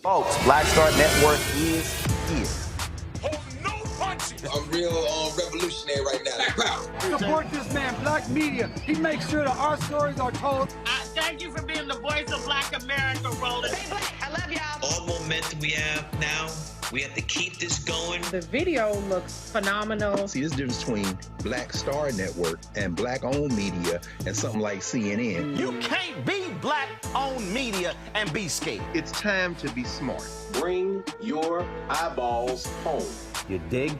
Folks, Black Star Network is here. Hold no punches. I'm real revolutionary right now. Support this man, Black Media. He makes sure that our stories are told. Thank you for being the voice of Black America, Roland. Stay black. I love y'all. All momentum we have now, we have to keep this going. The video looks phenomenal. See, there's a difference between Black Star Network and Black-owned media and something like CNN. You can't be Black-owned media and be scared. It's time to be smart. Bring your eyeballs home. You dig?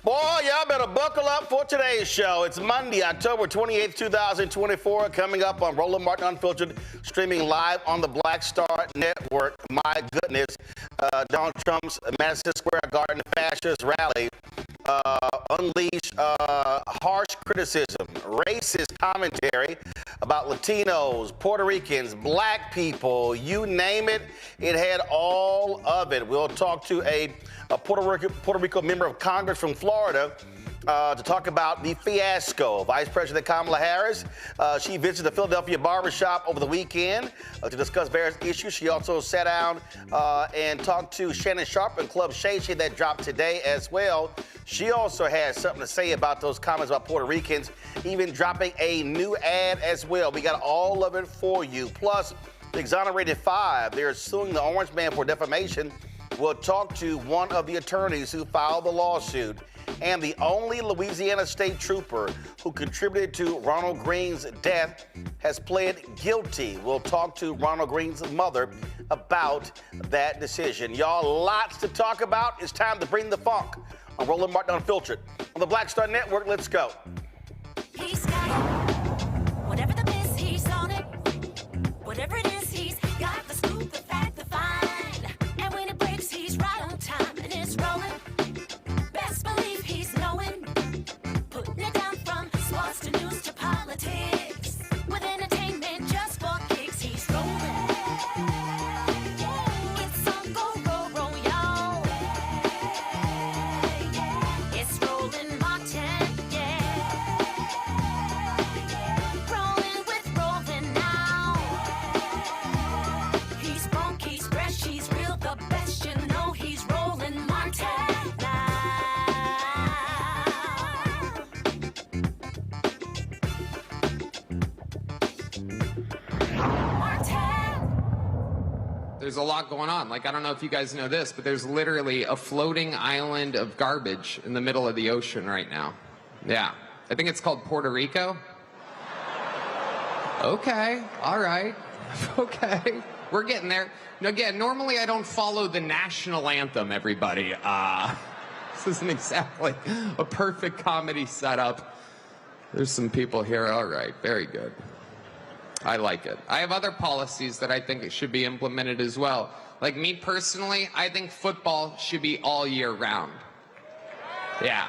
Boy, y'all better buckle up for today's show. It's Monday, October 28th, 2024, coming up on Roland Martin Unfiltered, streaming live on the Black Star Network. My goodness, Donald Trump's Madison Square Garden fascist rally unleashed harsh criticism, racist commentary about Latinos, Puerto Ricans, black people, you name it. It had all of it. We'll talk to a Puerto Rico member of Congress from Florida to talk about the fiasco. Vice President Kamala Harris, she visited the Philadelphia Barbershop over the weekend to discuss various issues. She also sat down and talked to Shannon Sharpe and Club Shay Shay that dropped today as well. She also had something to say about those comments about Puerto Ricans, even dropping a new ad as well. We got all of it for you. Plus, the Exonerated 5, they're suing the Orange Man for defamation. We'll talk to one of the attorneys who filed the lawsuit, and the only Louisiana State Trooper who contributed to Ronald Greene's death has pled guilty. We'll talk to Ronald Greene's mother about that decision. Y'all, lots to talk about. It's time to bring the funk on Roland Martin Unfiltered. On the Black Star Network, let's go. He's got it. Whatever the miss, he's on it. Whatever it is, he's got the scoop, the fact, the find. And when it breaks, he's right on time and it's rolling. Best believe he's knowing. Putting it down from sports to news to politics. With entertainment just for kicks, he's rolling. It's on go, roll, roll, y'all. It's rolling Martin, yeah. Rolling with rolling now. He's funk, he's fresh, he's real, the best, you know he's rolling Martin now. There's a lot going on. Like, I don't know if you guys know this, but there's literally a floating island of garbage in the middle of the ocean right now. Yeah. I think it's called Puerto Rico. Okay. All right. Okay. We're getting there. Now, again, normally I don't follow the national anthem, everybody. This isn't exactly a perfect comedy setup. There's some people here. All right. Very good. I like it. I have other policies that I think it should be implemented as well. Like me personally, I think football should be all year round. Yeah.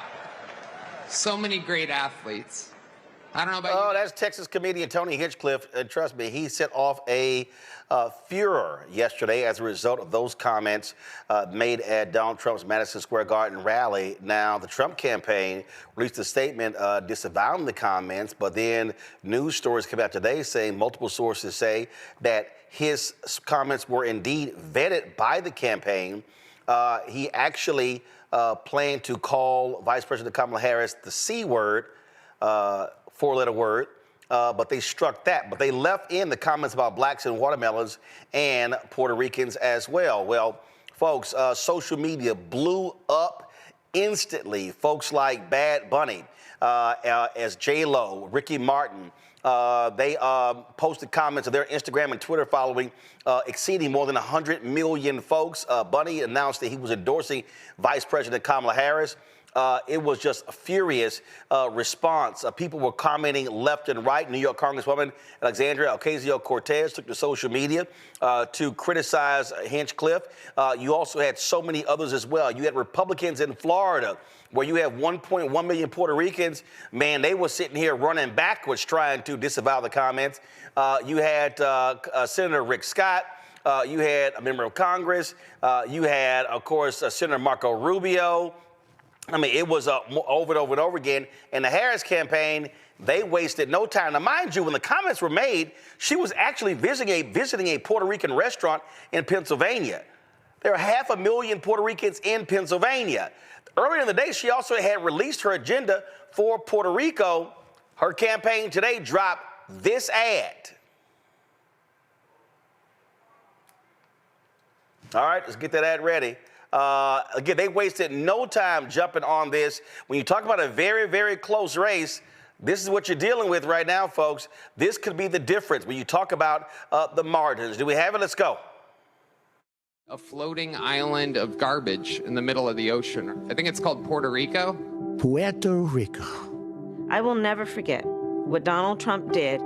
So many great athletes. I don't know about you. Oh, that's Texas comedian Tony Hinchcliffe. And trust me, he set off a furor yesterday as a result of those comments made at Donald Trump's Madison Square Garden rally. Now, the Trump campaign released a statement disavowing the comments, but then news stories came out today saying multiple sources say that his comments were indeed vetted by the campaign. He actually planned to call Vice President Kamala Harris the C word, four-letter word, but they struck that. But they left in the comments about blacks and watermelons and Puerto Ricans as well. Well, folks, social media blew up instantly. Folks like Bad Bunny, as J-Lo, Ricky Martin, they posted comments of their Instagram and Twitter following exceeding more than 100 million folks. Bunny announced that he was endorsing Vice President Kamala Harris. It was just a furious response. People were commenting left and right. New York Congresswoman Alexandria Ocasio-Cortez took to social media to criticize Hinchcliffe. You also had so many others as well. You had Republicans in Florida where you have 1.1 million Puerto Ricans. Man, they were sitting here running backwards trying to disavow the comments. You had Senator Rick Scott. You had a member of Congress. You had, of course, Senator Marco Rubio. I mean, it was over and over and over again. And the Harris campaign, they wasted no time. Now, mind you, when the comments were made, she was actually visiting a Puerto Rican restaurant in Pennsylvania. There are 500,000 Puerto Ricans in Pennsylvania. Earlier in the day, she also had released her agenda for Puerto Rico. Her campaign today dropped this ad. All right, let's get that ad ready. Again, they wasted no time jumping on this. When you talk about a very, very close race, this is what you're dealing with right now, folks. This could be the difference when you talk about the margins. Do we have it? Let's go. A floating island of garbage in the middle of the ocean. I think it's called Puerto Rico. Puerto Rico. I will never forget what Donald Trump did.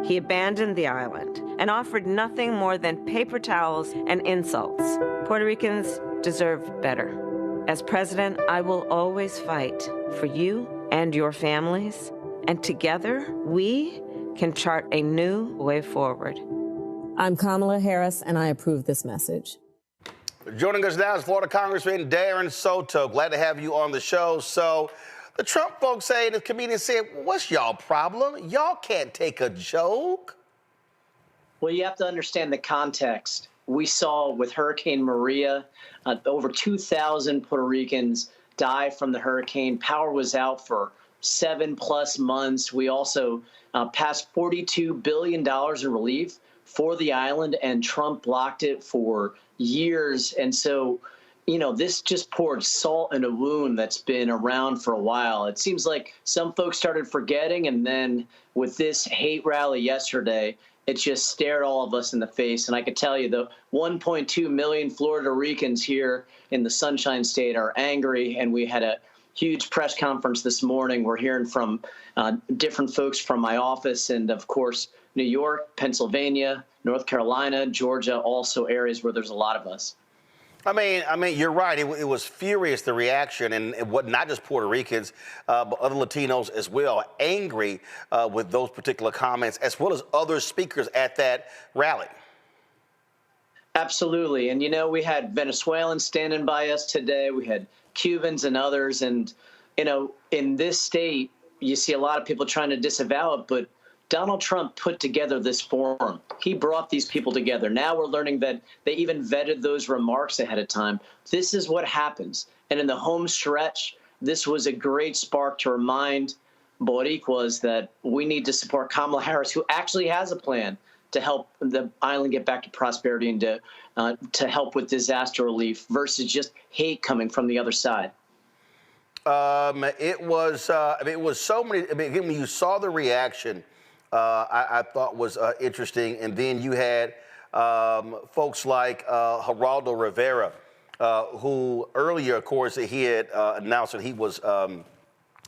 He abandoned the island and offered nothing more than paper towels and insults. Puerto Ricans deserve better. As president, I will always fight for you and your families, and together we can chart a new way forward. I'm Kamala Harris, and I approve this message. Joining us now is Florida Congressman Darren Soto. Glad to have you on the show. So the Trump folks say, the comedian said, what's y'all problem? Y'all can't take a joke. Well, you have to understand the context. We saw with Hurricane Maria, over 2,000 Puerto Ricans die from the hurricane. Power was out for 7+ months. We also passed $42 billion in relief for the island, and Trump blocked it for years. And so, you know, this just poured salt in a wound that's been around for a while. It seems like some folks started forgetting, and then with this hate rally yesterday, it just stared all of us in the face. And I could tell you the 1.2 million Florida Ricans here in the Sunshine State are angry, and we had a huge press conference this morning. We're hearing from different folks from my office, and of course, New York, Pennsylvania, North Carolina, Georgia, also areas where there's a lot of us. I mean, you're right. It was furious, the reaction, and what not just Puerto Ricans, but other Latinos as well, angry with those particular comments, as well as other speakers at that rally. Absolutely. And, you know, we had Venezuelans standing by us today. We had Cubans and others. And, you know, in this state, you see a lot of people trying to disavow it, but Donald Trump put together this forum. He brought these people together. Now we're learning that they even vetted those remarks ahead of time. This is what happens. And in the home stretch, this was a great spark to remind Boricuas that we need to support Kamala Harris, who actually has a plan to help the island get back to prosperity and to help with disaster relief versus just hate coming from the other side. It was so many. I mean, again, when you saw the reaction, I thought was interesting. And then you had folks like Geraldo Rivera, who earlier, of course, he had announced that he was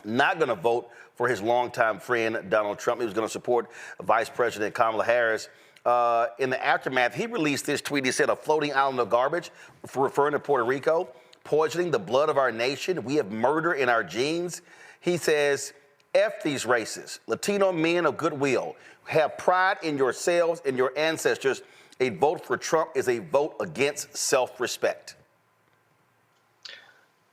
not going to vote for his longtime friend, Donald Trump. He was going to support Vice President Kamala Harris. In the aftermath, he released this tweet. He said, a floating island of garbage, referring to Puerto Rico, poisoning the blood of our nation. We have murder in our genes. He says, F these races, Latino men of goodwill. Have pride in yourselves and your ancestors. A vote for Trump is a vote against self-respect.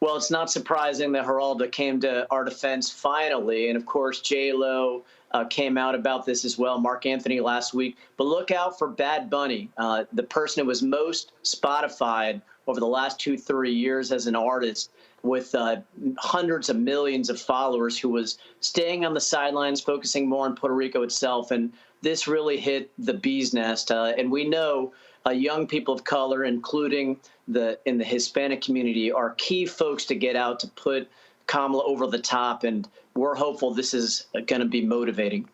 Well, it's not surprising that Geraldo came to our defense finally. And of course, J-Lo came out about this as well, Mark Anthony last week. But look out for Bad Bunny, the person who was most Spotified over the last 2-3 years as an artist, with hundreds of millions of followers, who was staying on the sidelines, focusing more on Puerto Rico itself. And this really hit the bee's nest. And we know young people of color, including in the Hispanic community, are key folks to get out to put Kamala over the top. And we're hopeful this is going to be motivating.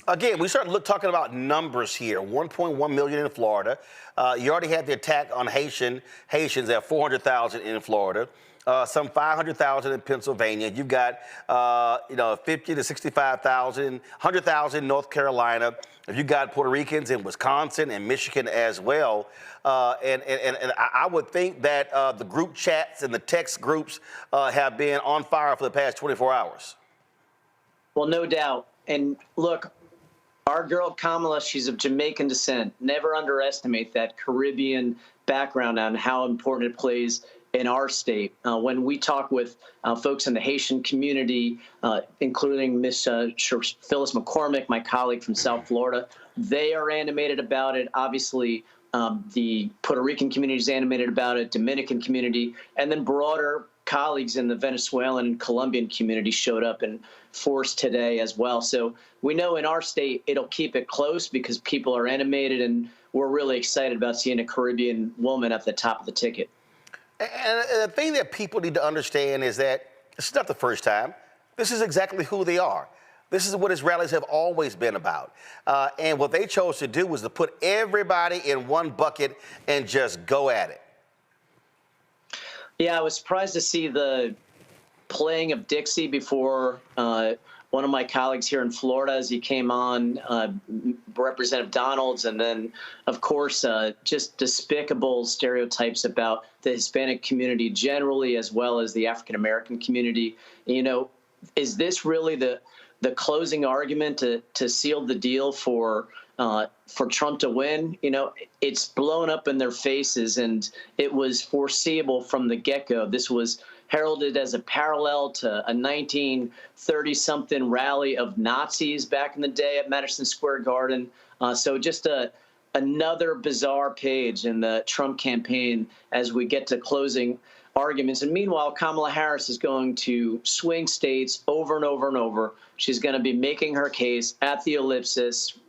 Again, we start talking about numbers here. 1.1 million in Florida. You already had the attack on Haitians at 400,000 in Florida. Some 500,000 in Pennsylvania. You've got, 50 to 65,000, 100,000 in North Carolina. You've got Puerto Ricans in Wisconsin and Michigan as well. And I would think that the group chats and the text groups have been on fire for the past 24 hours. Well, no doubt. And look, our girl Kamala, she's of Jamaican descent. Never underestimate that Caribbean background and how important it plays in our state. When we talk with folks in the Haitian community, including Miss Phyllis McCormick, my colleague from South Florida, they are animated about it. Obviously, the Puerto Rican community is animated about it, Dominican community, and then broader colleagues in the Venezuelan and Colombian community showed up in force today as well. So we know in our state it'll keep it close because people are animated, and we're really excited about seeing a Caribbean woman at the top of the ticket. And the thing that people need to understand is that it's not the first time. This is exactly who they are. This is what his rallies have always been about. And what they chose to do was to put everybody in one bucket and just go at it. Yeah, I was surprised to see the playing of Dixie before one of my colleagues here in Florida as he came on, Representative Donalds, and then, of course, just despicable stereotypes about the Hispanic community generally, as well as the African-American community. You know, is this really the closing argument to seal the deal for Trump to win? You know, it's blown up in their faces, and it was foreseeable from the get-go. This was heralded as a parallel to a 1930-something rally of Nazis back in the day at Madison Square Garden. So just another bizarre page in the Trump campaign as we get to closing arguments. And meanwhile, Kamala Harris is going to swing states over and over and over. She's going to be making her case at the ellipsis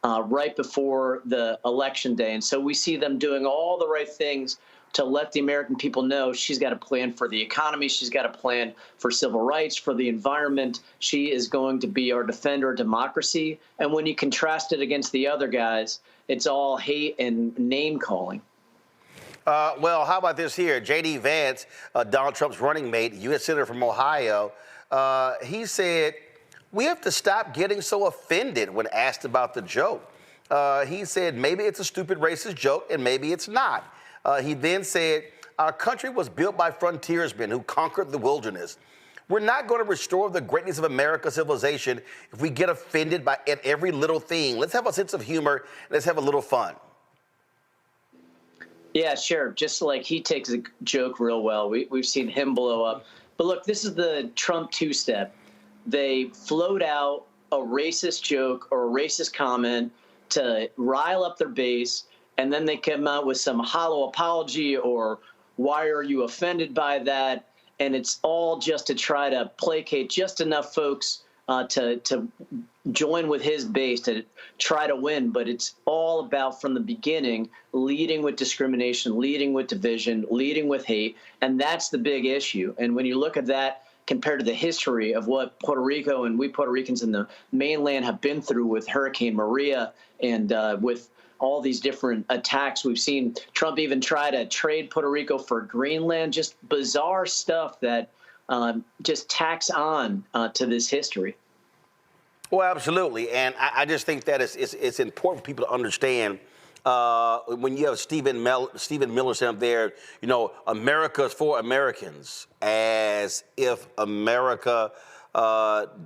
right before the election day. And so we see them doing all the right things to let the American people know she's got a plan for the economy. She's got a plan for civil rights, for the environment. She is going to be our defender of democracy. And when you contrast it against the other guys, it's all hate and name calling. Well, how about this here? J.D. Vance, Donald Trump's running mate, U.S. Senator from Ohio, he said, we have to stop getting so offended when asked about the joke. He said, maybe it's a stupid racist joke and maybe it's not. He then said, our country was built by frontiersmen who conquered the wilderness. We're not going to restore the greatness of America's civilization if we get offended at every little thing. Let's have a sense of humor. Let's have a little fun. Yeah, sure. Just like he takes a joke real well. We've seen him blow up. But look, this is the Trump two-step. They float out a racist joke or a racist comment to rile up their base, and then they come out with some hollow apology or why are you offended by that? And it's all just to try to placate just enough folks to join with his base to try to win. But it's all about, from the beginning, leading with discrimination, leading with division, leading with hate. And that's the big issue. And when you look at that compared to the history of what Puerto Rico and we Puerto Ricans in the mainland have been through with Hurricane Maria and with all these different attacks. We've seen Trump even try to trade Puerto Rico for Greenland, just bizarre stuff that just tacks on to this history. Well, absolutely. And I just think that it's important for people to understand when you have Stephen Miller saying up there, you know, America's for Americans, as if America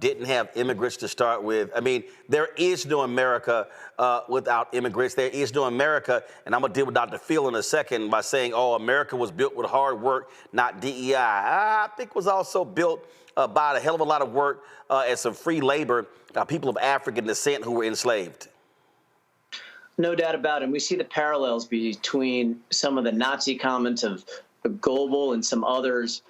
didn't have immigrants to start with. I mean, there is no America without immigrants. There is no America, and I'm going to deal with Dr. Phil in a second by saying, oh, America was built with hard work, not DEI. I think was also built by a hell of a lot of work and some free labor, people of African descent who were enslaved. No doubt about it. And we see the parallels between some of the Nazi comments of Goebbels and some others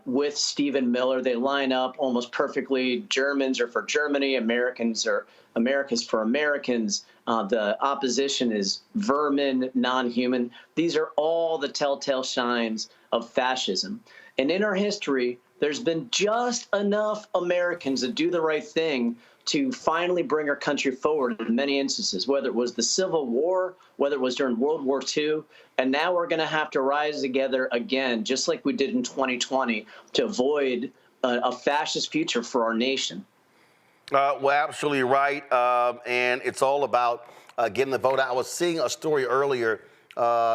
with Stephen Miller. They line up almost perfectly. Germans are for Germany. Americans are America's for Americans. The opposition is vermin, non-human. These are all the telltale signs of fascism. And in our history, there's been just enough Americans that do the right thing to finally bring our country forward in many instances, whether it was the Civil War, whether it was during World War II. And now we're going to have to rise together again, just like we did in 2020, to avoid a fascist future for our nation. Well, absolutely right. And it's all about getting the vote out. I was seeing a story earlier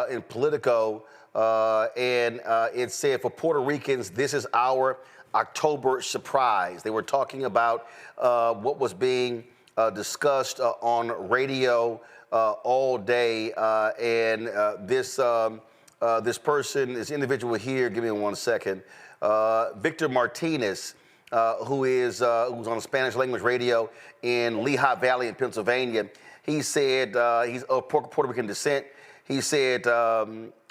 in Politico, and it said for Puerto Ricans, this is our October surprise. They were talking about what was being discussed on radio all day, and this person, this individual here, give me 1 second, Victor Martinez, who's on Spanish language radio in Lehigh Valley in Pennsylvania. He said he's of Puerto Rican descent. He said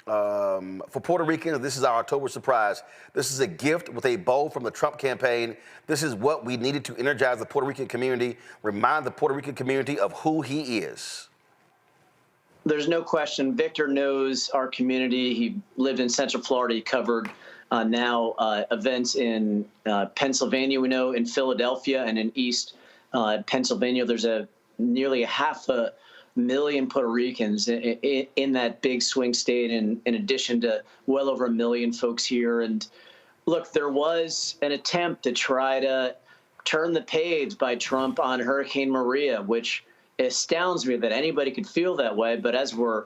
For Puerto Ricans, this is our October surprise. This is a gift with a bow from the Trump campaign. This is what we needed to energize the Puerto Rican community, remind the Puerto Rican community of who he is. There's no question. Victor knows our community. He lived in Central Florida. He covered events in Pennsylvania, we know, in Philadelphia, and in East Pennsylvania. There's nearly 500,000 Puerto Ricans in that big swing state, in addition to well over 1 million folks here. And look, there was an attempt to try to turn the page by Trump on Hurricane Maria, which astounds me that anybody could feel that way. But as we're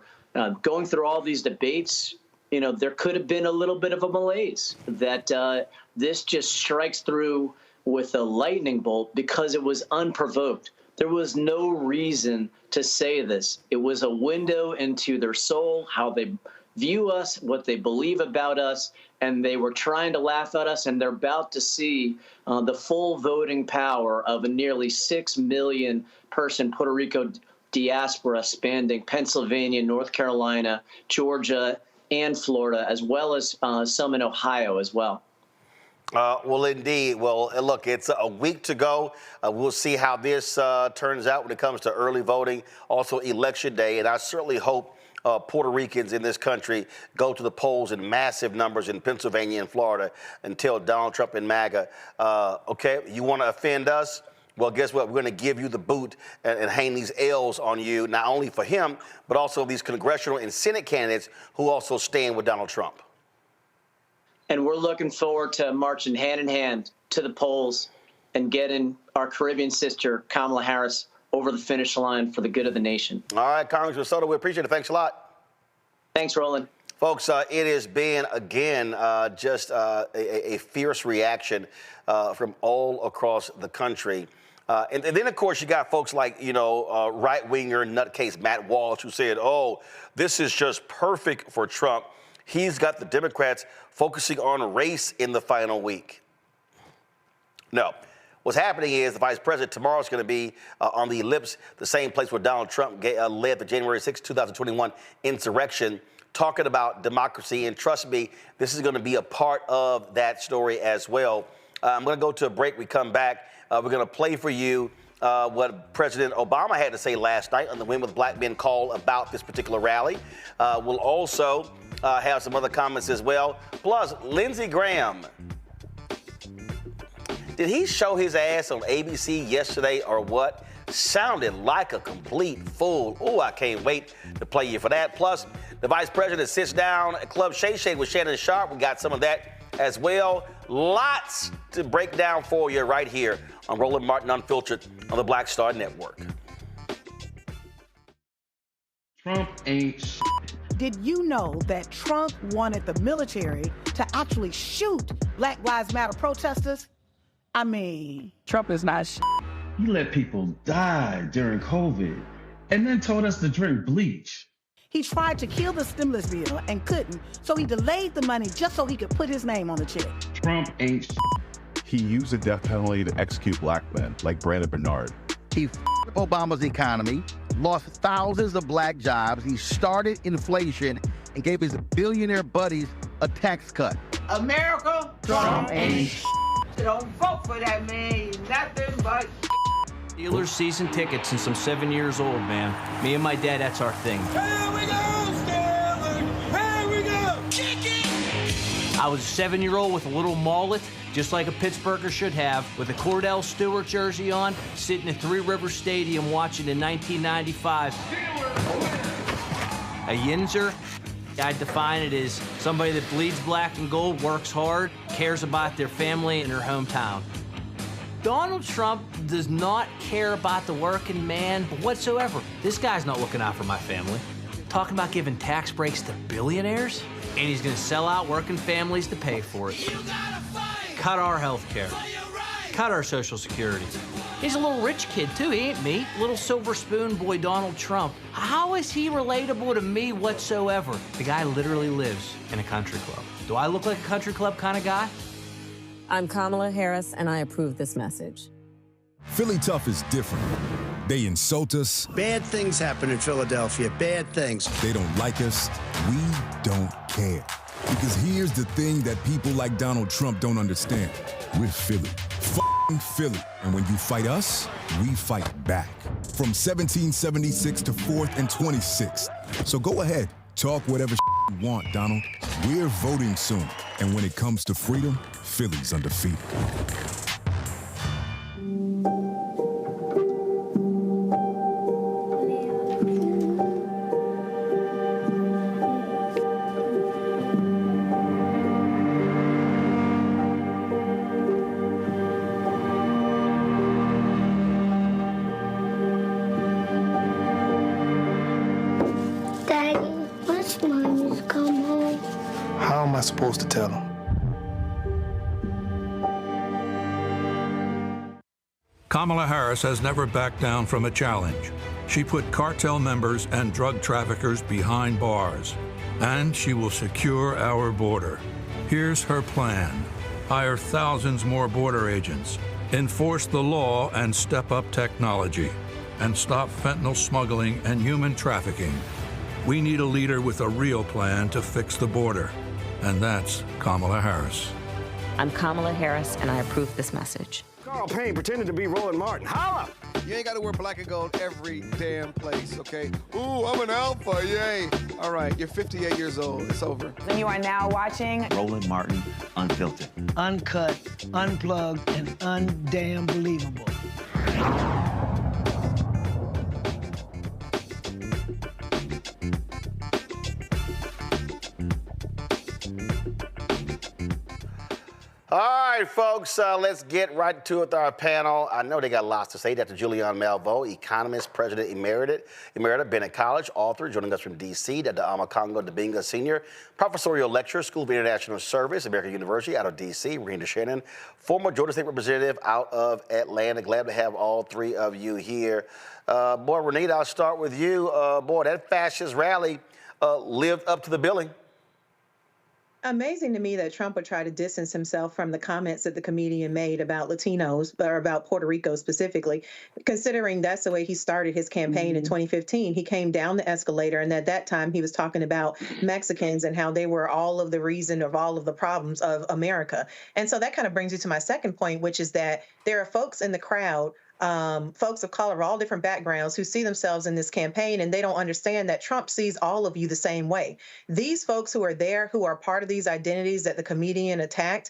going through all these debates, there could have been a little bit of a malaise that this just strikes through with a lightning bolt because it was unprovoked. There was no reason to say this. It was a window into their soul, how they view us, what they believe about us, and they were trying to laugh at us, and they're about to see the full voting power of a nearly 6 million person Puerto Rico diaspora spanning Pennsylvania, North Carolina, Georgia, and Florida, as well as some in Ohio as well. Well, indeed. Well, look, it's a week to go. We'll see how this turns out when it comes to early voting, also Election Day. And I certainly hope Puerto Ricans in this country go to the polls in massive numbers in Pennsylvania and Florida until Donald Trump and MAGA. Okay, you want to offend us? Well, guess what? We're going to give you the boot and hang these L's on you, not only for him, but also these congressional and Senate candidates who also stand with Donald Trump. And we're looking forward to marching hand in hand to the polls and getting our Caribbean sister, Kamala Harris, over the finish line for the good of the nation. All right, Congressman Soto, we appreciate it. Thanks a lot. Thanks, Roland. Folks, it has been, again, just a fierce reaction from all across the country. And then, of course, you got folks like, right-winger nutcase Matt Walsh, who said, oh, this is just perfect for Trump. He's got the Democrats focusing on race in the final week. No. What's happening is the vice president tomorrow is going to be on the ellipse, the same place where Donald Trump led the January 6, 2021 insurrection, talking about democracy. And trust me, this is going to be a part of that story as well. I'm going to go to a break. We come back. We're going to play for you what President Obama had to say last night on the Win with Black Men call about this particular rally. We'll also have some other comments as well. Plus, Lindsey Graham. Did he show his ass on ABC yesterday or what? Sounded like a complete fool. Oh, I can't wait to play you for that. Plus, the vice president sits down at Club Shay Shay with Shannon Sharp. We got some of that as well. Lots to break down for you right here on Roland Martin Unfiltered on the Black Star Network. Trump ain't shit. Did you know that Trump wanted the military to actually shoot Black Lives Matter protesters? I mean, Trump is not shit. He let people die during COVID and then told us to drink bleach. He tried to kill the stimulus bill and couldn't, so he delayed the money just so he could put his name on the check. Trump ain't shit. He used the death penalty to execute black men like Brandon Bernard. He f***ed Obama's economy, lost thousands of black jobs. He started inflation and gave his billionaire buddies a tax cut. America, Trump ain't shit. Don't vote for that man. He's nothing but Steelers season tickets since I'm 7 years old, man. Me and my dad, that's our thing. Here we go, Steelers! Here we go! Kick it! I was a 7-year-old with a little mullet, just like a Pittsburgher should have, with a Cordell Stewart jersey on, sitting at Three Rivers Stadium watching in 1995. A Yinzer, I define it as somebody that bleeds black and gold, works hard, cares about their family and their hometown. Donald Trump does not care about the working man whatsoever. This guy's not looking out for my family. Talking about giving tax breaks to billionaires, and he's gonna sell out working families to pay for it. Cut our health care. Cut our Social Security. He's a little rich kid, too. He ain't me. Little silver spoon boy Donald Trump. How is he relatable to me whatsoever? The guy literally lives in a country club. Do I look like a country club kind of guy? I'm Kamala Harris, and I approve this message. Philly Tough is different. They insult us. Bad things happen in Philadelphia. Bad things. They don't like us. We don't care. Because here's the thing that people like Donald Trump don't understand. We're Philly. F***ing Philly. And when you fight us, we fight back. From 1776 to 4th and 26th. So go ahead. Talk whatever you want, Donald. We're voting soon. And when it comes to freedom, Philly's undefeated. How am I supposed to tell him? Kamala Harris has never backed down from a challenge. She put cartel members and drug traffickers behind bars, and she will secure our border. Here's her plan: hire thousands more border agents, enforce the law and step up technology, and stop fentanyl smuggling and human trafficking. We need a leader with a real plan to fix the border, and that's Kamala Harris. I'm Kamala Harris, and I approve this message. Carl Payne pretended to be Roland Martin. Holla! You ain't got to wear black and gold every damn place, okay? Ooh, I'm an alpha, yay! All right, you're 58 years old. It's over. And you are now watching Roland Martin Unfiltered. Uncut, unplugged, and undamn believable. All right, folks, let's get right to it with our panel. I know they got lots to say. Dr. Julian Malveaux, economist, president emerita, Bennett College, author, joining us from D.C. Dr. Amakongo Dibinga, senior, professorial lecturer, School of International Service, American University, out of D.C. Rena Shannon, former Georgia State Representative out of Atlanta. Glad to have all three of you here. Boy, Renita, I'll start with you. Boy, that fascist rally lived up to the billing. Amazing to me that Trump would try to distance himself from the comments that the comedian made about Latinos, or about Puerto Rico specifically, considering that's the way he started his campaign in 2015. He came down the escalator, and at that time he was talking about Mexicans and how they were all of the reason of all of the problems of America. And so that kind of brings you to my second point, which is that there are folks in the crowd, folks of color of all different backgrounds, who see themselves in this campaign, and they don't understand that Trump sees all of you the same way. These folks who are there, who are part of these identities that the comedian attacked,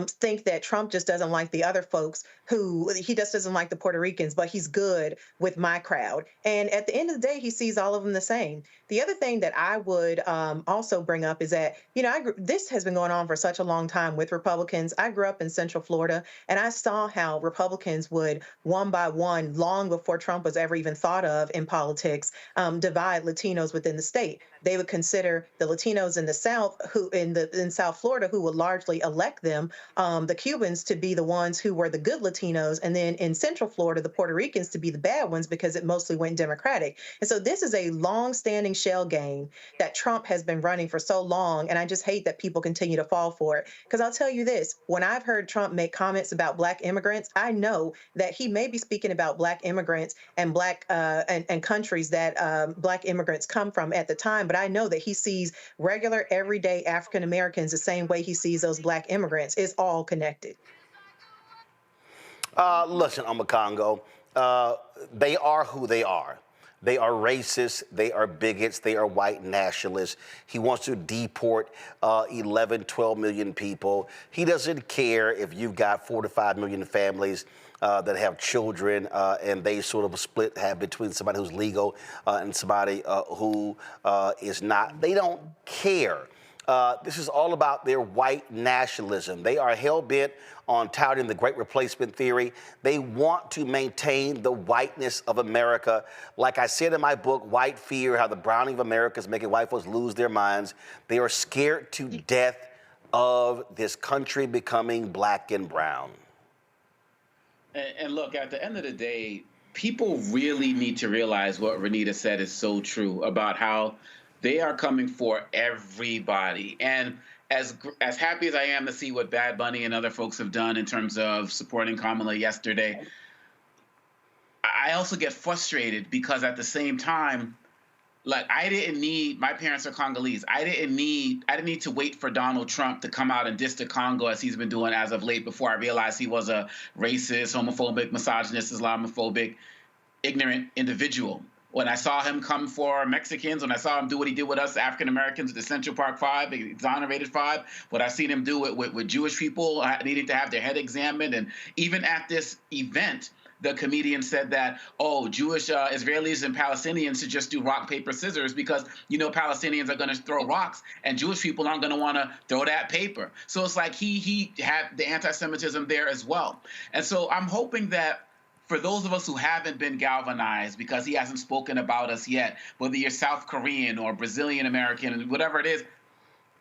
think that Trump just doesn't like the other folks, who he just doesn't like the Puerto Ricans, but he's good with my crowd. And at the end of the day, he sees all of them the same. The other thing that I would also bring up is that, you know, this has been going on for such a long time with Republicans. I grew up in Central Florida, and I saw how Republicans would, one by one, long before Trump was ever even thought of in politics, divide Latinos within the state. They would consider the Latinos in the South, who in South Florida, who would largely elect them, the Cubans, to be the ones who were the good Latinos, and then in Central Florida, the Puerto Ricans to be the bad ones, because it mostly went Democratic. And so this is a long-standing shell game that Trump has been running for so long, and I just hate that people continue to fall for it. Because I'll tell you this, when I've heard Trump make comments about Black immigrants, I know that he may be speaking about Black immigrants and Black and countries that Black immigrants come from at the time, but I know that he sees regular, everyday African Americans the same way he sees those Black immigrants. It's all connected. Listen, Amakongo, they are who they are. They are racist, they are bigots, they are white nationalists. He wants to deport 11, 12 million people. He doesn't care if you've got 4 to 5 million families that have children, and they sort of split between somebody who's legal and somebody who is not. They don't care. This is all about their white nationalism. They are hell-bent on touting the Great Replacement theory. They want to maintain the whiteness of America. Like I said in my book, White Fear, How the Browning of America is Making White Folks Lose Their Minds. They are scared to death of this country becoming black and brown. And look, at the end of the day, people really need to realize what Renita said is so true about how they are coming for everybody. And as happy as I am to see what Bad Bunny and other folks have done in terms of supporting Kamala yesterday, I also get frustrated because at the same time, like my parents are Congolese. I didn't need to wait for Donald Trump to come out and diss the Congo as he's been doing as of late before I realized he was a racist, homophobic, misogynist, Islamophobic, ignorant individual. When I saw him come for Mexicans, when I saw him do what he did with us African Americans at the Central Park Five, the Exonerated Five, what I've seen him do with Jewish people needing to have their head examined, and even at this event, the comedian said that, oh, Jewish Israelis and Palestinians should just do rock, paper, scissors because, Palestinians are going to throw rocks and Jewish people aren't going to want to throw that paper. So it's like he had the anti-Semitism there as well. And so I'm hoping that for those of us who haven't been galvanized because he hasn't spoken about us yet, whether you're South Korean or Brazilian American, whatever it is,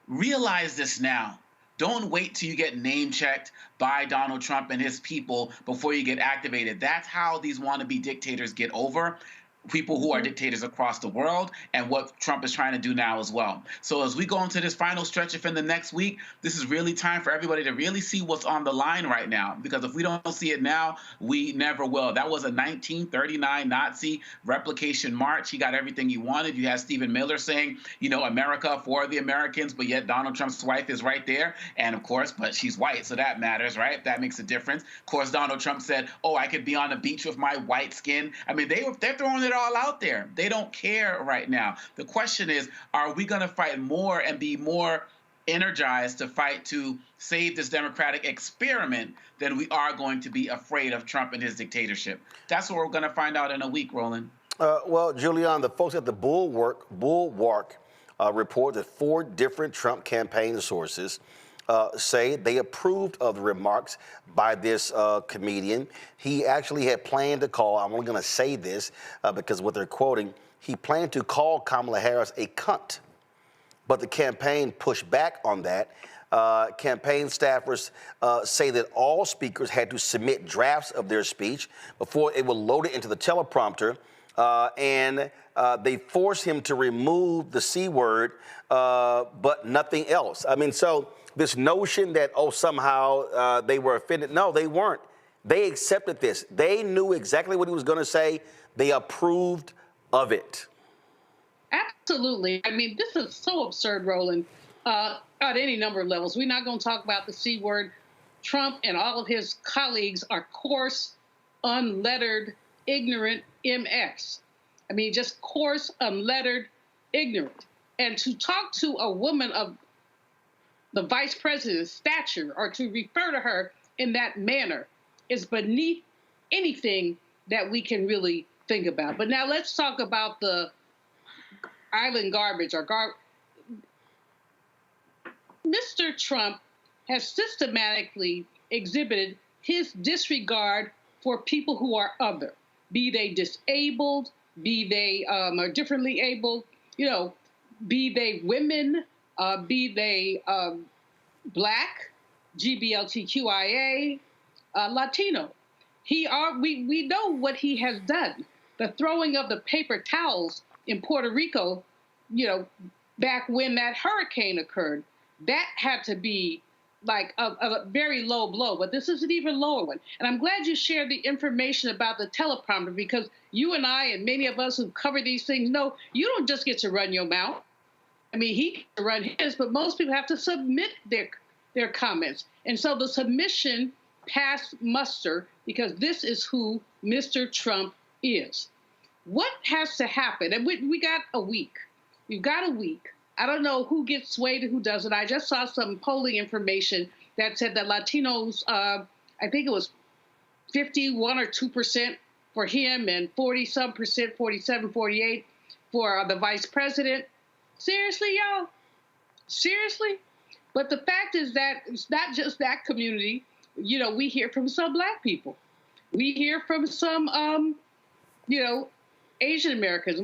realize this now. Don't wait till you get name-checked by Donald Trump and his people before you get activated. That's how these wannabe dictators get over. People who are dictators across the world, and what Trump is trying to do now as well. So as we go into this final stretch of in the next week, this is really time for everybody to really see what's on the line right now, because if we don't see it now, we never will. That was a 1939 Nazi replication march. He got everything he wanted. You had Stephen Miller saying, America for the Americans, but yet Donald Trump's wife is right there. And of course, but she's white, so that matters, right? That makes a difference. Of course, Donald Trump said, oh, I could be on the beach with my white skin. I mean, they're throwing it all out there. They don't care right now. The question is, are we going to fight more and be more energized to fight to save this democratic experiment than we are going to be afraid of Trump and his dictatorship? That's what we're going to find out in a week, Roland. Well, Julian, the folks at the Bulwark report that 4 different Trump campaign sources say they approved of the remarks by this comedian. He actually had planned to call, I'm only going to say this because what they're quoting, he planned to call Kamala Harris a cunt. But the campaign pushed back on that. Campaign staffers say that all speakers had to submit drafts of their speech before it was loaded into the teleprompter. And they forced him to remove the C word, but nothing else. I mean, so this notion that, somehow they were offended. No, they weren't. They accepted this. They knew exactly what he was going to say. They approved of it. Absolutely. I mean, this is so absurd, Roland, at any number of levels. We're not going to talk about the C word. Trump and all of his colleagues are coarse, unlettered, ignorant MX. I mean, just coarse, unlettered, ignorant. And to talk to a woman of the vice president's stature or to refer to her in that manner is beneath anything that we can really think about. But now let's talk about the island garbage or Mr. Trump has systematically exhibited his disregard for people who are other, be they disabled, be they are differently abled, be they women, be they Black, GBLTQIA, Latino. We know what he has done. The throwing of the paper towels in Puerto Rico, back when that hurricane occurred, that had to be like a very low blow, but this is an even lower one. And I'm glad you shared the information about the teleprompter, because you and I and many of us who cover these things know you don't just get to run your mouth. I mean, he can run his, but most people have to submit their comments. And so the submission passed muster because this is who Mr. Trump is. What has to happen? And we got a week. We've got a week. I don't know who gets swayed and who doesn't. I just saw some polling information that said that Latinos, I think it was 51 or 2% for him and 40-some percent, 47, 48 for the vice president. Seriously, y'all? Seriously? But the fact is that it's not just that community. We hear from some Black people. We hear from some, Asian Americans.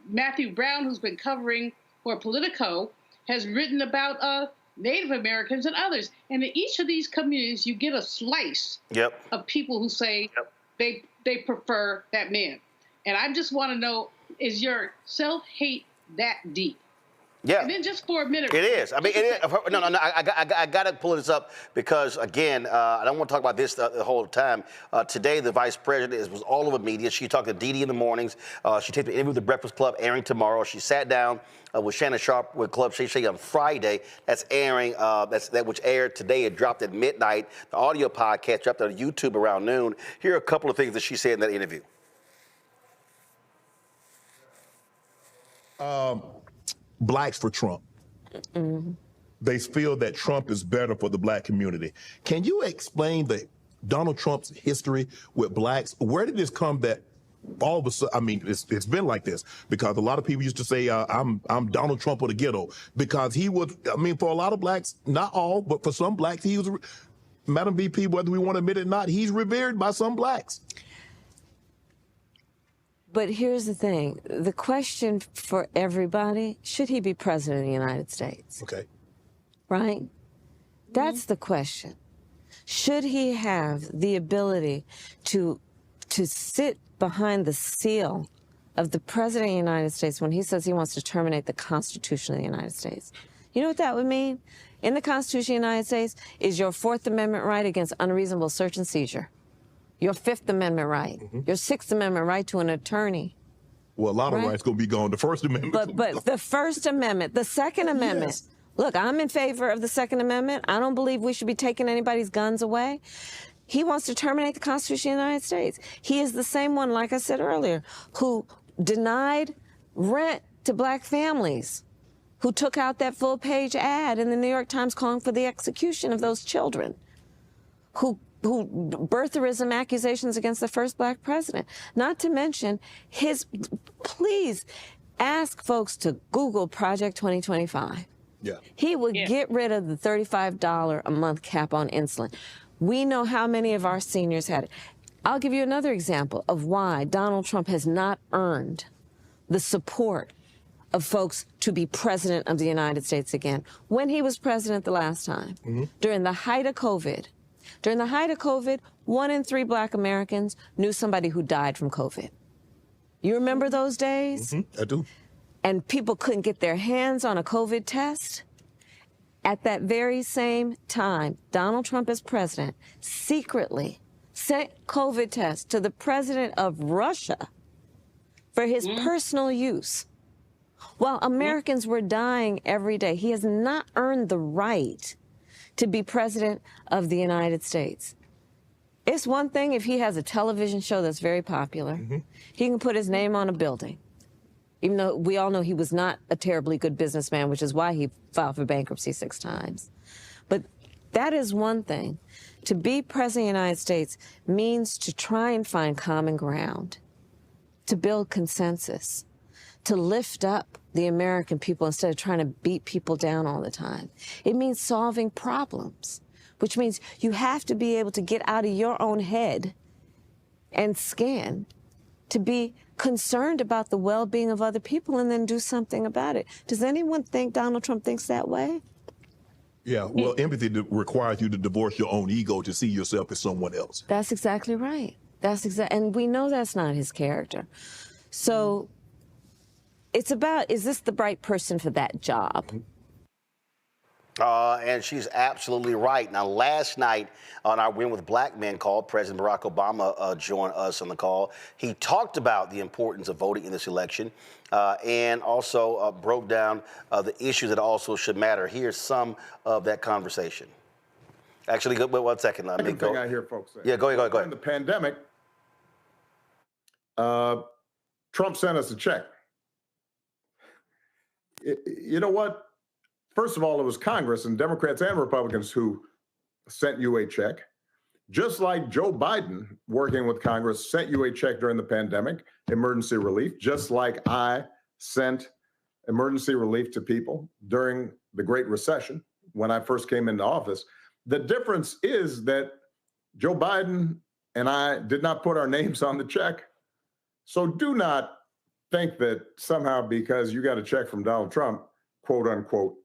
Matthew Brown, who's been covering for Politico, has written about Native Americans and others. And in each of these communities, you get a slice of people who say they prefer that man. And I just want to know, is your self-hate that deep? Yeah. And then just for a minute. It is. I mean, it is. No. I got to pull this up because, again, I don't want to talk about this the whole time. Today, the vice president was all over media. She talked to Dee Dee in the mornings. She taped the interview with the Breakfast Club, airing tomorrow. She sat down with Shannon Sharp with Club Shay Shay on Friday. That's airing. That which aired today. It dropped at midnight. The audio podcast dropped on YouTube around noon. Here are a couple of things that she said in that interview. Blacks for Trump. Mm-hmm. They feel that Trump is better for the black community. Can you explain Donald Trump's history with blacks? Where did this come that all of a sudden, I mean, it's been like this because a lot of people used to say, I'm Donald Trump of the ghetto because he was, I mean, for a lot of blacks, not all, but for some blacks, he was, Madam VP, whether we want to admit it or not, he's revered by some blacks. But here's the thing. The question for everybody, should he be president of the United States? Okay. Right? That's the question. Should he have the ability to sit behind the seal of the president of the United States when he says he wants to terminate the Constitution of the United States? You know what that would mean? In the Constitution of the United States is your Fourth Amendment right against unreasonable search and seizure. Your Fifth Amendment right, your Sixth Amendment right to an attorney. Well, a lot of rights going to be gone. The First Amendment. But the First Amendment, the Second Amendment. Yes. Look, I'm in favor of the Second Amendment. I don't believe we should be taking anybody's guns away. He wants to terminate the Constitution of the United States. He is the same one, like I said earlier, who denied rent to black families, who took out that full-page ad in the New York Times calling for the execution of those children, who birtherism accusations against the first black president. Not to mention please ask folks to Google Project 2025. Yeah. He would get rid of the $35 a month cap on insulin. We know how many of our seniors had it. I'll give you another example of why Donald Trump has not earned the support of folks to be president of the United States again. When he was president the last time, during the height of COVID, 1 in 3 black Americans knew somebody who died from COVID. You remember those days? I do. And people couldn't get their hands on a COVID test? At that very same time, Donald Trump as president secretly sent COVID tests to the president of Russia for his personal use. While Americans were dying every day, he has not earned the right to be president of the United States. It's one thing if he has a television show that's very popular. He can put his name on a building, even though we all know he was not a terribly good businessman, which is why he filed for bankruptcy 6 times. But that is one thing. To be president of the United States means to try and find common ground, to build consensus, to lift up the American people instead of trying to beat people down all the time. It means solving problems, which means you have to be able to get out of your own head and scan to be concerned about the well-being of other people and then do something about it. Does anyone think Donald Trump thinks that way? Yeah, well, empathy requires you to divorce your own ego to see yourself as someone else. That's exactly right. And we know that's not his character. So it's about, is this the right person for that job? And she's absolutely right. Now, last night on our Win with Black Men call, President Barack Obama joined us on the call. He talked about the importance of voting in this election and also broke down the issues that also should matter. Here's some of that conversation. Actually, one second. Let me go. Thing I hear folks say. Yeah, go ahead. During the pandemic, Trump sent us a check. You know what? First of all, it was Congress and Democrats and Republicans who sent you a check. Just like Joe Biden, working with Congress, sent you a check during the pandemic, emergency relief, just like I sent emergency relief to people during the Great Recession when I first came into office. The difference is that Joe Biden and I did not put our names on the check. So do not think that somehow because you got a check from Donald Trump, quote unquote,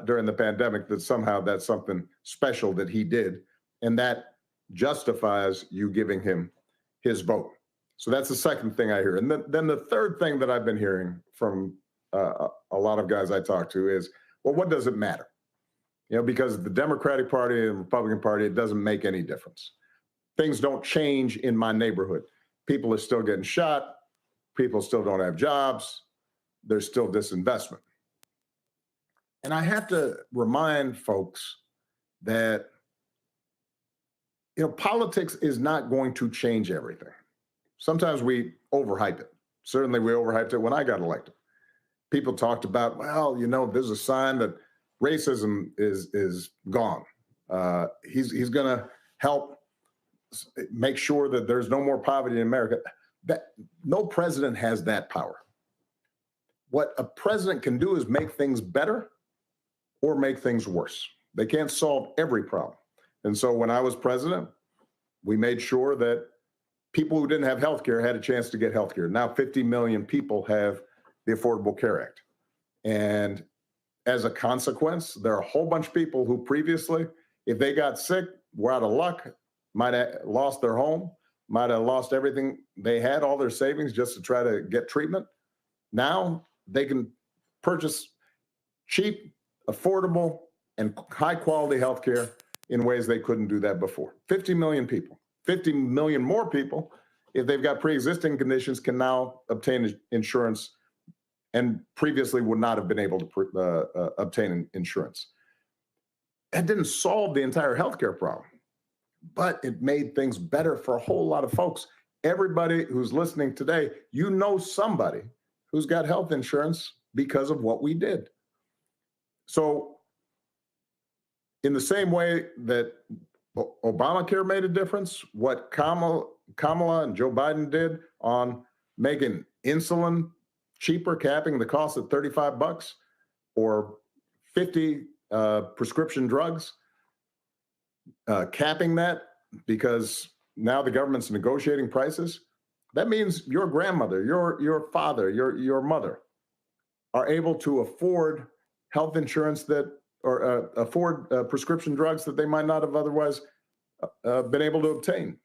during the pandemic, that somehow that's something special that he did, and that justifies you giving him his vote. So that's the second thing I hear. And then the third thing that I've been hearing from a lot of guys I talk to is, well, what does it matter? Because the Democratic Party and Republican Party, it doesn't make any difference. Things don't change in my neighborhood. People are still getting shot. People still don't have jobs. There's still disinvestment. And I have to remind folks that, politics is not going to change everything. Sometimes we overhype it. Certainly we overhyped it when I got elected. People talked about, well, there's a sign that racism is gone. He's going to help make sure that there's no more poverty in America. That no president has that power. What a president can do is make things better or make things worse. They can't solve every problem. And so when I was president, we made sure that people who didn't have health care had a chance to get health care. Now 50 million people have the Affordable Care Act. And as a consequence, there are a whole bunch of people who previously, if they got sick, were out of luck, might have lost their home, might have lost everything they had, all their savings just to try to get treatment. Now they can purchase cheap, affordable, and high quality health care in ways they couldn't do that before. 50 million people. 50 million more people, if they've got pre-existing conditions, can now obtain insurance and previously would not have been able to obtain insurance. That didn't solve the entire healthcare problem, but it made things better for a whole lot of folks. Everybody who's listening today, somebody who's got health insurance because of what we did. So in the same way that Obamacare made a difference, what Kamala and Joe Biden did on making insulin cheaper, capping the cost at $35 or 50 prescription drugs, capping that because now the government's negotiating prices. That means your grandmother, your father, your mother are able to afford health insurance or afford prescription drugs that they might not have otherwise been able to obtain.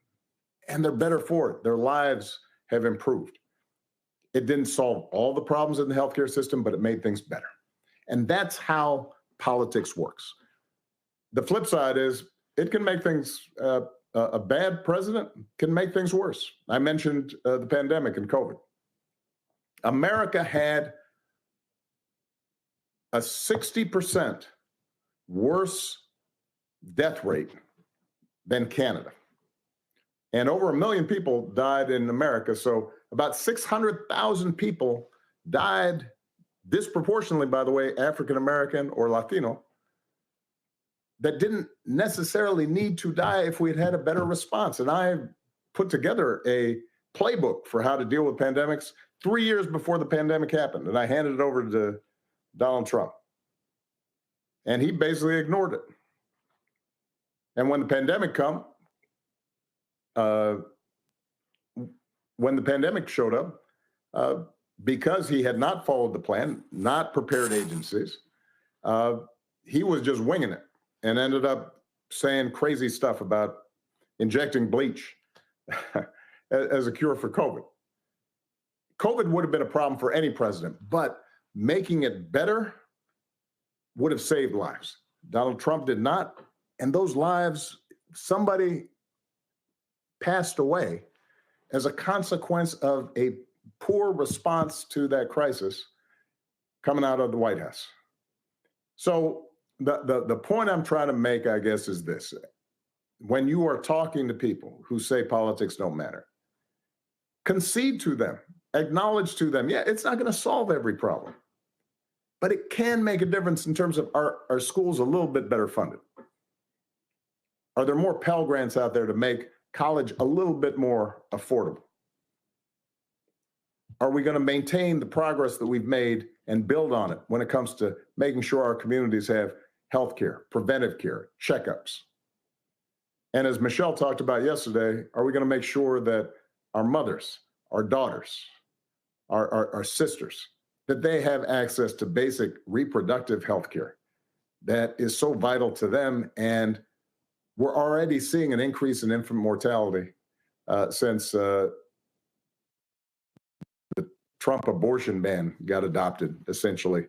And they're better for it. Their lives have improved. It didn't solve all the problems in the healthcare system, but it made things better. And that's how politics works. The flip side is it can make things, a bad president can make things worse. I mentioned the pandemic and COVID. America had a 60% worse death rate than Canada. And over 1 million people died in America. So about 600,000 people died disproportionately, by the way, African-American or Latino, that didn't necessarily need to die if we had had a better response. And I put together a playbook for how to deal with pandemics 3 years before the pandemic happened. And I handed it over to Donald Trump. And he basically ignored it. And when the pandemic showed up, because he had not followed the plan, not prepared agencies, he was just winging it and ended up saying crazy stuff about injecting bleach as a cure for COVID. COVID would have been a problem for any president, but making it better would have saved lives. Donald Trump did not. And those lives, somebody passed away as a consequence of a poor response to that crisis coming out of the White House. So the point I'm trying to make, I guess, is this. When you are talking to people who say politics don't matter, concede to them, acknowledge to them, yeah, it's not going to solve every problem, but it can make a difference in terms of our schools a little bit better funded. Are there more Pell Grants out there to make college a little bit more affordable? Are we going to maintain the progress that we've made and build on it when it comes to making sure our communities have health care, preventive care, checkups? And as Michelle talked about yesterday, are we going to make sure that our mothers, our daughters, our sisters, that they have access to basic reproductive health care that is so vital to them? And we're already seeing an increase in infant mortality since the Trump abortion ban got adopted essentially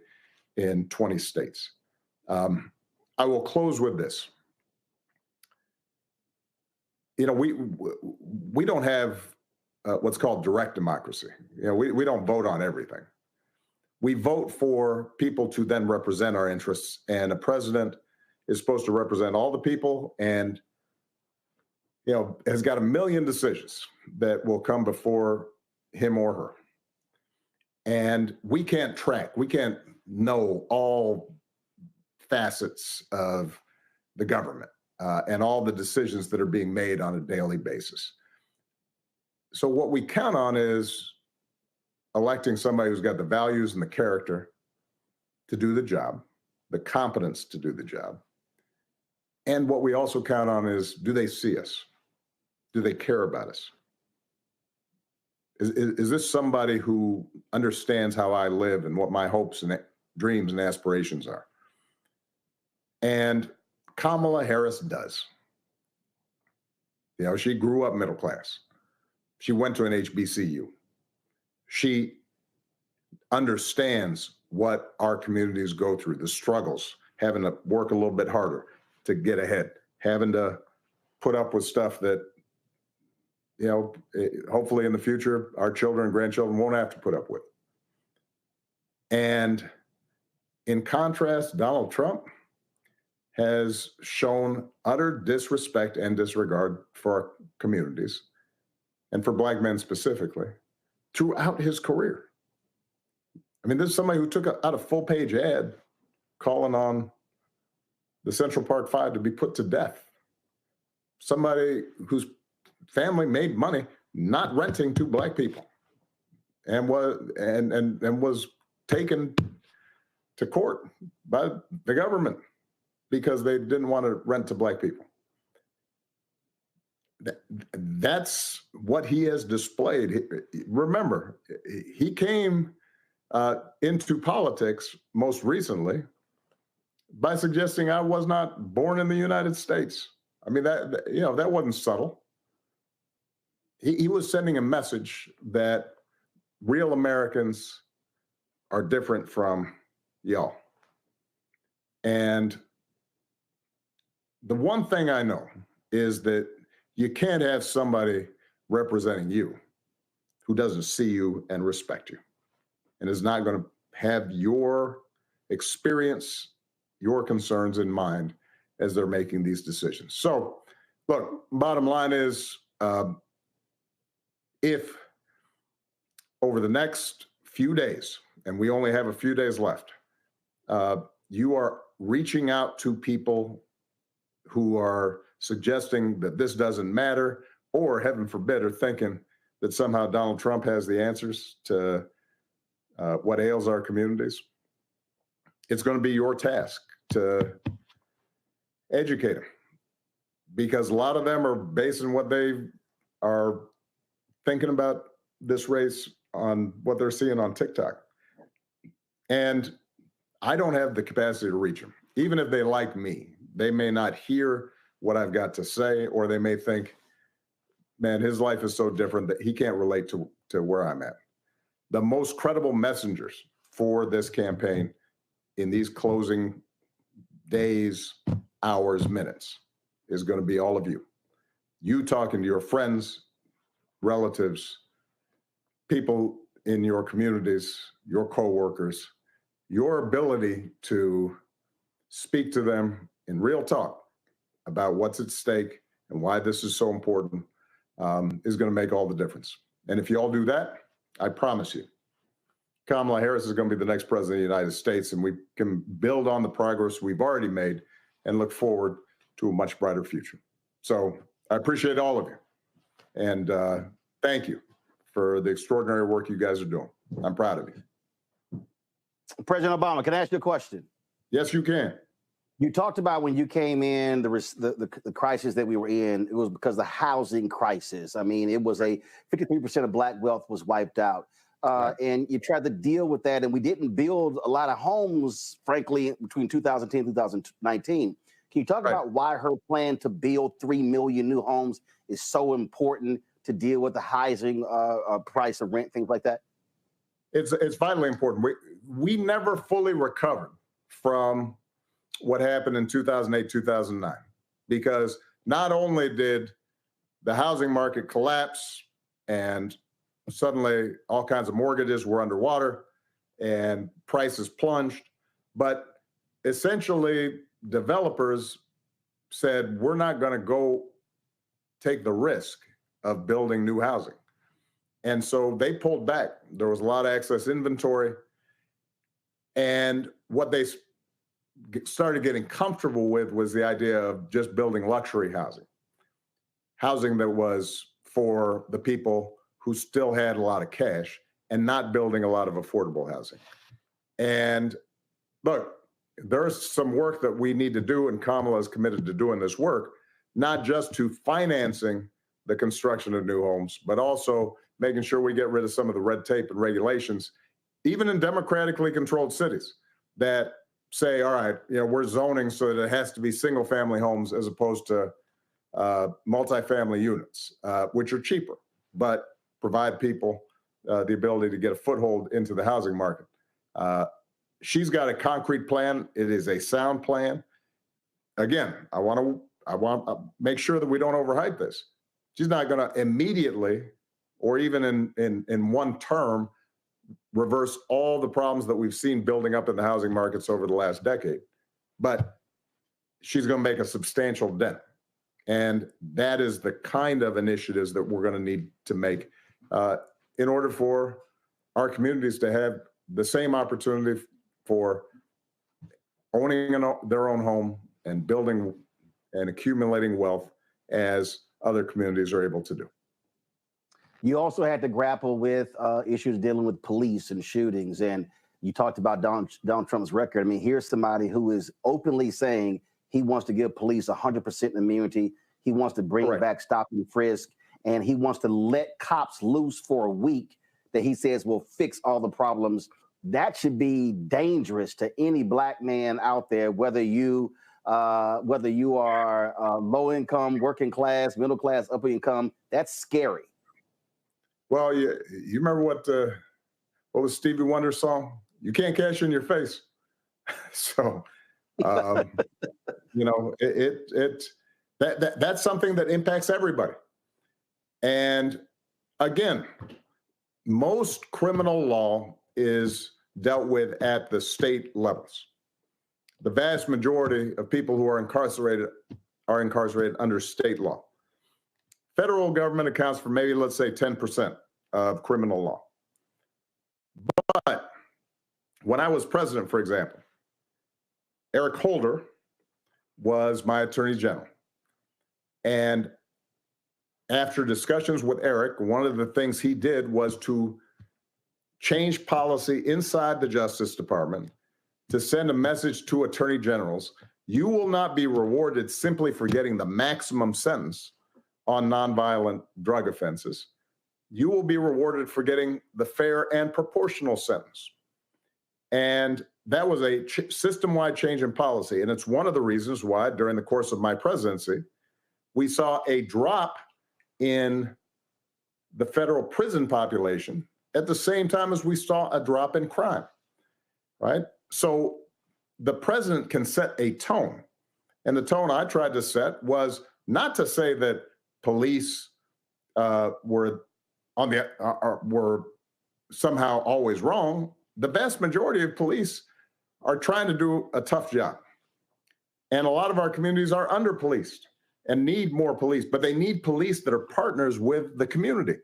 in 20 states. I will close with this. You know, we don't have what's called direct democracy. You know, we don't vote on everything. We vote for people to then represent our interests, and a president is supposed to represent all the people, and you know, has got a million decisions that will come before him or her. And we can't know all facets of the government and all the decisions that are being made on a daily basis. So what we count on is electing somebody who's got the values and the character to do the job, the competence to do the job. And what we also count on is, do they see us? Do they care about us? Is this somebody who understands how I live and what my hopes and dreams and aspirations are? And Kamala Harris does. You know, she grew up middle class. She went to an HBCU. She understands what our communities go through, the struggles, having to work a little bit harder to get ahead, having to put up with stuff that, you know, hopefully in the future, our children and grandchildren won't have to put up with. And in contrast, Donald Trump has shown utter disrespect and disregard for our communities, and for Black men specifically, throughout his career. I mean, this is somebody who took out a full-page ad calling on the Central Park Five to be put to death. Somebody whose family made money not renting to Black people, and was taken to court by the government because they didn't want to rent to Black people. That's what he has displayed. Remember, he came into politics most recently by suggesting I was not born in the United States. I mean, that wasn't subtle. He was sending a message that real Americans are different from y'all. And the one thing I know is that you can't have somebody representing you who doesn't see you and respect you and is not going to have your experience, your concerns in mind as they're making these decisions. So, look, bottom line is, if over the next few days, and we only have a few days left, you are reaching out to people who are suggesting that this doesn't matter, or heaven forbid, are thinking that somehow Donald Trump has the answers to what ails our communities, it's going to be your task to educate them, because a lot of them are basing what they are thinking about this race on what they're seeing on TikTok. And I don't have the capacity to reach them. Even if they like me, they may not hear what I've got to say, or they may think, man, his life is so different that he can't relate to where I'm at. The most credible messengers for this campaign in these closing days, hours, minutes is going to be all of you. You talking to your friends, relatives, people in your communities, your coworkers, your ability to speak to them in real talk about what's at stake and why this is so important is going to make all the difference. And if you all do that, I promise you, Kamala Harris is going to be the next president of the United States, and we can build on the progress we've already made and look forward to a much brighter future. So I appreciate all of you. And thank you for the extraordinary work you guys are doing. I'm proud of you. President Obama, can I ask you a question? Yes, you can. You talked about when you came in, the crisis that we were in, it was because of the housing crisis. I mean, it was 53% of Black wealth was wiped out. And you tried to deal with that, and we didn't build a lot of homes, frankly, between 2010 and 2019. Can you talk about why her plan to build 3 million new homes is so important to deal with the rising price of rent, things like that? it's vitally important. We never fully recovered from what happened in 2008, 2009, because not only did the housing market collapse and suddenly all kinds of mortgages were underwater and prices plunged, but essentially developers said, we're not going to go take the risk of building new housing. And so they pulled back. There was a lot of excess inventory. And what they started getting comfortable with was the idea of just building luxury housing that was for the people who still had a lot of cash, and not building a lot of affordable housing. And look, there's some work that we need to do, and Kamala is committed to doing this work, not just to financing the construction of new homes, but also making sure we get rid of some of the red tape and regulations, even in democratically controlled cities, that say, all right, we're zoning so that it has to be single family homes as opposed to multifamily units, which are cheaper, but provide people the ability to get a foothold into the housing market. She's got a concrete plan. It is a sound plan. Again, I want to make sure that we don't overhype this. She's not going to immediately, or even in one term, reverse all the problems that we've seen building up in the housing markets over the last decade. But she's going to make a substantial dent. And that is the kind of initiatives that we're going to need to make in order for our communities to have the same opportunity for owning their own home and building and accumulating wealth as other communities are able to do. You also had to grapple with issues dealing with police and shootings, and you talked about Donald Trump's record. I mean, here's somebody who is openly saying he wants to give police 100% immunity. He wants to bring back stop and frisk, and he wants to let cops loose for a week that he says will fix all the problems. That should be dangerous to any black man out there, whether you are low income, working class, middle class, upper income. That's scary. Well, you remember what was Stevie Wonder's song? You can't cash in your face. So, that's something that impacts everybody. And again, most criminal law is dealt with at the state levels. The vast majority of people who are incarcerated under state law. Federal government accounts for maybe, let's say, 10% of criminal law. But when I was president, for example, Eric Holder was my attorney general. And after discussions with Eric, one of the things he did was to change policy inside the Justice Department to send a message to attorney generals: you will not be rewarded simply for getting the maximum sentence on nonviolent drug offenses. You will be rewarded for getting the fair and proportional sentence. And that was a system-wide change in policy. And it's one of the reasons why, during the course of my presidency, we saw a drop in the federal prison population at the same time as we saw a drop in crime, right? So the president can set a tone. And the tone I tried to set was not to say that police were somehow always wrong. The vast majority of police are trying to do a tough job. And a lot of our communities are under-policed and need more police, but they need police that are partners with the community,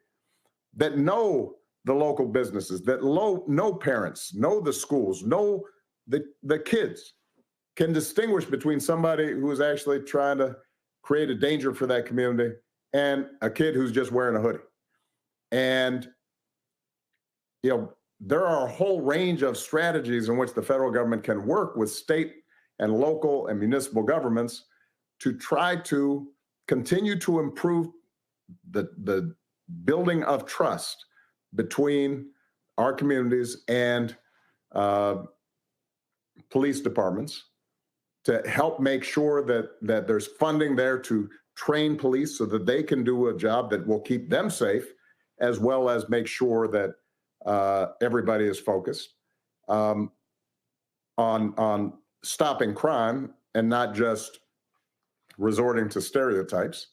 that know the local businesses, that know parents, know the schools, know the kids, can distinguish between somebody who is actually trying to create a danger for that community and a kid who's just wearing a hoodie. And, there are a whole range of strategies in which the federal government can work with state and local and municipal governments to try to continue to improve the building of trust between our communities and police departments, to help make sure that there's funding there to train police so that they can do a job that will keep them safe, as well as make sure that everybody is focused on stopping crime and not just resorting to stereotypes.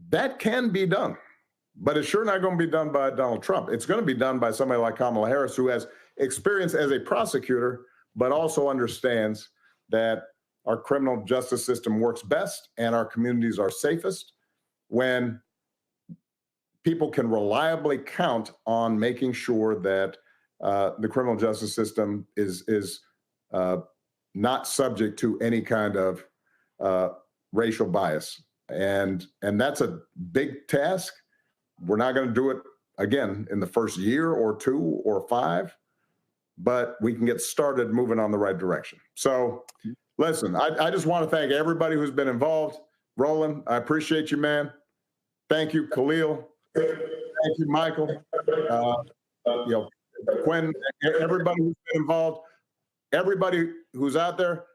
That can be done, but it's sure not going to be done by Donald Trump. It's going to be done by somebody like Kamala Harris, who has experience as a prosecutor, but also understands that our criminal justice system works best and our communities are safest when people can reliably count on making sure that the criminal justice system is not subject to any kind of racial bias. And that's a big task. We're not going to do it, again, in the first year or 2 or 5, but we can get started moving on the right direction. So listen, I just want to thank everybody who's been involved. Roland, I appreciate you, man. Thank you, Khalil. Thank you, Michael. Quinn, everybody who's been involved, everybody who's out there,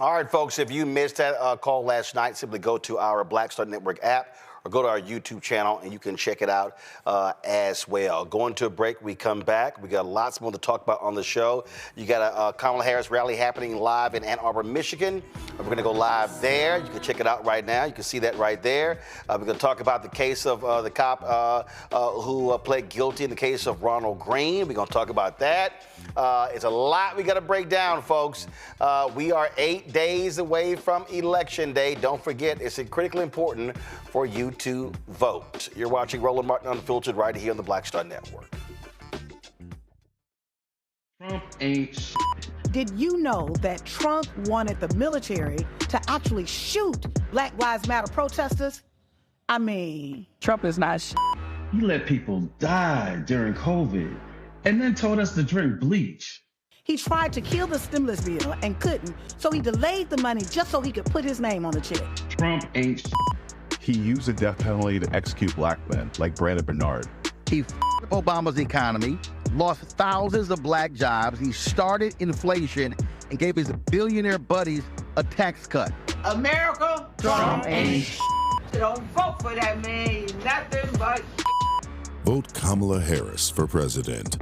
All right, folks, if you missed that call last night, simply go to our Black Star Network app or go to our YouTube channel and you can check it out as well. Going to a break, we come back. We got lots more to talk about on the show. You got a Kamala Harris rally happening live in Ann Arbor, Michigan. We're going to go live there. You can check it out right now. You can see that right there. We're going to talk about the case of the cop who pled guilty in the case of Ronald Greene. We're going to talk about that. It's a lot we got to break down, folks. We are 8 days away from Election Day. Don't forget, it's critically important for you to vote. You're watching Roland Martin Unfiltered right here on the Black Star Network. Trump ain't shit. Did you know that Trump wanted the military to actually shoot Black Lives Matter protesters? I mean, Trump is not shit. He let people die during COVID and then told us to drink bleach. He tried to kill the stimulus bill and couldn't, so he delayed the money just so he could put his name on the check. Trump ain't shit. He used the death penalty to execute black men like Brandon Bernard. He f***ed Obama's economy, lost thousands of black jobs. He started inflation and gave his billionaire buddies a tax cut. America, Trump ain't shit. Don't vote for that man. Nothing but Vote Kamala Harris for president.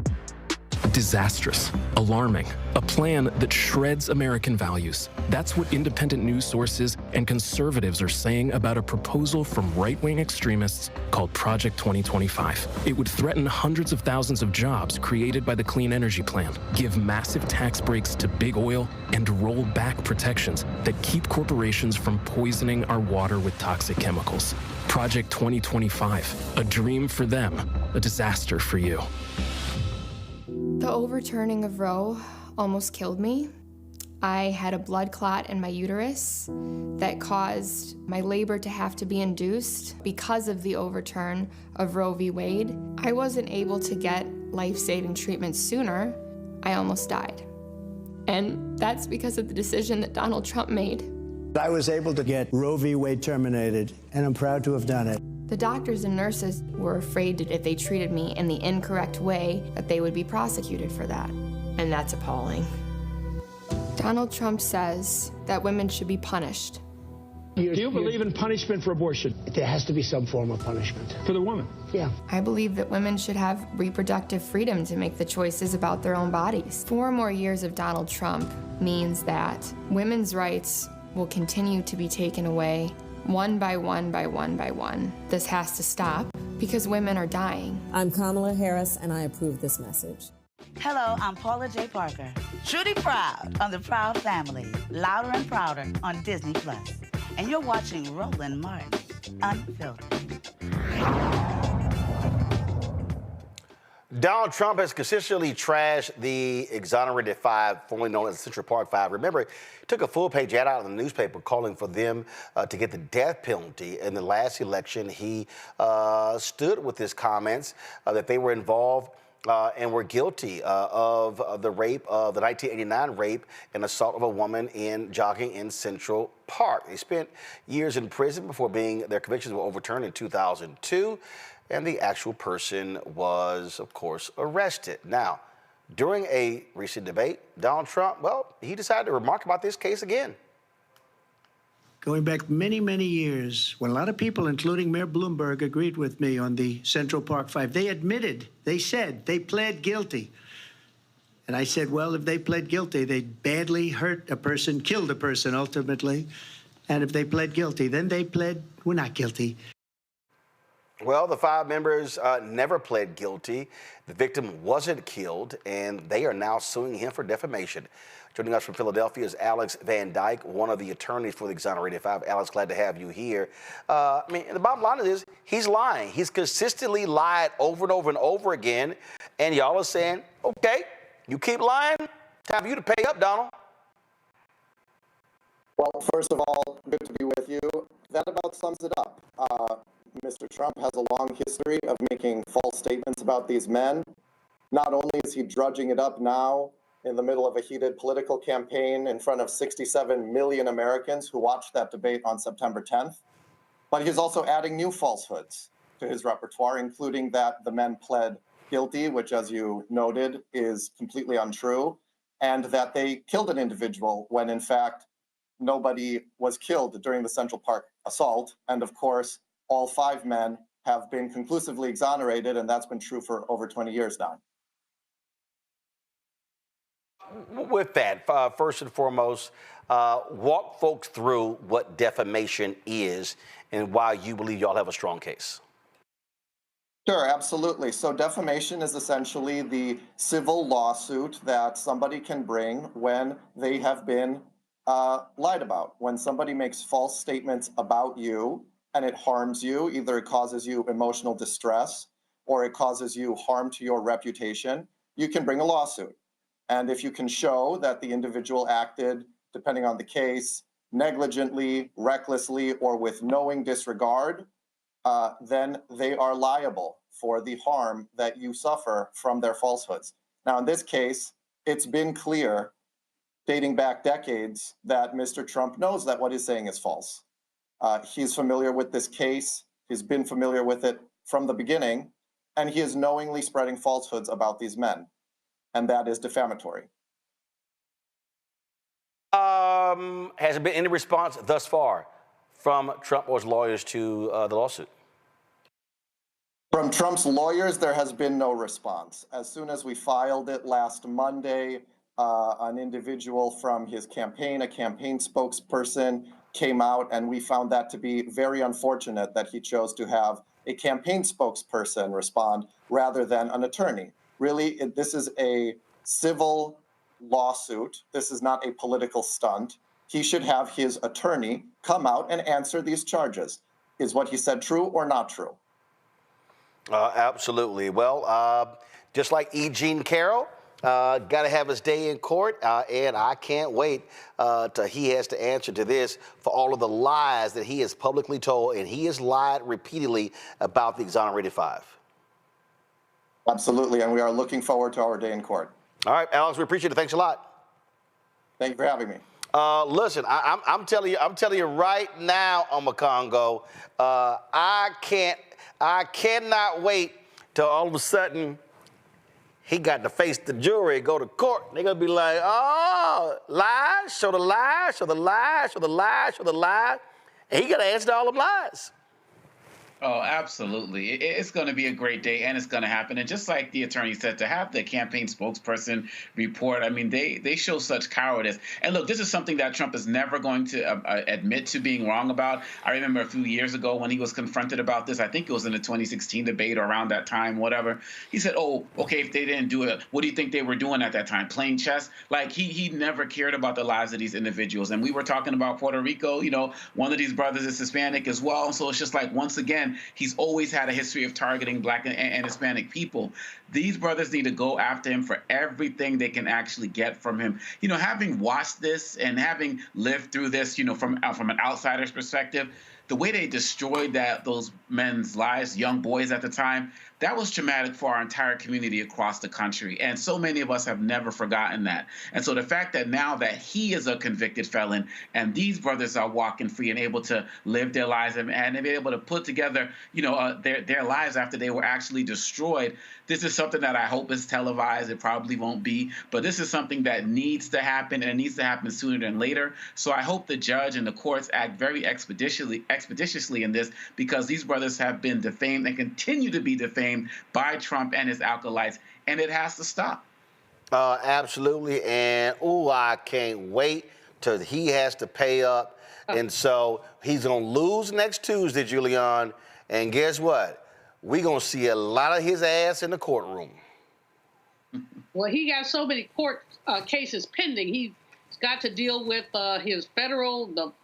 Disastrous, alarming, a plan that shreds American values. That's what independent news sources and conservatives are saying about a proposal from right-wing extremists called Project 2025. It would threaten hundreds of thousands of jobs created by the Clean Energy Plan, give massive tax breaks to big oil, and roll back protections that keep corporations from poisoning our water with toxic chemicals. Project 2025, a dream for them, a disaster for you. The overturning of Roe almost killed me. I had a blood clot in my uterus that caused my labor to have to be induced because of the overturn of Roe v. Wade. I wasn't able to get life-saving treatment sooner. I almost died. And that's because of the decision that Donald Trump made. I was able to get Roe v. Wade terminated, and I'm proud to have done it. The doctors and nurses were afraid that if they treated me in the incorrect way, that they would be prosecuted for that. And that's appalling. Donald Trump says that women should be punished. Do you believe in punishment for abortion? There has to be some form of punishment. For the woman? Yeah. I believe that women should have reproductive freedom to make the choices about their own bodies. 4 more years of Donald Trump means that women's rights will continue to be taken away one by one by one by one. This has to stop because women are dying. I'm Kamala Harris, and I approve this message. Hello, I'm Paula J. Parker. Truly proud of the Proud Family, Louder and Prouder on Disney+. And you're watching Roland Martin Unfiltered. Donald Trump has consistently trashed the Exonerated Five, formerly known as Central Park Five. Remember, he took a full-page ad out in the newspaper calling for them to get the death penalty. In the last election, he stood with his comments that they were involved and were guilty of the rape, of the 1989 rape and assault of a woman jogging in Central Park. They spent years in prison before their convictions were overturned in 2002. And the actual person was, of course, arrested. Now, during a recent debate, Donald Trump, well, he decided to remark about this case again. going back many, many years, when a lot of people, including Mayor Bloomberg, agreed with me on the Central Park Five. They admitted, they said, they pled guilty. And I said, well, if they pled guilty, they badly hurt a person, killed a person ultimately. And if they pled guilty, then they pled, we're not guilty. Well, the 5 members never pled guilty. The victim wasn't killed, and they are now suing him for defamation. Joining us from Philadelphia is Alex Van Dyke, one of the attorneys for the Exonerated 5. Alex, glad to have you here. I mean, the bottom line is he's lying. He's consistently lied over and over and over again, and y'all are saying, okay, you keep lying, time for you to pay up, Donald. Well, first of all, good to be with you. That about sums it up. Mr. Trump has a long history of making false statements about these men. Not only is he drudging it up now in the middle of a heated political campaign in front of 67 million Americans who watched that debate on September 10th, but he's also adding new falsehoods to his repertoire, including that the men pled guilty, which, as you noted, is completely untrue, and that they killed an individual when, in fact, nobody was killed during the Central Park assault. And of course, all 5 men have been conclusively exonerated, and that's been true for over 20 years now. With that, first and foremost, walk folks through what defamation is and why you believe y'all have a strong case. Sure, absolutely. So defamation is essentially the civil lawsuit that somebody can bring when they have been lied about. When somebody makes false statements about you and it harms you, either it causes you emotional distress or it causes you harm to your reputation, you can bring a lawsuit. And if you can show that the individual acted, depending on the case, negligently, recklessly, or with knowing disregard, then they are liable for the harm that you suffer from their falsehoods. Now, in this case, it's been clear, dating back decades, that Mr. Trump knows that what he's saying is false. He's familiar with this case. He's been familiar with it from the beginning, and he is knowingly spreading falsehoods about these men. And that is defamatory. Has there been any response thus far from Trump or his lawyers to the lawsuit? From Trump's lawyers, there has been no response. As soon as we filed it last Monday, an individual from his campaign, a campaign spokesperson, came out, and we found that to be very unfortunate that he chose to have a campaign spokesperson respond rather than an attorney. Really, this is a civil lawsuit. This is not a political stunt. He should have his attorney come out and answer these charges. Is what he said true or not true? Absolutely. Well, just like E. Jean Carroll, got to have his day in court, and I can't wait till he has to answer to this for all of the lies that he has publicly told, and he has lied repeatedly about the Exonerated 5. Absolutely, and we are looking forward to our day in court. All right, Alex, we appreciate it. Thanks a lot. Thank you for having me. Listen, I'm telling you right now, Congo, I cannot wait till all of a sudden he got to face the jury, go to court. They're gonna be like, oh, lies, show the lies, show the lies, show the lies, show the lies, and he got to answer to all them lies. Oh, absolutely. It's going to be a great day, and it's going to happen. And just like the attorney said, to have the campaign spokesperson report, I mean, they show such cowardice. And look, this is something that Trump is never going to admit to being wrong about. I remember a few years ago when he was confronted about this, I think it was in the 2016 debate or around that time, whatever. He said, oh, okay, if they didn't do it, what do you think they were doing at that time? Playing chess? Like, he never cared about the lives of these individuals. And we were talking about Puerto Rico, you know, one of these brothers is Hispanic as well. So it's just like, once again, he's always had a history of targeting Black and Hispanic people. These brothers need to go after him for everything they can actually get from him. You know, having watched this and having lived through this, you know, from an outsider's perspective, the way they destroyed those men's lives, young boys at the time, that was traumatic for our entire community across the country. And so many of us have never forgotten that. And so the fact that now that he is a convicted felon and these brothers are walking free and able to live their lives and they've been able to put together, their lives after they were actually destroyed, this is something that I hope is televised. It probably won't be, but this is something that needs to happen, and it needs to happen sooner than later. So I hope the judge and the courts act very expeditiously in this, because these brothers have been defamed and continue to be defamed by Trump and his acolytes, and it has to stop. Absolutely, and I can't wait till he has to pay up. And so he's going to lose next Tuesday, Julian, and guess what? We're going to see a lot of his ass in the courtroom. Well, he got so many court cases pending. He's got to deal with his federal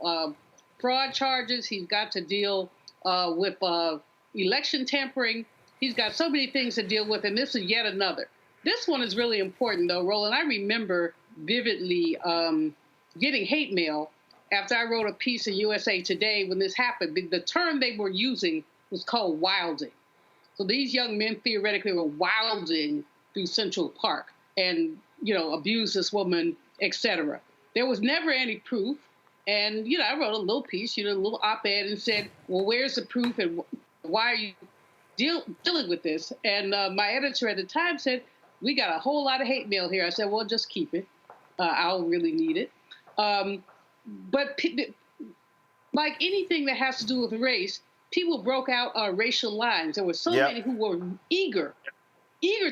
fraud charges. He's got to deal with election tampering. He's got so many things to deal with, and this is yet another. This one is really important, though, Roland. I remember vividly getting hate mail after I wrote a piece in USA Today when this happened. The term they were using was called wilding. So these young men theoretically were wilding through Central Park and, abused this woman, etc. There was never any proof. And, I wrote a little piece, a little op-ed and said, well, where's the proof and why are you dealing with this? And my editor at the time said, we got a whole lot of hate mail here. I said, well, just keep it. I'll really need it. But like anything that has to do with race, people broke out racial lines. There were so many who were eager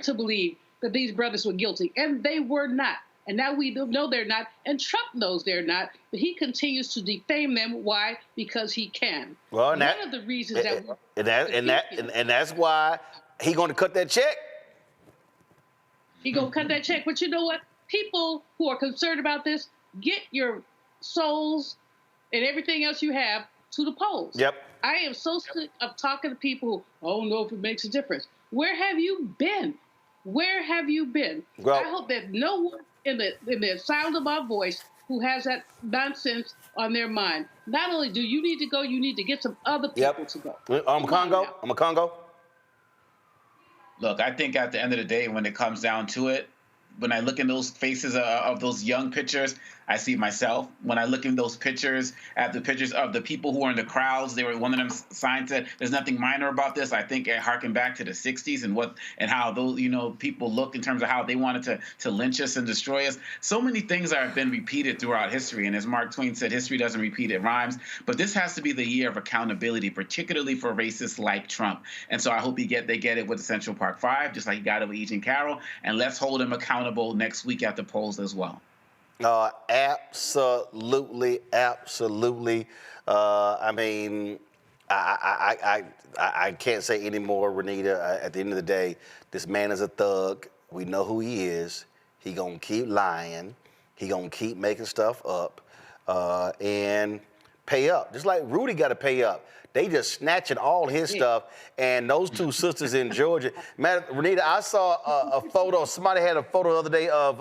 to believe that these brothers were guilty, and they were not. And now we know they're not, and Trump knows they're not, but he continues to defame them. Why? Because he can. Well, one of the reasons and that's why he's going to cut that check. He's going to cut that check. But you know what? People who are concerned about this, get your souls and everything else you have to the polls. Yep. I am so sick of talking to people who, I don't know if it makes a difference. Where have you been? Where have you been? Well, I hope that no one in the sound of my voice who has that nonsense on their mind. Not only do you need to go, you need to get some other people to go. I'm a Congo. Look, I think at the end of the day, when it comes down to it, when I look in those faces of those young pictures, I see myself. When I look in those pictures, at the pictures of the people who are in the crowds, one of them signs said, "There's nothing minor about this." I think it harkened back to the '60s and how those people looked in terms of how they wanted to lynch us and destroy us. So many things have been repeated throughout history, and as Mark Twain said, history doesn't repeat, it rhymes. But this has to be the year of accountability, particularly for racists like Trump. And so I hope they get it with the Central Park 5, just like he got it with Eugene Carroll, and let's hold him accountable next week at the polls as well. Absolutely. I mean, I can't say any more, Renita. At the end of the day, this man is a thug. We know who he is. He gonna keep lying. He gonna keep making stuff up and pay up. Just like Rudy got to pay up. They just snatching all his stuff. And those two sisters in Georgia. Renita, I saw a photo. Somebody had a photo the other day of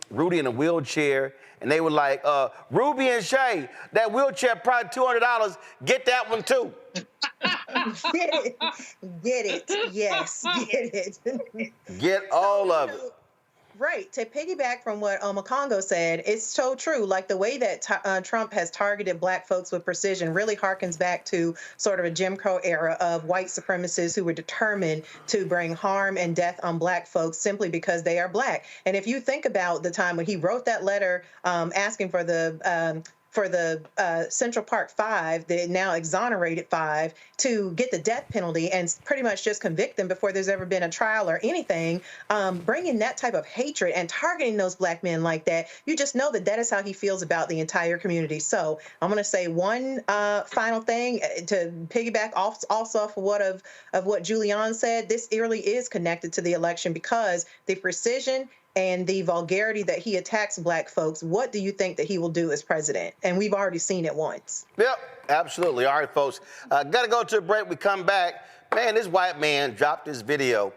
Rudy in a wheelchair. And they were like, Ruby and Shay, that wheelchair probably $200. Get that one too. Get it. Yes, get it. Get all of it. Right. To piggyback from what Omakongo said, it's so true. Like the way that Trump has targeted Black folks with precision really harkens back to sort of a Jim Crow era of white supremacists who were determined to bring harm and death on Black folks simply because they are Black. And if you think about the time when he wrote that letter asking for the Central Park 5, the now exonerated 5, to get the death penalty and pretty much just convict them before there's ever been a trial or anything, bringing that type of hatred and targeting those Black men like that, you just know that that is how he feels about the entire community. So I'm going to say one final thing to piggyback also off of what Julian said. This really is connected to the election because the precision and the vulgarity that he attacks Black folks. What do you think that he will do as president? And we've already seen it once. Yep, absolutely. All right, folks. Got to go to a break. We come back. Man, this white man dropped this video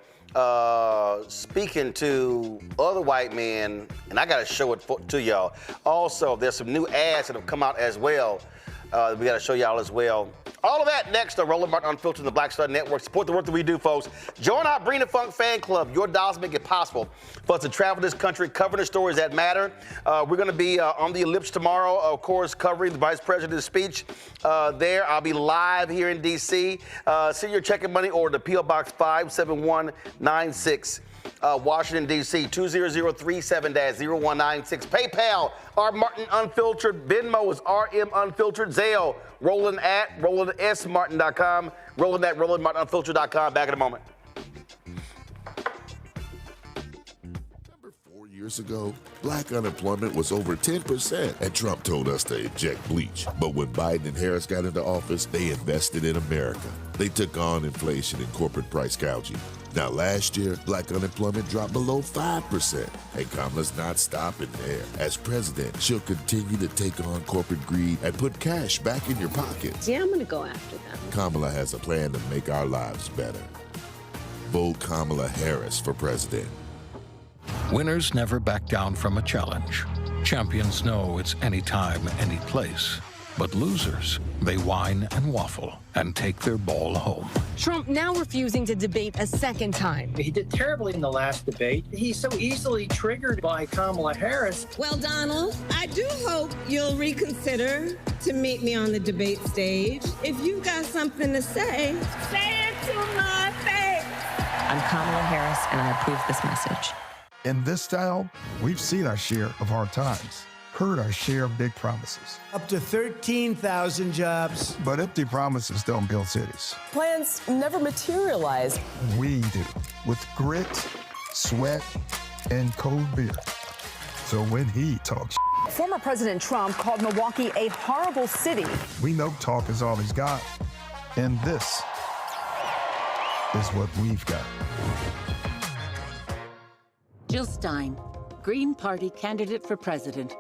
speaking to other white men, and I got to show it to y'all. Also, there's some new ads that have come out as well. We got to show y'all as well. All of that next on Roland Martin Unfiltered and the Black Star Network. Support the work that we do, folks. Join our Bring the Funk fan club. Your dollars make it possible for us to travel this country, covering the stories that matter. We're going to be on the Ellipse tomorrow, of course, covering the Vice President's speech there. I'll be live here in D.C. Send your checking money order to P.O. Box 57196. Washington, D.C., 20037-0196. PayPal, R. Martin Unfiltered. Venmo is RM Unfiltered. Zelle, Roland at RolandSMartin.com. Roland at RolandMartinUnfiltered.com. Back in a moment. 4 years ago, black unemployment was over 10%, and Trump told us to inject bleach. But when Biden and Harris got into office, they invested in America. They took on inflation and corporate price gouging. Now, last year, black unemployment dropped below 5%, and Kamala's not stopping there. As president, she'll continue to take on corporate greed and put cash back in your pockets. Yeah, I'm going to go after them. Kamala has a plan to make our lives better. Vote Kamala Harris for president. Winners never back down from a challenge. Champions know it's anytime, any place. But losers, they whine and waffle and take their ball home. Trump now refusing to debate a second time. He did terribly in the last debate. He's so easily triggered by Kamala Harris. Well, Donald, I do hope you'll reconsider to meet me on the debate stage. If you've got something to say, say it to my face. I'm Kamala Harris, and I approve this message. In this style, we've seen our share of hard times, heard our share of big promises. Up to 13,000 jobs. But empty promises don't build cities. Plans never materialize. We do, with grit, sweat, and cold beer. So when he talks, Former President Trump called Milwaukee a horrible city. we know talk is all he's got. And this is what we've got. Jill Stein, Green Party candidate for president.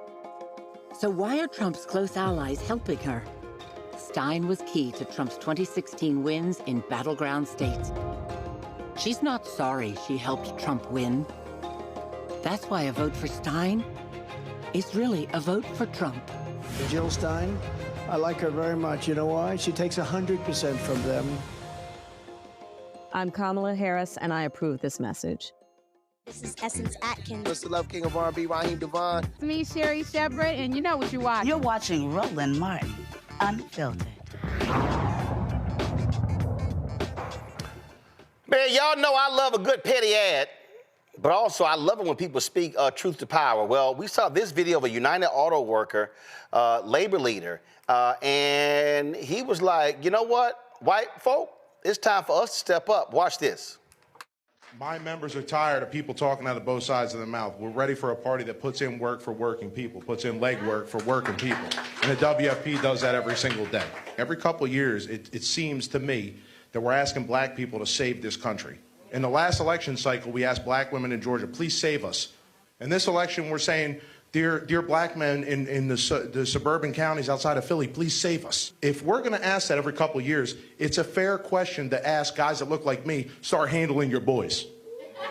So why are Trump's close allies helping her? Stein was key to Trump's 2016 wins in battleground states. She's not sorry she helped Trump win. That's why a vote for Stein is really a vote for Trump. Jill Stein, I like her very much. You know why? She takes 100% from them. I'm Kamala Harris, and I approve this message. This is Essence Atkins. Mr. Love King of R&B, Raheem Devon. It's me, Sherry Shepherd, and you know what you watch. You're watching Roland Martin, Unfiltered. Man, y'all know I love a good petty ad, but also I love it when people speak truth to power. Well, we saw this video of a United Auto Worker, labor leader, and he was like, you know what, white folk, it's time for us to step up. Watch this. My members are tired of people talking out of both sides of their mouth. We're ready for a party that puts in work for working people, puts in legwork for working people. And the WFP does that every single day. Every couple of years, it seems to me that we're asking black people to save this country. In the last election cycle, we asked black women in Georgia, please save us. In this election, we're saying, dear black men in the suburban counties outside of Philly, please save us. If we're going to ask that every couple of years, it's a fair question to ask guys that look like me, start handling your boys.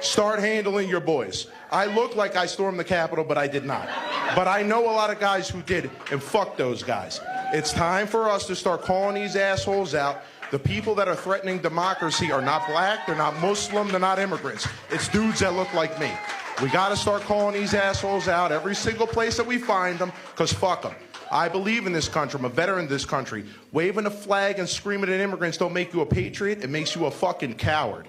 Start handling your boys. I look like I stormed the Capitol, but I did not. But I know a lot of guys who did, and fuck those guys. It's time for us to start calling these assholes out. The people that are threatening democracy are not black, they're not Muslim, they're not immigrants. It's dudes that look like me. We gotta start calling these assholes out every single place that we find them, because fuck them. I believe in this country, I'm a veteran of this country. Waving a flag and screaming at immigrants don't make you a patriot, it makes you a fucking coward.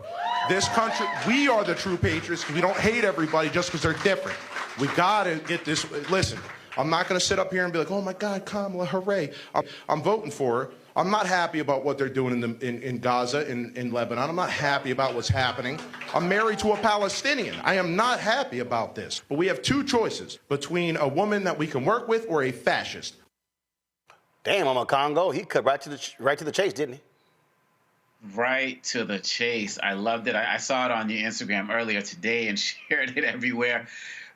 This country, we are the true patriots, because we don't hate everybody just because they're different. We gotta get this, listen, I'm not gonna sit up here and be like, oh my God, Kamala, hooray. I'm voting for her. I'm not happy about what they're doing in Gaza, in Lebanon. I'm not happy about what's happening. I'm married to a Palestinian. I am not happy about this. But we have two choices between a woman that we can work with or a fascist. Damn, I'm a Congo. He cut right to the chase, didn't he? Right to the chase. I loved it. I saw it on your Instagram earlier today and shared it everywhere.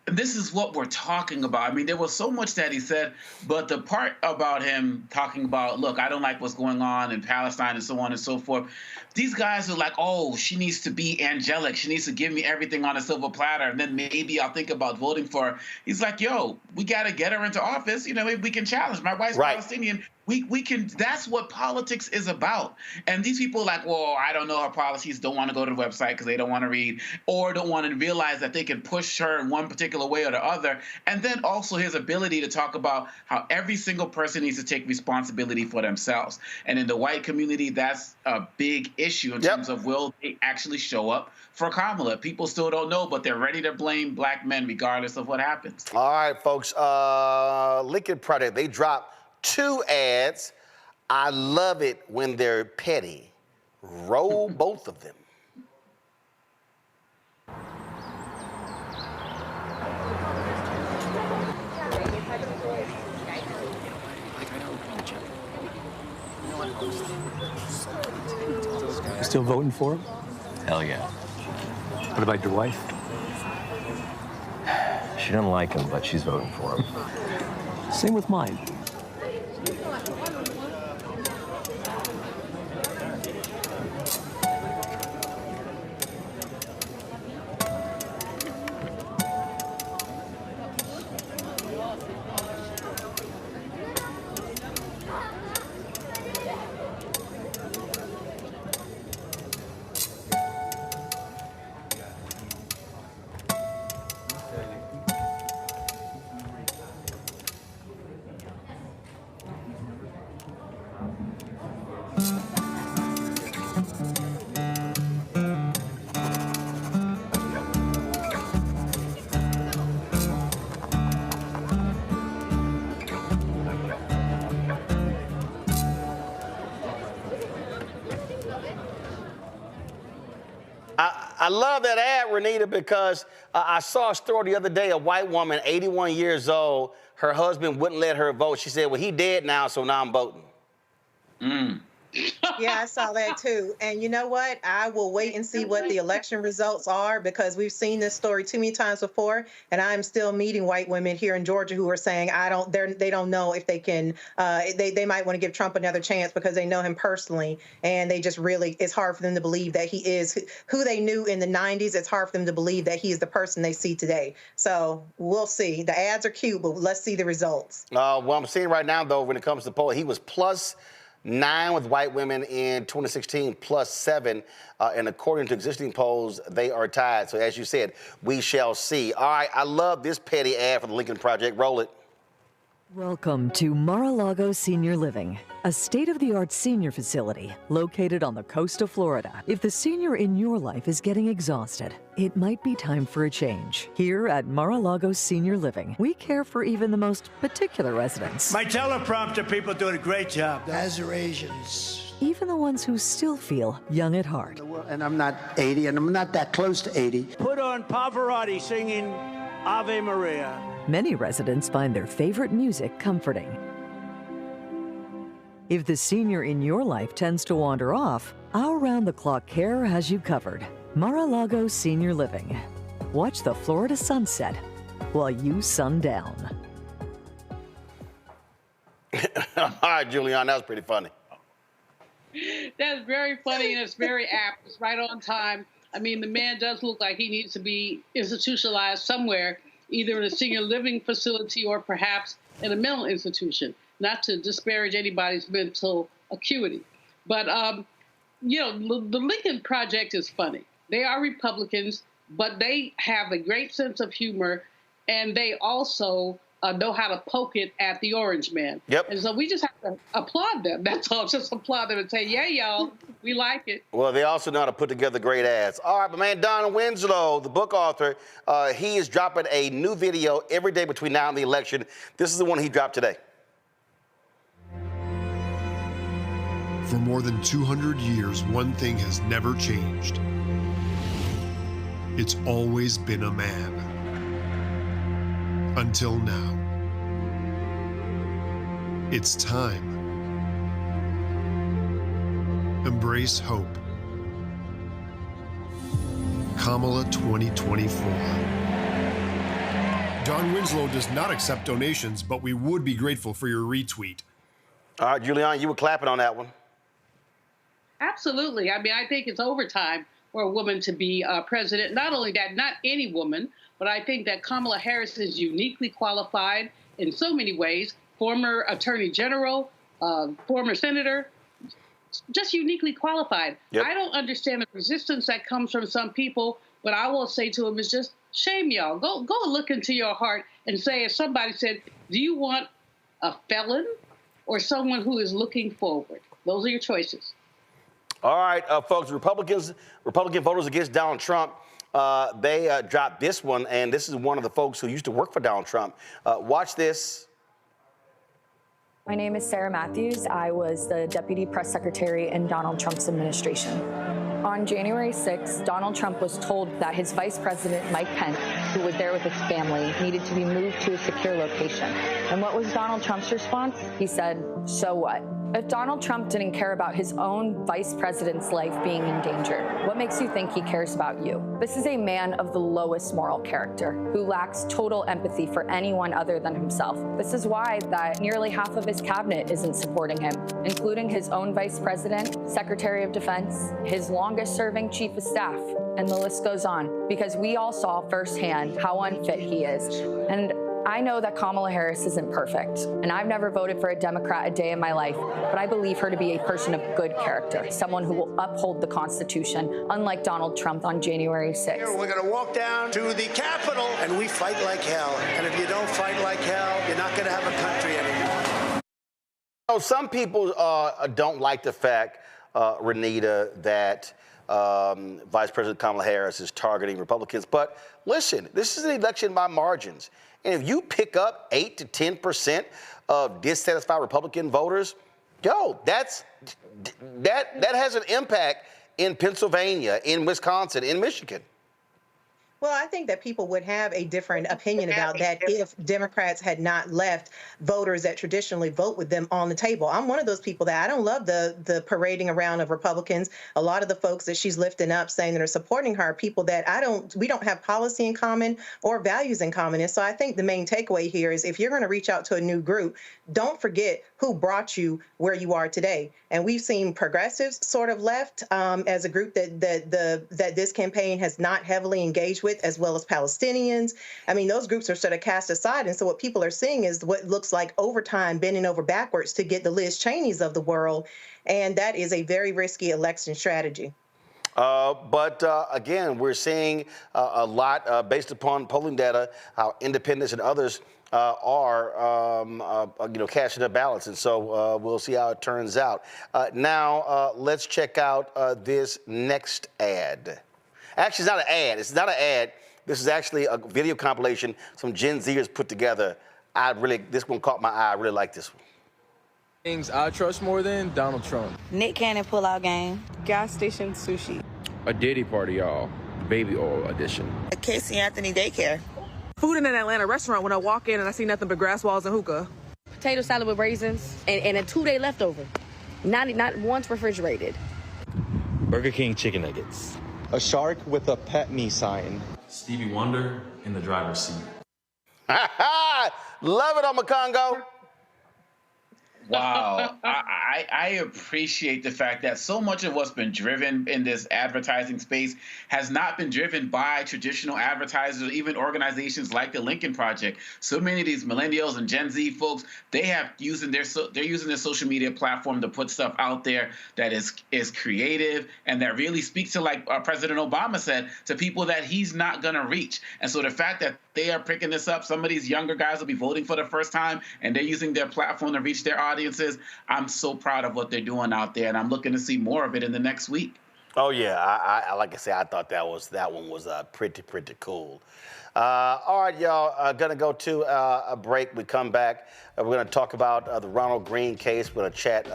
This is what we're talking about. I mean, there was so much that he said, but the part about him talking about, look, I don't like what's going on in Palestine and so on and so forth. These guys are like, oh, she needs to be angelic. She needs to give me everything on a silver platter, and then maybe I'll think about voting for her. He's like, yo, we got to get her into office. You know, maybe we can challenge. My wife's Palestinian. We can, that's what politics is about. And these people are like, well, I don't know her policies, don't want to go to the website because they don't want to read, or don't want to realize that they can push her in one particular way or the other. And then also his ability to talk about how every single person needs to take responsibility for themselves. And in the white community, that's a big issue in terms of will they actually show up for Kamala. People still don't know, but they're ready to blame black men regardless of what happens. All right, folks. Lincoln Project, they dropped 2 ads. I love it when they're petty. Roll both of them. You still voting for him? Hell yeah. What about your wife? She doesn't like him, but she's voting for him. Same with mine. I love that ad, Renita, because I saw a story the other day, a white woman, 81 years old, her husband wouldn't let her vote. She said, well, he dead now, so now I'm voting. Yeah, I saw that too. And you know what? I will wait and see what the election results are, because we've seen this story too many times before. And I'm still meeting white women here in Georgia who are saying they don't know if they can. They might want to give Trump another chance because they know him personally, and they just really, it's hard for them to believe that he is who they knew in the 90s. It's hard for them to believe that he is the person they see today. So we'll see. The ads are cute, but let's see the results. Well, I'm seeing right now though, when it comes to polling, he was +9 with white women in 2016, +7. And according to existing polls, they are tied. So as you said, we shall see. All right, I love this petty ad for the Lincoln Project. Roll it. Welcome to Mar-a-Lago Senior Living, a state-of-the-art senior facility located on the coast of Florida. If the senior in your life is getting exhausted, it might be time for a change. Here at Mar-a-Lago Senior Living, we care for even the most particular residents. My teleprompter people doing a great job. As are Asians. Even the ones who still feel young at heart. And I'm not 80, and I'm not that close to 80. Put on Pavarotti singing Ave Maria. Many residents find their favorite music comforting. If the senior in your life tends to wander off, our round-the-clock care has you covered. Mar-a-Lago Senior Living. Watch the Florida sunset while you sundown. All right, Julian, that was pretty funny. That's very funny, and it's very apt. It's right on time. I mean, the man does look like he needs to be institutionalized somewhere, either in a senior living facility or perhaps in a mental institution, not to disparage anybody's mental acuity. But, you know, the Lincoln Project is funny. They are Republicans, but they have a great sense of humor, and they also know how to poke it at the orange man. Yep. And so we just have to applaud them. That's all. Just applaud them and say, yeah, y'all, we like it. Well, they also know how to put together great ads. All right, but man, Don Winslow, the book author, he is dropping a new video every day between now and the election. This is the one he dropped today. For more than 200 years, one thing has never changed. It's always been a man. Until now. It's time. Embrace hope. Kamala 2024. Don Winslow does not accept donations, but we would be grateful for your retweet. All right, Julian, you were clapping on that one. Absolutely. I mean, I think it's overtime for a woman to be president. Not only that, not any woman, but I think that Kamala Harris is uniquely qualified in so many ways. Former Attorney General, former senator, just uniquely qualified. Yep. I don't understand the resistance that comes from some people. What I will say to him is just shame y'all. Go look into your heart and say, if somebody said, do you want a felon or someone who is looking forward? Those are your choices. All right, folks, Republican voters against Donald Trump, they dropped this one, and this is one of the folks who used to work for Donald Trump. Watch this. My name is Sarah Matthews. I was the Deputy Press Secretary in Donald Trump's administration. On January 6th, Donald Trump was told that his Vice President, Mike Pence, who was there with his family, needed to be moved to a secure location. And what was Donald Trump's response? He said, so what? If Donald Trump didn't care about his own vice president's life being in danger, what makes you think he cares about you? This is a man of the lowest moral character who lacks total empathy for anyone other than himself. This is why that nearly half of his cabinet isn't supporting him, including his own vice president, Secretary of Defense, his longest-serving chief of staff, and the list goes on, because we all saw firsthand how unfit he is. And I know that Kamala Harris isn't perfect, and I've never voted for a Democrat a day in my life, but I believe her to be a person of good character, someone who will uphold the Constitution, unlike Donald Trump on January 6th. We're going to walk down to the Capitol, and we fight like hell. And if you don't fight like hell, you're not going to have a country anymore. So some people don't like the fact, Renita, that Vice President Kamala Harris is targeting Republicans. But listen, this is an election by margins. And if you pick up 8 to 10% of dissatisfied Republican voters, that has an impact in Pennsylvania, in Wisconsin, in Michigan. Well, I think that people would have a different opinion about that if Democrats had not left voters that traditionally vote with them on the table. I'm one of those people that I don't love the parading around of Republicans. A lot of the folks that she's lifting up saying that are supporting her are people that we don't have policy in common or values in common. And so I think the main takeaway here is if you're going to reach out to a new group, don't forget who brought you where you are today. And we've seen progressives sort of left as a group that this campaign has not heavily engaged with, as well as Palestinians. I mean, those groups are sort of cast aside. And so what people are seeing is what looks like overtime bending over backwards to get the Liz Cheneys of the world. And that is a very risky election strategy. But again, we're seeing a lot based upon polling data, how independents and others are casting their ballots. And so we'll see how it turns out. Now, let's check out this next ad. Actually, it's not an ad. It's not an ad. This is actually a video compilation some Gen Zers put together. This one caught my eye. I really like this one. Things I trust more than Donald Trump. Nick Cannon pull-out game. Gas station sushi. A Diddy party, y'all. Baby oil edition. A Casey Anthony daycare. Food in an Atlanta restaurant when I walk in and I see nothing but grass walls and hookah. Potato salad with raisins and a 2-day leftover. Not once refrigerated. Burger King chicken nuggets. A shark with a pet me sign. Stevie Wonder in the driver's seat. Love it on Congo. Wow. I appreciate the fact that so much of what's been driven in this advertising space has not been driven by traditional advertisers or even organizations like the Lincoln Project. So many of these millennials and Gen Z folks, they're using their social media platform to put stuff out there that is creative and that really speaks to, like President Obama said, to people that he's not going to reach. And so the fact that they are picking this up, some of these younger guys will be voting for the first time and they're using their platform to reach their audiences. I'm so proud of what they're doing out there, and I'm looking to see more of it in the next week. Oh yeah, I like I said, I thought that one was pretty cool. All right, y'all, gonna go to a break. We come back. We're gonna talk about the Ronald Greene case. We're gonna chat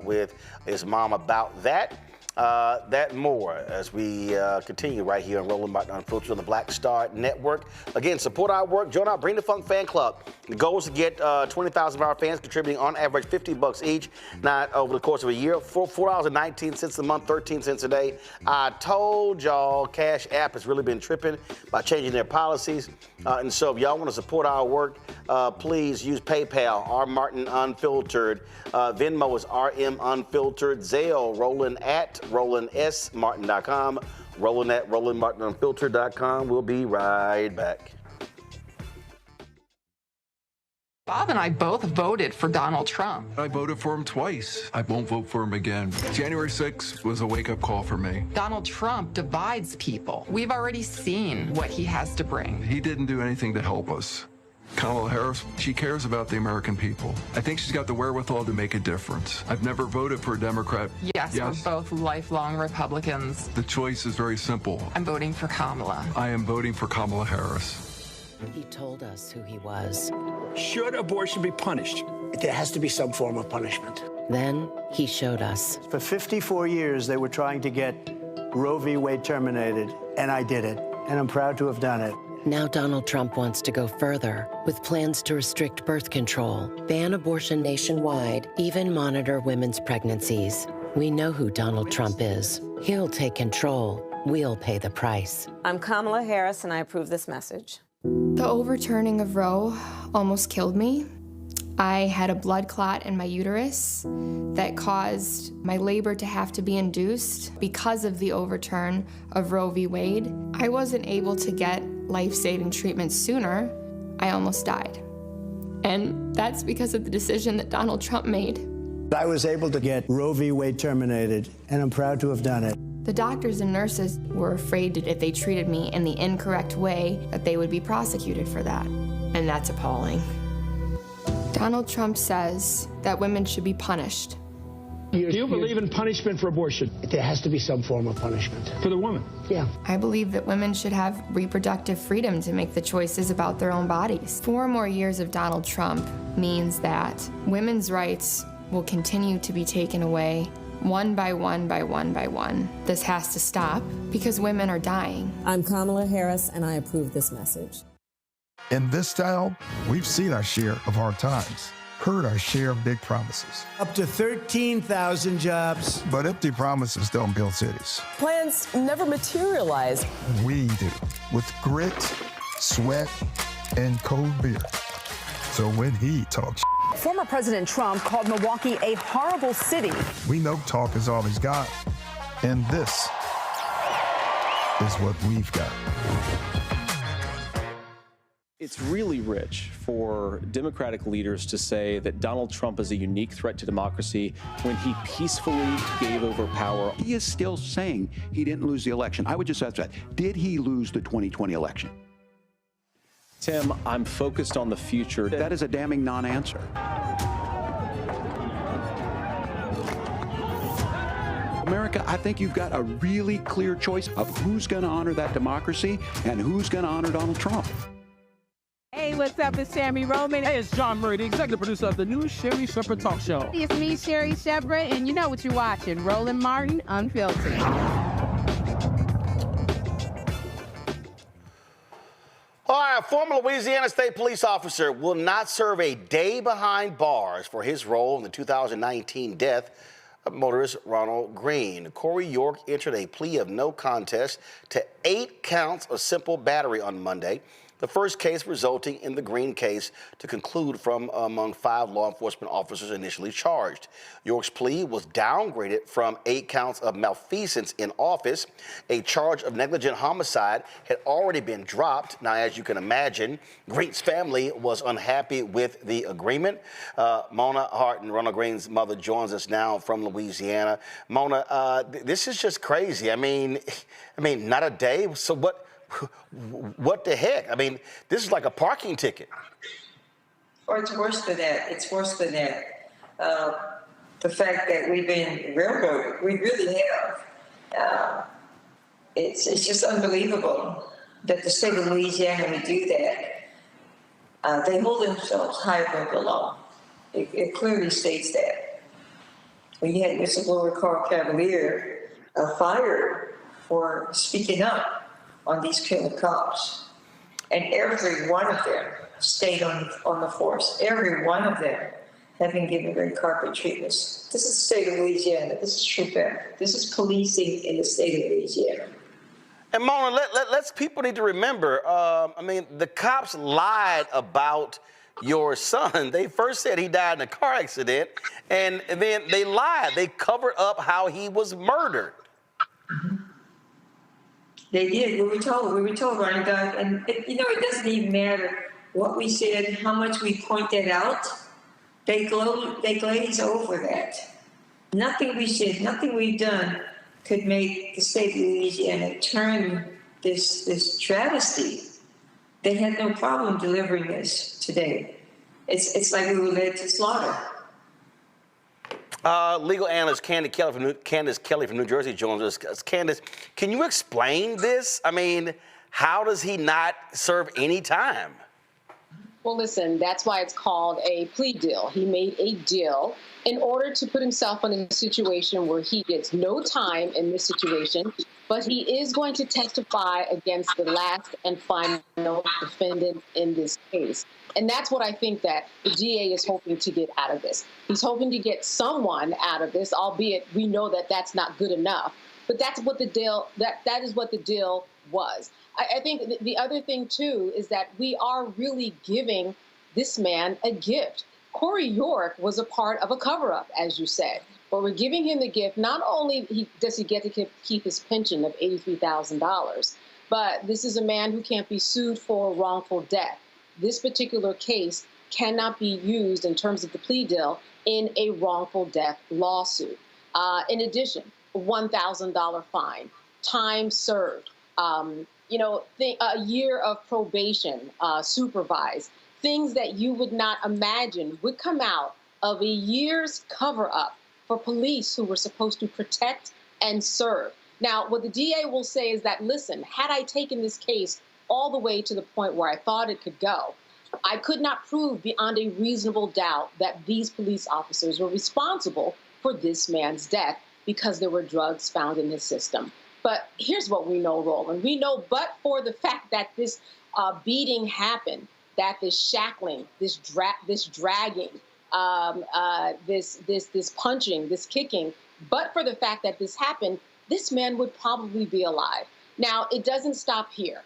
with his mom about that. That and more as we continue right here on Roland Martin Unfiltered on the Black Star Network. Again, support our work. Join our Bring the Funk fan club. The goal is to get 20,000 of our fans contributing on average $50 each. Now, over the course of a year, $4.19 a month, 13 cents a day. I told y'all Cash App has really been tripping by changing their policies. And so if y'all want to support our work, please use PayPal, R Martin Unfiltered. Venmo is RM Unfiltered. Zelle, Roland at RolandSMartin.com. Roland at RolandMartinUnfiltered.com. We'll be right back. Bob and I both voted for Donald Trump. I voted for him twice. I won't vote for him again. January 6th was a wake-up call for me. Donald Trump divides people. We've already seen what he has to bring. He didn't do anything to help us. Kamala Harris, she cares about the American people. I think she's got the wherewithal to make a difference. I've never voted for a Democrat. Yes, we're both lifelong Republicans. The choice is very simple. I'm voting for Kamala. I am voting for Kamala Harris. He told us who he was. Should abortion be punished? There has to be some form of punishment. Then he showed us. For 54 years, they were trying to get Roe v. Wade terminated, and I did it, and I'm proud to have done it. Now Donald Trump wants to go further with plans to restrict birth control, ban abortion nationwide, even monitor women's pregnancies. We know who Donald Trump is. He'll take control. We'll pay the price. I'm Kamala Harris, and I approve this message. The overturning of Roe almost killed me. I had a blood clot in my uterus that caused my labor to have to be induced because of the overturn of Roe v. Wade. I wasn't able to get life-saving treatment sooner. I almost died. And that's because of the decision that Donald Trump made. I was able to get Roe v. Wade terminated, and I'm proud to have done it. The doctors and nurses were afraid that if they treated me in the incorrect way, that they would be prosecuted for that. And that's appalling. Donald Trump says that women should be punished. Do you believe in punishment for abortion? There has to be some form of punishment. For the woman? Yeah. I believe that women should have reproductive freedom to make the choices about their own bodies. 4 more years of Donald Trump means that women's rights will continue to be taken away one by one by one by one. This has to stop because women are dying. I'm Kamala Harris, and I approve this message. In this town, we've seen our share of hard times, heard our share of big promises. Up to 13,000 jobs. But empty promises don't build cities. Plans never materialize. We do, with grit, sweat, and cold beer. So when he talks, former President Trump called Milwaukee a horrible city. we know talk is all he's got. And this is what we've got. It's really rich for Democratic leaders to say that Donald Trump is a unique threat to democracy when he peacefully gave over power. He is still saying he didn't lose the election. I would just ask that. Did he lose the 2020 election? Tim, I'm focused on the future. That is a damning non-answer. America, I think you've got a really clear choice of who's going to honor that democracy and who's going to honor Donald Trump. Hey, what's up? It's Sammy Roman. Hey, it's John Murray, the executive producer of the new Sherry Shepherd Talk Show. It's me, Sherry Shepherd, and you know what you're watching. Roland Martin, Unfiltered. All right, a former Louisiana State police officer will not serve a day behind bars for his role in the 2019 death of motorist Ronald Greene. Corey York entered a plea of no contest to 8 counts of simple battery on Monday, the first case resulting in the Greene case to conclude from among 5 law enforcement officers initially charged. York's plea was downgraded from 8 counts of malfeasance in office. A charge of negligent homicide had already been dropped. Now, as you can imagine, Greene's family was unhappy with the agreement. Mona Harton, Ronald Greene's mother, joins us now from Louisiana. Mona, this is just crazy. I mean, not a day. So what the heck? I mean, this is like a parking ticket. Or it's worse than that. It's worse than that. The fact that we've been railroaded, we really have. It's just unbelievable that the state of Louisiana would do that. They hold themselves high above the law. It clearly states that. We had whistleblower Carl Cavalier fired for speaking up on these killer cops. And every one of them stayed on the force. Every one of them have been given red carpet treatments. This is the state of Louisiana. This is true fact. This is policing in the state of Louisiana. And Mona, let's people need to remember, the cops lied about your son. They first said he died in a car accident, and then they lied. They covered up how he was murdered. They did. We were told Ronnie died, and it doesn't even matter what we said, how much we pointed out, they glaze over that. Nothing we said, nothing we've done could make the state of Louisiana turn this travesty. They had no problem delivering this today. It's like we were led to slaughter. Legal analyst Candance Kelly from New Jersey joins us. Candance, can you explain this? I mean, how does he not serve any time? Well, listen, that's why it's called a plea deal. He made a deal in order to put himself in a situation where he gets no time in this situation, but he is going to testify against the last and final defendant in this case. And that's what I think that the DA is hoping to get out of this. He's hoping to get someone out of this, albeit we know that that's not good enough. But that's what the deal, that is what the deal was. I think the other thing, too, is that we are really giving this man a gift. Corey York was a part of a cover-up, as you said, but we're giving him the gift. Not only does he get to keep his pension of $83,000, but this is a man who can't be sued for wrongful death. This particular case cannot be used in terms of the plea deal in a wrongful death lawsuit. In addition, a $1,000 fine, time served, a year of probation, supervised, things that you would not imagine would come out of a year's cover-up for police who were supposed to protect and serve. Now, what the DA will say is that, listen, had I taken this case all the way to the point where I thought it could go, I could not prove beyond a reasonable doubt that these police officers were responsible for this man's death because there were drugs found in his system. But here's what we know, Roland. We know, but for the fact that this beating happened, that this shackling, this dragging, this punching, this kicking, but for the fact that this happened, this man would probably be alive. Now, it doesn't stop here.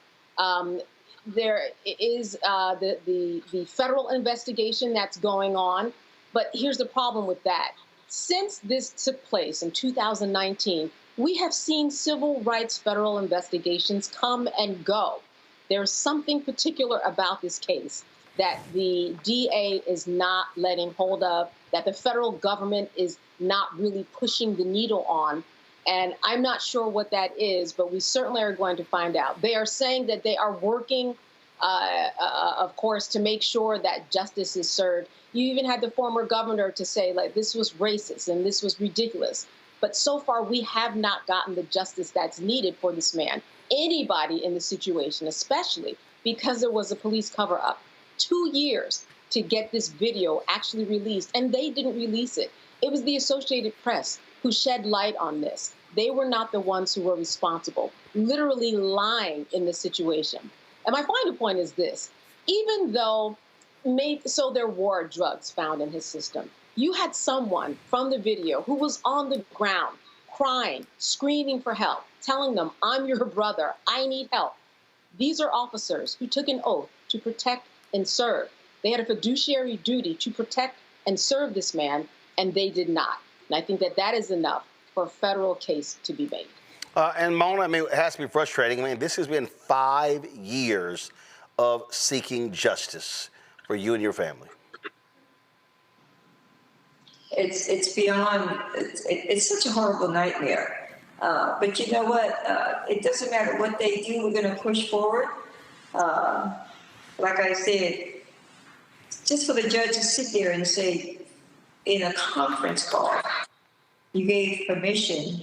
There is the federal investigation that's going on, but here's the problem with that. Since this took place in 2019, we have seen civil rights federal investigations come and go. There's something particular about this case that the DA is not letting hold of, that the federal government is not really pushing the needle on. And I'm not sure what that is, but we certainly are going to find out. They are saying that they are working, of course, to make sure that justice is served. You even had the former governor to say, like, this was racist and this was ridiculous. But so far, we have not gotten the justice that's needed for this man. Anybody in the situation, especially because there was a police cover-up, 2 years to get this video actually released, and they didn't release it. It was the Associated Press who shed light on this. They were not the ones who were responsible, literally lying in this situation. And my final point is this. Even though there were drugs found in his system, you had someone from the video who was on the ground, crying, screaming for help, telling them, I'm your brother, I need help. These are officers who took an oath to protect and serve. They had a fiduciary duty to protect and serve this man, and they did not. And I think that that is enough for a federal case to be made. And Mona, I mean, it has to be frustrating. I mean, this has been 5 years of seeking justice for you and your family. It's beyond, it's such a horrible nightmare. But you know what? It doesn't matter what they do, we're going to push forward. Like I said, just for the judge to sit there and say, in a conference call, you gave permission,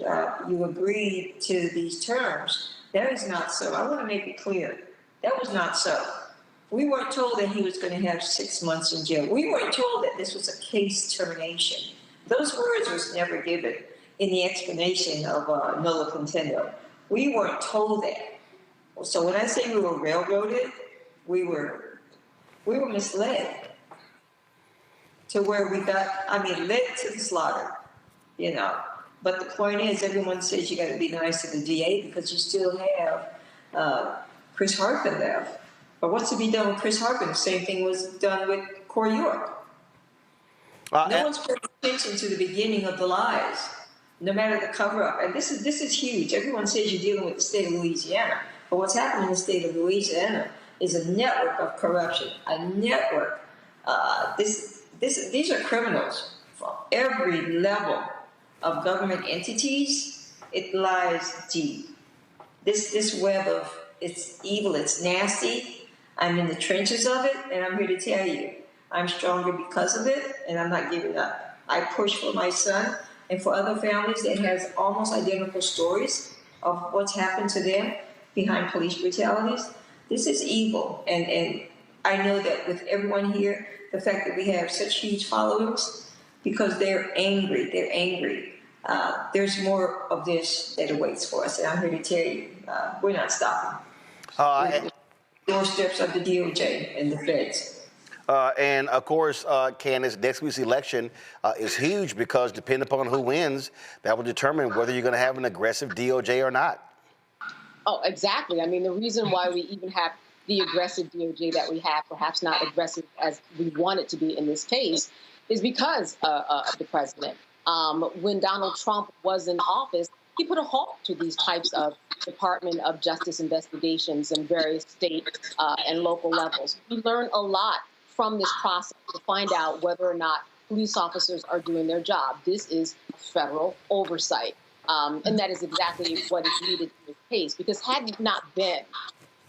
you agreed to these terms. That is not so. I want to make it clear. That was not so. We weren't told that he was going to have 6 months in jail. We weren't told that this was a case termination. Those words was never given in the explanation of Nola Contendo. We weren't told that. So when I say we were railroaded, we were misled to where we got, led to the slaughter, you know. But the point is, everyone says you got to be nice to the DA because you still have Chris Harkin there. But what's to be done with Chris Harkin? The same thing was done with Corey York. No one's paying attention to the beginning of the lies, no matter the cover-up. And this is huge. Everyone says you're dealing with the state of Louisiana. But what's happening in the state of Louisiana is a network of corruption, a network. These are criminals from every level of government entities. It lies deep. This web of, it's evil, it's nasty. I'm in the trenches of it, and I'm here to tell you, I'm stronger because of it, and I'm not giving up. I push for my son and for other families that has almost identical stories of what's happened to them behind police brutalities. This is evil, and I know that with everyone here, the fact that we have such huge followings, because they're angry, there's more of this that awaits for us, and I'm here to tell you, we're not stopping. Doorsteps of the DOJ and the feds. And of course, Candance, next week's election is huge because depending upon who wins, that will determine whether you're going to have an aggressive DOJ or not. Oh, exactly. I mean, the reason why we even have the aggressive DOJ that we have, perhaps not aggressive as we want it to be in this case, is because of the president. When Donald Trump was in office, he put a halt to these types of Department of Justice investigations in various state and local levels. We learned a lot from this process to find out whether or not police officers are doing their job. This is federal oversight. And that is exactly what is needed in this case, because had it not been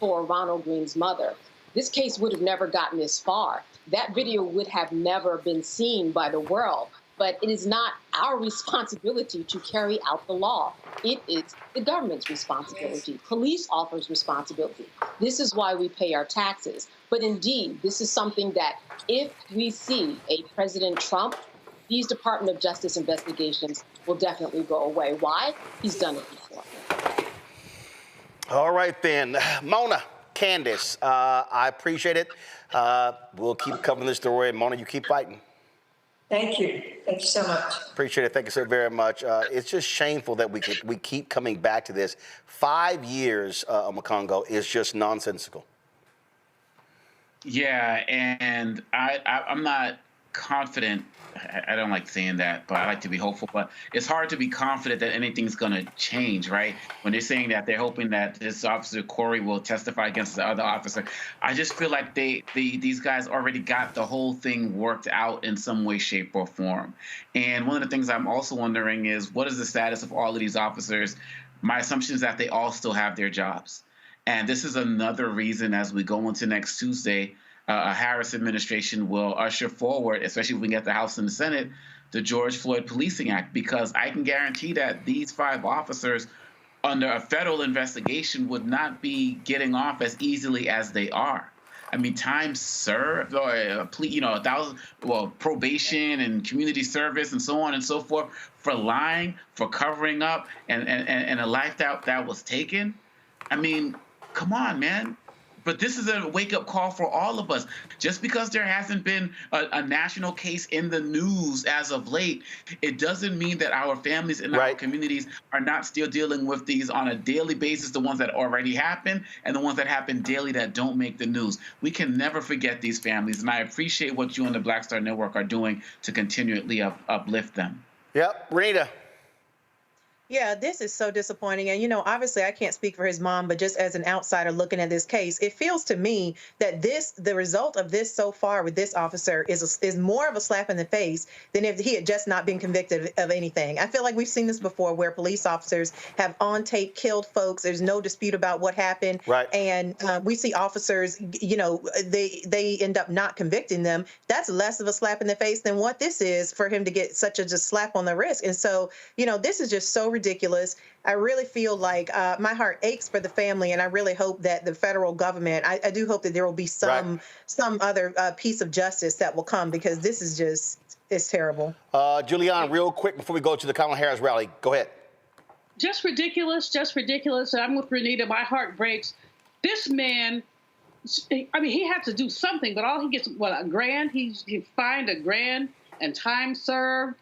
for Ronald Greene's mother, this case would have never gotten this far. That video would have never been seen by the world. But it is not our responsibility to carry out the law. It is the government's responsibility, police officers' responsibility. This is why we pay our taxes. But indeed, this is something that if we see a President Trump, these Department of Justice investigations will definitely go away. Why? He's done it before. All right, then. Mona, Candance, I appreciate it. We'll keep covering this story. Mona, you keep fighting. Thank you. Thank you so much. Appreciate it. Thank you so very much. It's just shameful that we keep coming back to this. 5 years, Makongo, is just nonsensical. Yeah, and I'm not confident. I don't like saying that, but I like to be hopeful. But it's hard to be confident that anything's going to change, right? When they're saying that they're hoping that this officer, Corey, will testify against the other officer. I just feel like these guys already got the whole thing worked out in some way, shape, or form. And one of the things I'm also wondering is, what is the status of all of these officers? My assumption is that they all still have their jobs. And this is another reason as we go into next Tuesday, a Harris administration will usher forward, especially if we get the House and the Senate, the George Floyd Policing Act, because I can guarantee that these 5 officers under a federal investigation would not be getting off as easily as they are. I mean, time served, or probation and community service and so on and so forth for lying, for covering up, and a life that was taken. I mean, come on, man. But this is a wake-up call for all of us. Just because there hasn't been a national case in the news as of late, it doesn't mean that our families and our communities are not still dealing with these on a daily basis, the ones that already happen and the ones that happen daily that don't make the news. We can never forget these families, and I appreciate what you and the Black Star Network are doing to continually uplift them. Yep. Rita. Yeah, this is so disappointing. And, obviously I can't speak for his mom, but just as an outsider looking at this case, it feels to me that the result of this so far with this officer is more of a slap in the face than if he had just not been convicted of anything. I feel like we've seen this before where police officers have on tape killed folks. There's no dispute about what happened. Right. And we see officers, they end up not convicting them. That's less of a slap in the face than what this is for him to get such a just slap on the wrist. And so, this is just so ridiculous. I really feel like my heart aches for the family, and I really hope that the federal government, I do hope that there will be some other piece of justice that will come, because this is it's terrible. Julianne, real quick before we go to the Kamala Harris rally, go ahead. Just ridiculous, just ridiculous. I'm with Renita. My heart breaks. This man, I mean, he had to do something, but all he gets, $1,000? He fined $1,000 and time served.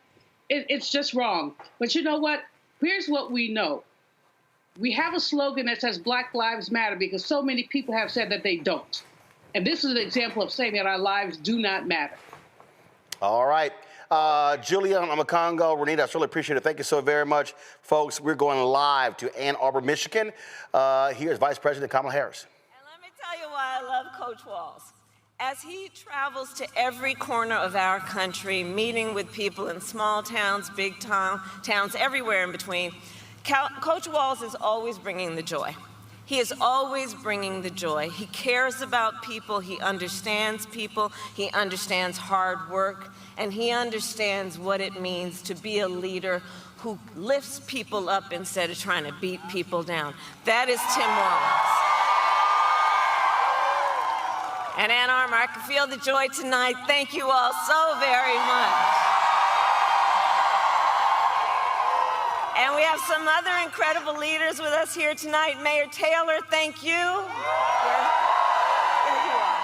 It's just wrong. But you know what? Here's what we know. We have a slogan that says Black Lives Matter because so many people have said that they don't. And this is an example of saying that our lives do not matter. All right. Julianne Makongo, Renita, I really appreciate it. Thank you so very much. Folks, we're going live to Ann Arbor, Michigan. Here's Vice President Kamala Harris. And let me tell you why I love Coach Walz. As he travels to every corner of our country, meeting with people in small towns, big towns, everywhere in between, Coach Walz is always bringing the joy. He is always bringing the joy. He cares about people, he understands hard work, and he understands what it means to be a leader who lifts people up instead of trying to beat people down. That is Tim Walz. And Ann Arbor, I can feel the joy tonight. Thank you all so very much. And we have some other incredible leaders with us here tonight. Mayor Taylor, thank you. There you are.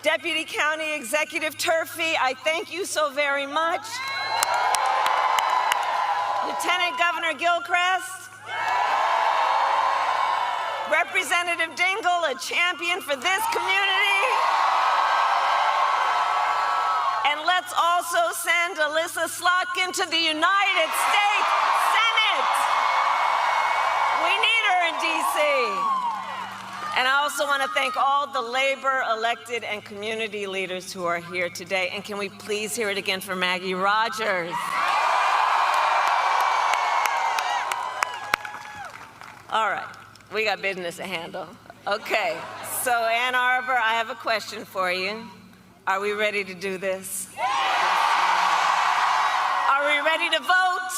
Deputy County Executive Turfy, I thank you so very much. Lieutenant Governor Gilchrist. Representative Dingell, a champion for this community. And let's also send Alyssa Slotkin to the United States Senate. We need her in DC. And I also want to thank all the labor, elected, and community leaders who are here today. And can we please hear it again for Maggie Rogers? All right. We got business to handle. Okay, so Ann Arbor, I have a question for you. Are we ready to do this? Are we ready to vote?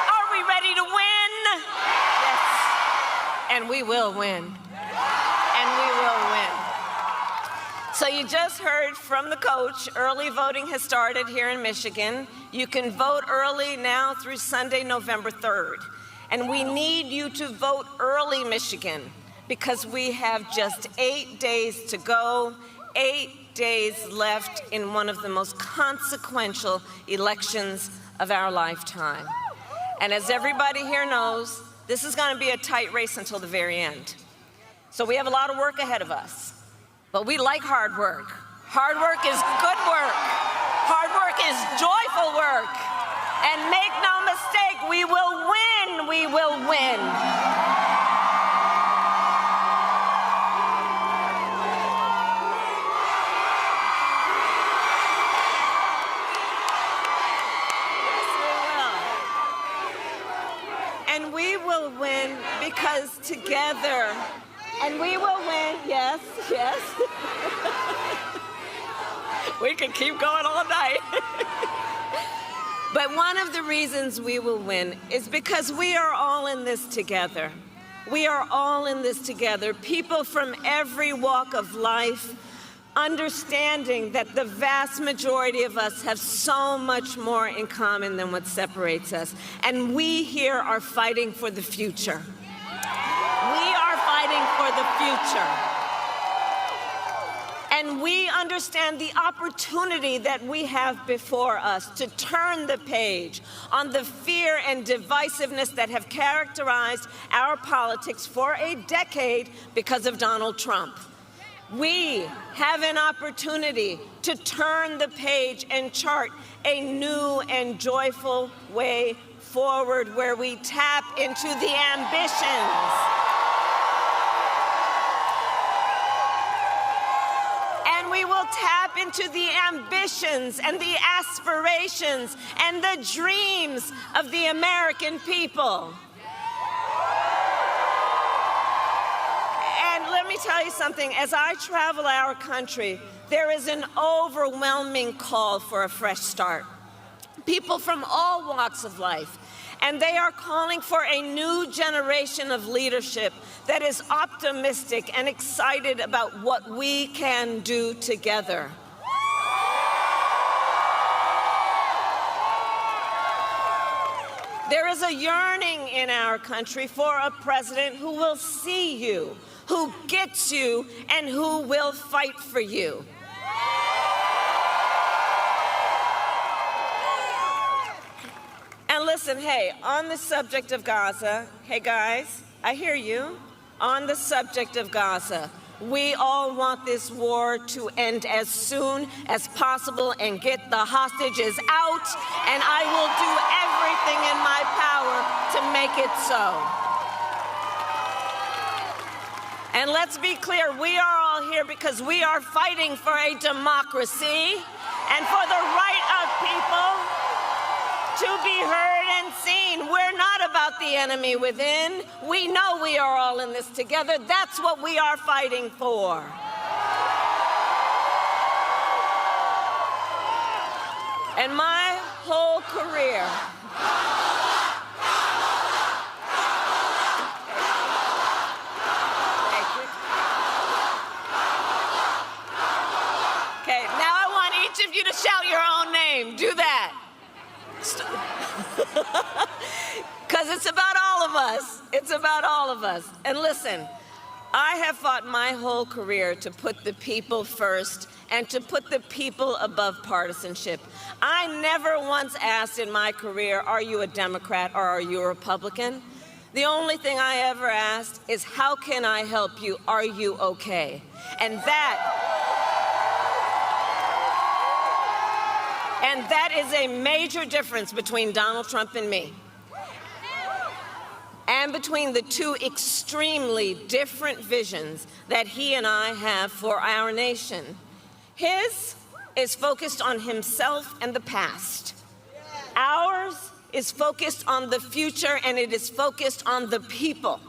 Are we ready to win? Yes. And we will win. And we will win. So you just heard from the coach, early voting has started here in Michigan. You can vote early now through Sunday, November 3rd. And we need you to vote early, Michigan, because we have just 8 days to go, 8 days left in one of the most consequential elections of our lifetime. And as everybody here knows, this is going to be a tight race until the very end. So we have a lot of work ahead of us, but we like hard work. Hard work is good work. Hard work is joyful work. And make no mistake, we will win. We will win. And we will win because together, and we will win, yes, yes. We can keep going all night. But one of the reasons we will win is because we are all in this together. We are all in this together. People from every walk of life, understanding that the vast majority of us have so much more in common than what separates us. And we here are fighting for the future. We are fighting for the future. And we understand the opportunity that we have before us to turn the page on the fear and divisiveness that have characterized our politics for a decade because of Donald Trump. We have an opportunity to turn the page and chart a new and joyful way forward where we tap into the ambitions we will tap into the ambitions and the aspirations and the dreams of the American people. And let me tell you something, as I travel our country, there is an overwhelming call for a fresh start. People from all walks of life, and they are calling for a new generation of leadership that is optimistic and excited about what we can do together. There is a yearning in our country for a president who will see you, who gets you, and who will fight for you. And listen, hey, on the subject of Gaza, hey guys, I hear you. On the subject of Gaza, we all want this war to end as soon as possible and get the hostages out, and I will do everything in my power to make it so. And let's be clear, we are all here because we are fighting for a democracy and for the right of people to be heard and seen. We're not about the enemy within. We know we are all in this together. That's what we are fighting for. And my whole career, okay, now I want each of you to shout your own name. Do that. Because it's about all of us. It's about all of us. And listen, I have fought my whole career to put the people first and to put the people above partisanship. I never once asked in my career, are you a Democrat or are you a Republican? The only thing I ever asked is, how can I help you? Are you okay? And that is a major difference between Donald Trump and me, and between the two extremely different visions that he and I have for our nation. His is focused on himself and the past. Ours is focused on the future, and it is focused on the people.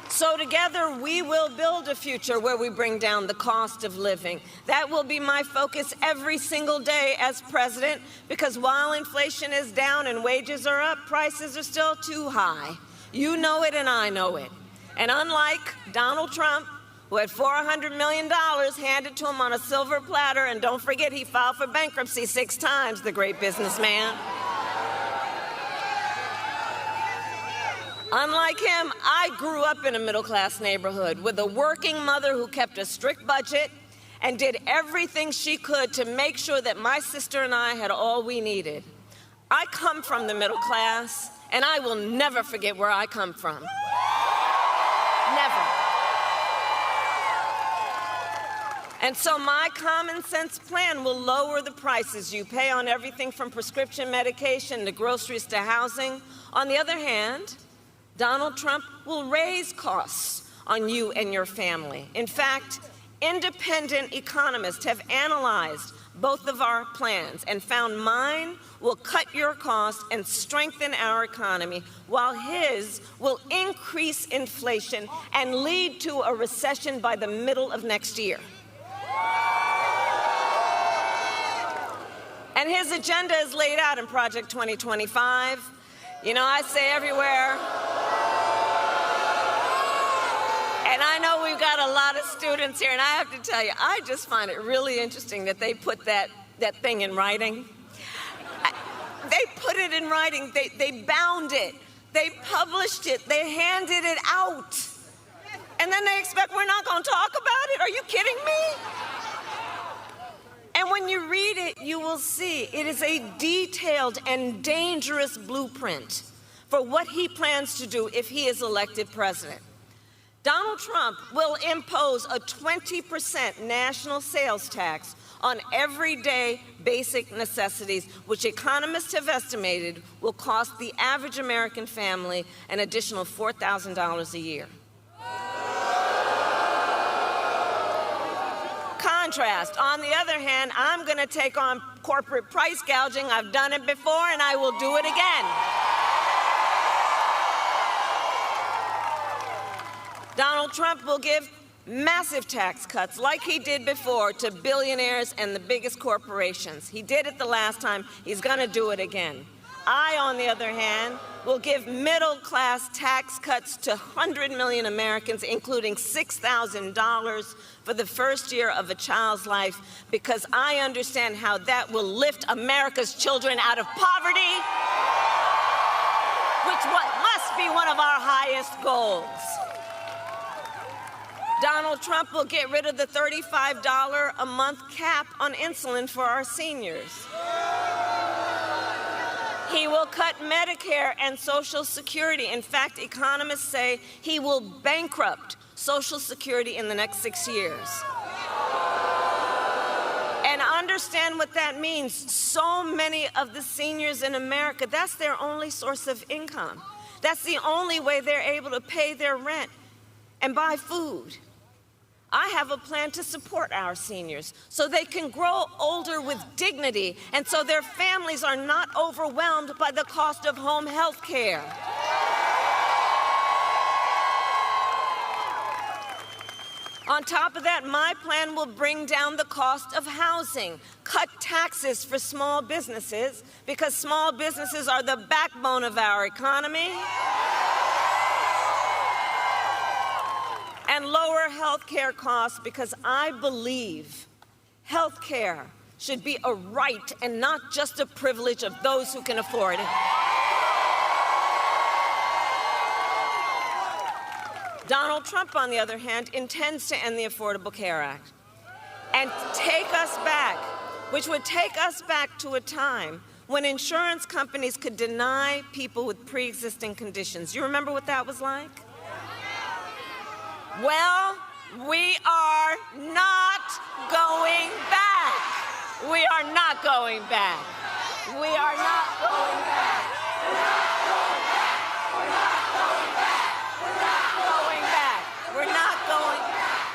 So together we will build a future where we bring down the cost of living. That will be my focus every single day as president, because while inflation is down and wages are up, prices are still too high. You know it and I know it. And unlike Donald Trump, who had $400 million handed to him on a silver platter, and don't forget he filed for bankruptcy 6 times, the great businessman. Unlike him, I grew up in a middle-class neighborhood with a working mother who kept a strict budget and did everything she could to make sure that my sister and I had all we needed. I come from the middle class, and I will never forget where I come from. Never. And so my common sense plan will lower the prices you pay on everything from prescription medication to groceries to housing. On the other hand, Donald Trump will raise costs on you and your family. In fact, independent economists have analyzed both of our plans and found mine will cut your costs and strengthen our economy, while his will increase inflation and lead to a recession by the middle of next year. And his agenda is laid out in Project 2025. You know, I say everywhere, and I know we've got a lot of students here, and I have to tell you, I just find it really interesting that they put that thing in writing. They put it in writing. They bound it. They published it. They handed it out. And then they expect we're not going to talk about it? Are you kidding me? And when you read it, you will see it is a detailed and dangerous blueprint for what he plans to do if he is elected president. Donald Trump will impose a 20% national sales tax on everyday basic necessities, which economists have estimated will cost the average American family an additional $4,000 a year. Contrast, on the other hand, I'm going to take on corporate price gouging. I've done it before, and I will do it again. Donald Trump will give massive tax cuts, like he did before, to billionaires and the biggest corporations. He did it the last time. He's going to do it again. I, on the other hand, will give middle-class tax cuts to 100 million Americans, including $6,000 for the first year of a child's life, because I understand how that will lift America's children out of poverty, which must be one of our highest goals. Donald Trump will get rid of the $35 a month cap on insulin for our seniors. He will cut Medicare and Social Security. In fact, economists say he will bankrupt Social Security in the next 6 years. And understand what that means. So many of the seniors in America, that's their only source of income. That's the only way they're able to pay their rent and buy food. I have a plan to support our seniors so they can grow older with dignity and so their families are not overwhelmed by the cost of home health care. On top of that, my plan will bring down the cost of housing, cut taxes for small businesses, because small businesses are the backbone of our economy, and lower health care costs, because I believe health care should be a right and not just a privilege of those who can afford it. Donald Trump, on the other hand, intends to end the Affordable Care Act and take us back, which would take us back to a time when insurance companies could deny people with pre-existing conditions. You remember what that was like? Well, we are not going back. We are not going back. We are not going back. We're not going back. We're not going back. We're not going back. We're not going back.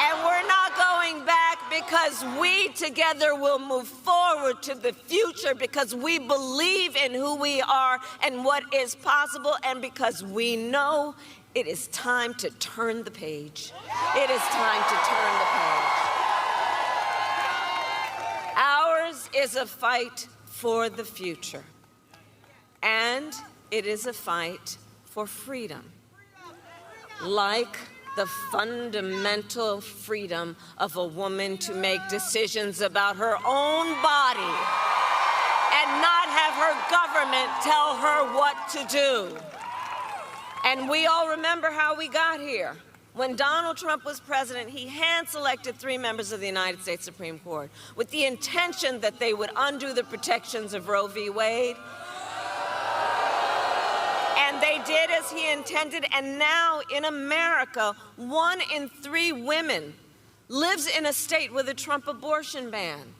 And we're not going back because we together will move forward to the future, because we believe in who we are and what is possible, and because we know it is time to turn the page. It is time to turn the page. Ours is a fight for the future, and it is a fight for freedom, like the fundamental freedom of a woman to make decisions about her own body and not have her government tell her what to do. And we all remember how we got here. When Donald Trump was president, he hand-selected 3 members of the United States Supreme Court with the intention that they would undo the protections of Roe v. Wade. And they did as he intended, and now in America, 1 in 3 women lives in a state with a Trump abortion ban.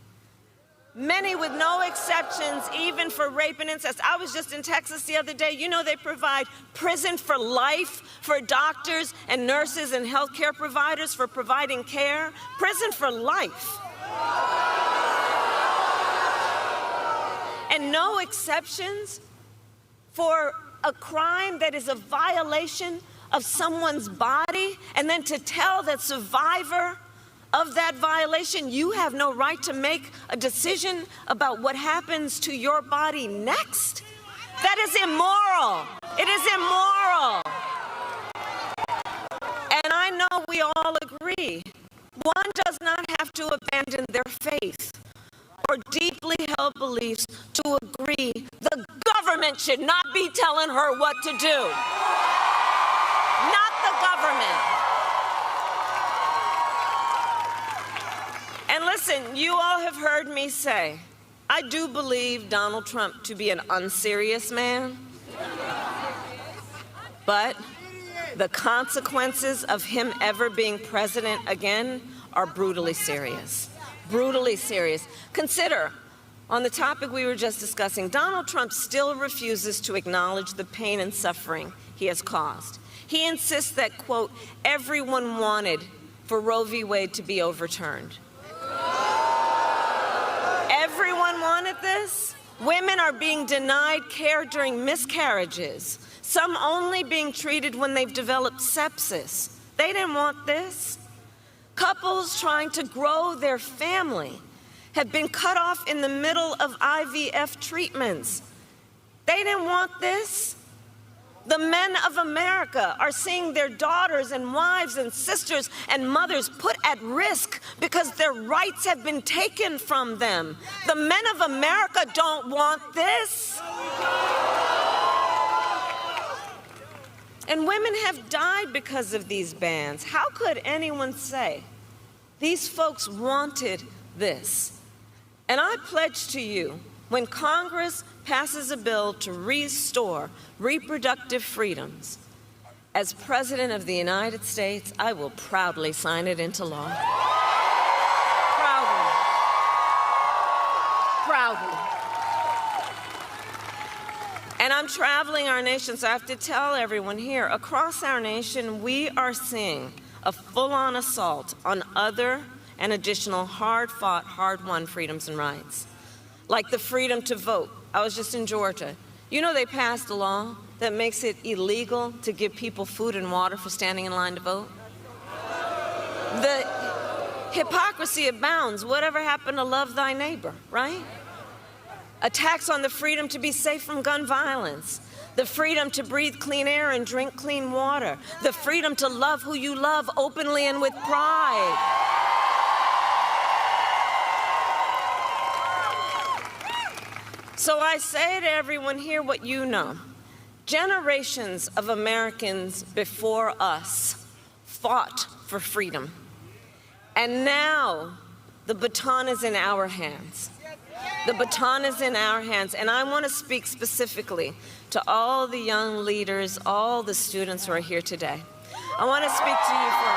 Many with no exceptions, even for rape and incest. I was just in Texas the other day. You know, they provide prison for life for doctors and nurses and healthcare providers for providing care. Prison for life. And no exceptions for a crime that is a violation of someone's body, and then to tell that survivor of that violation, you have no right to make a decision about what happens to your body next? That is immoral. It is immoral. And I know we all agree, one does not have to abandon their faith or deeply held beliefs to agree the government should not be telling her what to do. Not the government. And listen, you all have heard me say, I do believe Donald Trump to be an unserious man, but the consequences of him ever being president again are brutally serious. Brutally serious. Consider, on the topic we were just discussing, Donald Trump still refuses to acknowledge the pain and suffering he has caused. He insists that, quote, everyone wanted for Roe v. Wade to be overturned. Everyone wanted this? Women are being denied care during miscarriages, some only being treated when they've developed sepsis. They didn't want this. Couples trying to grow their family have been cut off in the middle of IVF treatments. They didn't want this. The men of America are seeing their daughters and wives and sisters and mothers put at risk because their rights have been taken from them. The men of America don't want this. And women have died because of these bans. How could anyone say these folks wanted this? And I pledge to you, when Congress passes a bill to restore reproductive freedoms, as President of the United States, I will proudly sign it into law. Proudly. Proudly. And I'm I'm traveling our nation, so I have to tell everyone here, across our nation, we are seeing a full-on assault on other and additional hard-fought, hard-won freedoms and rights, like the freedom to vote. I was just in Georgia. You know they passed a law that makes it illegal to give people food and water for standing in line to vote? The hypocrisy abounds. Whatever happened to love thy neighbor, right? Attacks on the freedom to be safe from gun violence, the freedom to breathe clean air and drink clean water, the freedom to love who you love openly and with pride. So I say to everyone here what you know. Generations of Americans before us fought for freedom. And now the baton is in our hands. The baton is in our hands, and I want to speak specifically to all the young leaders, all the students who are here today. I want to speak to you for a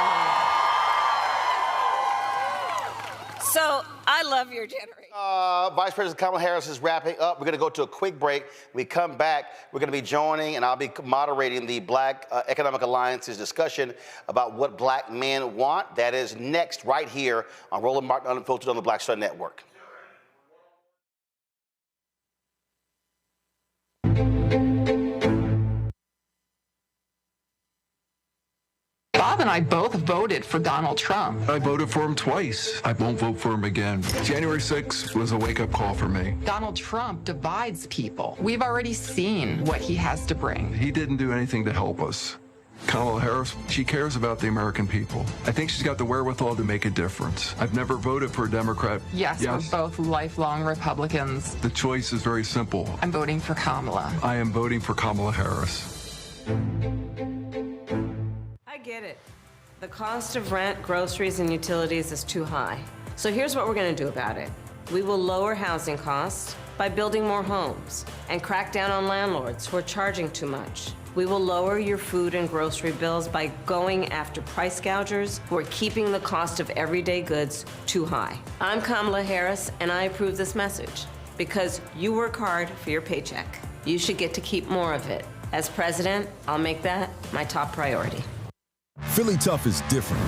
moment. So, I love your generation. Vice President Kamala Harris is wrapping up. We're going to go to a quick break. When we come back, we're going to be joining, and I'll be moderating the Black Economic Alliance's discussion about what black men want. That is next, right here on Roland Martin Unfiltered on the Black Star Network. Bob and I both voted for Donald Trump. I voted for him twice. I won't vote for him again. January 6th was a wake-up call for me. Donald Trump divides people. We've already seen what he has to bring. He didn't do anything to help us. Kamala Harris, she cares about the American people. I think she's got the wherewithal to make a difference. I've never voted for a Democrat. Yes, we're both lifelong Republicans. The choice is very simple. I'm voting for Kamala. I am voting for Kamala Harris. I get it. The cost of rent, groceries, and utilities is too high. So here's what we're going to do about it. We will lower housing costs by building more homes and crack down on landlords who are charging too much. We will lower your food and grocery bills by going after price gougers who are keeping the cost of everyday goods too high. I'm Kamala Harris, and I approve this message because you work hard for your paycheck. You should get to keep more of it. As president, I'll make that my top priority. Philly Tough is different.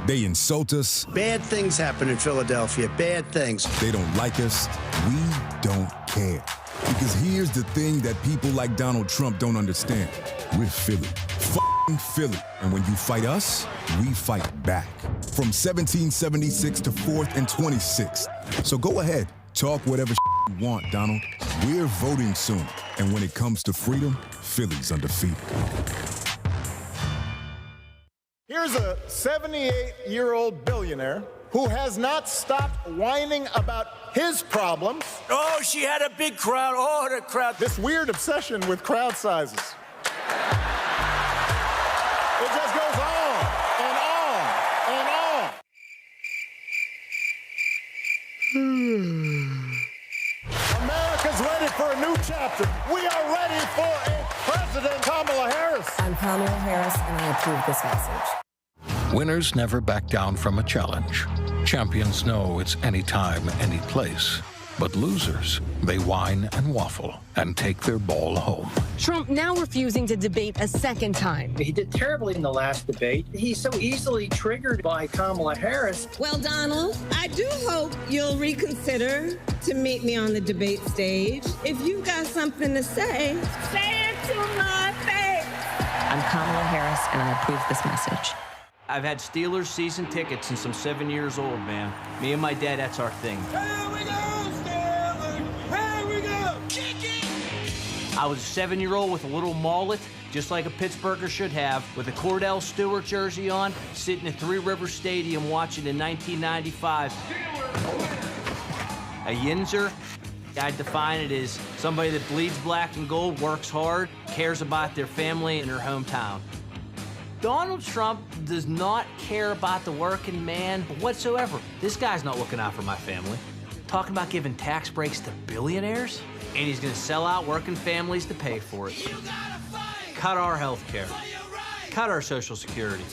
They insult us. Bad things happen in Philadelphia. Bad things. They don't like us. We don't care. Because here's the thing that people like Donald Trump don't understand. We're Philly. F***ing Philly. And when you fight us, we fight back. From 1776 to 4th and 26th. So go ahead. Talk whatever you want, Donald. We're voting soon. And when it comes to freedom, Philly's undefeated. Here's a 78-year-old billionaire who has not stopped whining about his problems. Oh, she had a big crowd. Oh, the crowd. This weird obsession with crowd sizes. It just goes on and on and on. America's ready for a new chapter. We are ready for a President Kamala Harris. I'm Kamala Harris, and I approve this message. Winners never back down from a challenge. Champions know it's anytime, any place. But losers, they whine and waffle and take their ball home. Trump now refusing to debate a second time. He did terribly in the last debate. He's so easily triggered by Kamala Harris. Well, Donald, I do hope you'll reconsider to meet me on the debate stage. If you've got something to say it to my face. I'm Kamala Harris, and I approve this message. I've had Steelers season tickets since I'm 7 years old, man. Me and my dad, that's our thing. Here we go, Steelers! Here we go! Kick it! I was a 7-year-old with a little mullet, just like a Pittsburgher should have, with a Cordell Stewart jersey on, sitting at Three Rivers Stadium watching in 1995. A Yinzer, I'd define it as somebody that bleeds black and gold, works hard, cares about their family and their hometown. Donald Trump does not care about the working man whatsoever. This guy's not looking out for my family. Talking about giving tax breaks to billionaires, and he's gonna sell out working families to pay for it. Cut our health care. Cut our Social Security.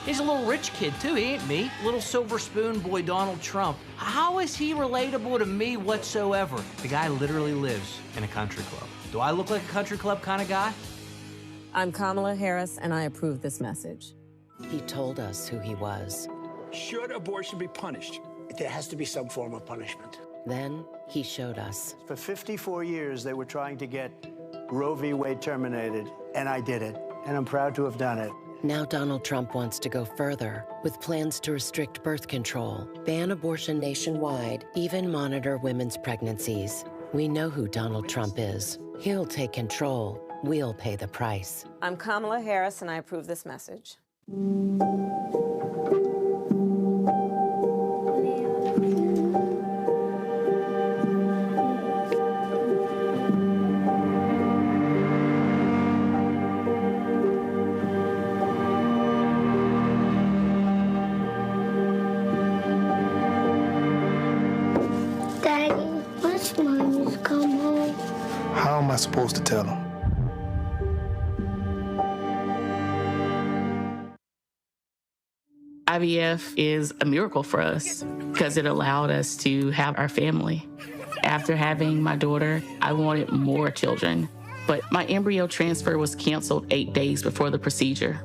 He's a little rich kid, too. He ain't me. Little silver spoon boy Donald Trump. How is he relatable to me whatsoever? The guy literally lives in a country club. Do I look like a country club kind of guy? I'm Kamala Harris, and I approve this message. He told us who he was. Should abortion be punished? There has to be some form of punishment. Then he showed us. For 54 years, they were trying to get Roe v. Wade terminated, and I did it, and I'm proud to have done it. Now Donald Trump wants to go further with plans to restrict birth control, ban abortion nationwide, even monitor women's pregnancies. We know who Donald Trump is. He'll take control. We'll pay the price. I'm Kamala Harris, and I approve this message. How am I supposed to tell him? IVF is a miracle for us because it allowed us to have our family. After having my daughter, I wanted more children, but my embryo transfer was canceled 8 days before the procedure.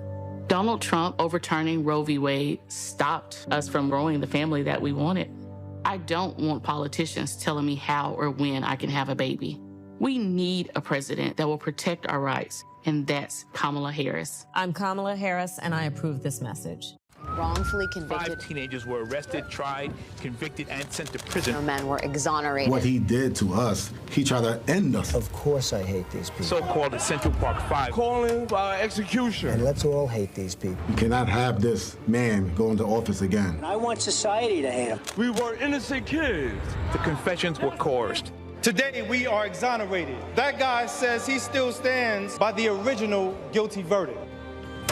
Donald Trump overturning Roe v. Wade stopped us from growing the family that we wanted. I don't want politicians telling me how or when I can have a baby. We need a president that will protect our rights, and that's Kamala Harris. I'm Kamala Harris, and I approve this message. Wrongfully convicted. 5 teenagers were arrested, tried, convicted, and sent to prison. No men were exonerated. What he did to us, he tried to end us. Of course I hate these people. So-called the Central Park 5. Calling for execution. And let's all hate these people. We cannot have this man go into office again. I want society to hate him. We were innocent kids. The confessions were coerced. Today, we are exonerated. That guy says he still stands by the original guilty verdict.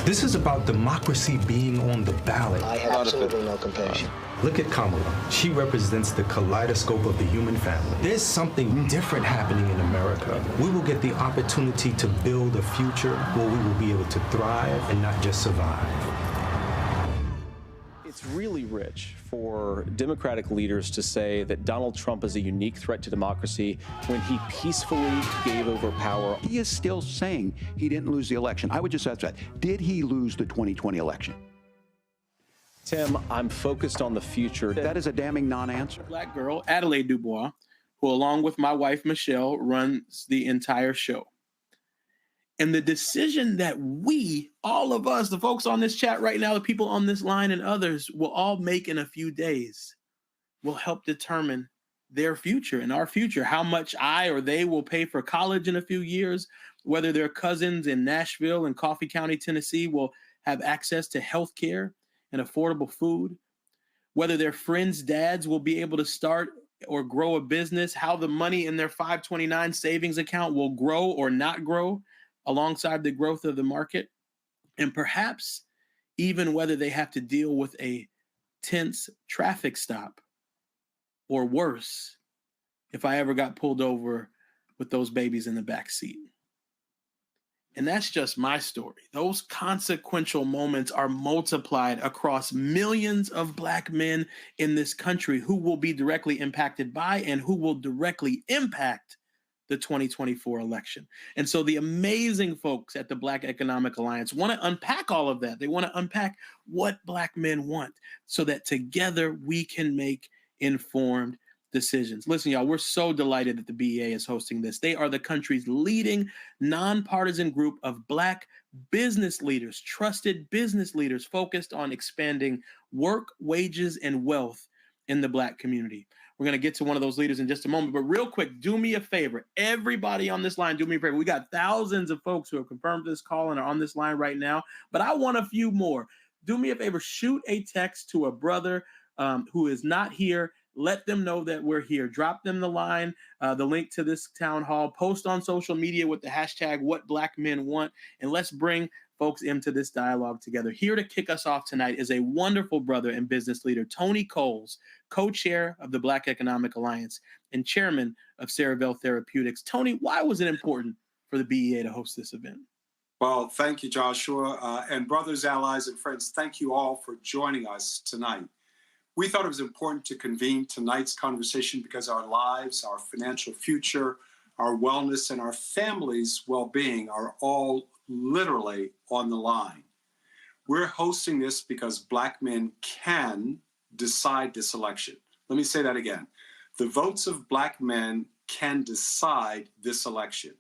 This is about democracy being on the ballot. I have absolutely no compassion. Look at Kamala. She represents the kaleidoscope of the human family. There's something different happening in America. We will get the opportunity to build a future where we will be able to thrive and not just survive. It's really rich for Democratic leaders to say that Donald Trump is a unique threat to democracy when he peacefully gave over power. He is still saying he didn't lose the election. I would just ask that. Did he lose the 2020 election? Tim, I'm focused on the future. That is a damning non-answer. Black girl, Adelaide Dubois, who along with my wife, Michelle, runs the entire show. And the decision that we, all of us, the folks on this chat right now, the people on this line and others will all make in a few days will help determine their future and our future, how much I or they will pay for college in a few years, whether their cousins in Nashville and Coffee County, Tennessee will have access to health care and affordable food, whether their friends' dads will be able to start or grow a business, how the money in their 529 savings account will grow or not grow alongside the growth of the market, and perhaps even whether they have to deal with a tense traffic stop or worse if I ever got pulled over with those babies in the back seat. And that's just my story. Those consequential moments are multiplied across millions of Black men in this country who will be directly impacted by and who will directly impact the 2024 election. And so the amazing folks at the Black Economic Alliance want to unpack all of that. They want to unpack what Black men want so that together we can make informed decisions. Listen, y'all, we're so delighted that the BEA is hosting this. They are the country's leading nonpartisan group of Black business leaders, trusted business leaders focused on expanding work, wages, and wealth in the Black community. We're going to get to one of those leaders in just a moment. But real quick, do me a favor. Everybody on this line, do me a favor. We got thousands of folks who have confirmed this call and are on this line right now. But I want a few more. Do me a favor. Shoot a text to a brother who is not here. Let them know that we're here. Drop them the line, the link to this town hall. Post on social media with the hashtag #WhatBlackMenWant. And let's bring folks into this dialogue together. Here to kick us off tonight is a wonderful brother and business leader, Tony Coles, co-chair of the Black Economic Alliance and chairman of Cerevel Therapeutics. Tony, why was it important for the BEA to host this event? Well, thank you, Joshua. And brothers, allies, and friends, thank you all for joining us tonight. We thought it was important to convene tonight's conversation because our lives, our financial future, our wellness, and our families' well-being are all literally on the line. We're hosting this because Black men can decide this election. Let me say that again. The votes of Black men can decide this election.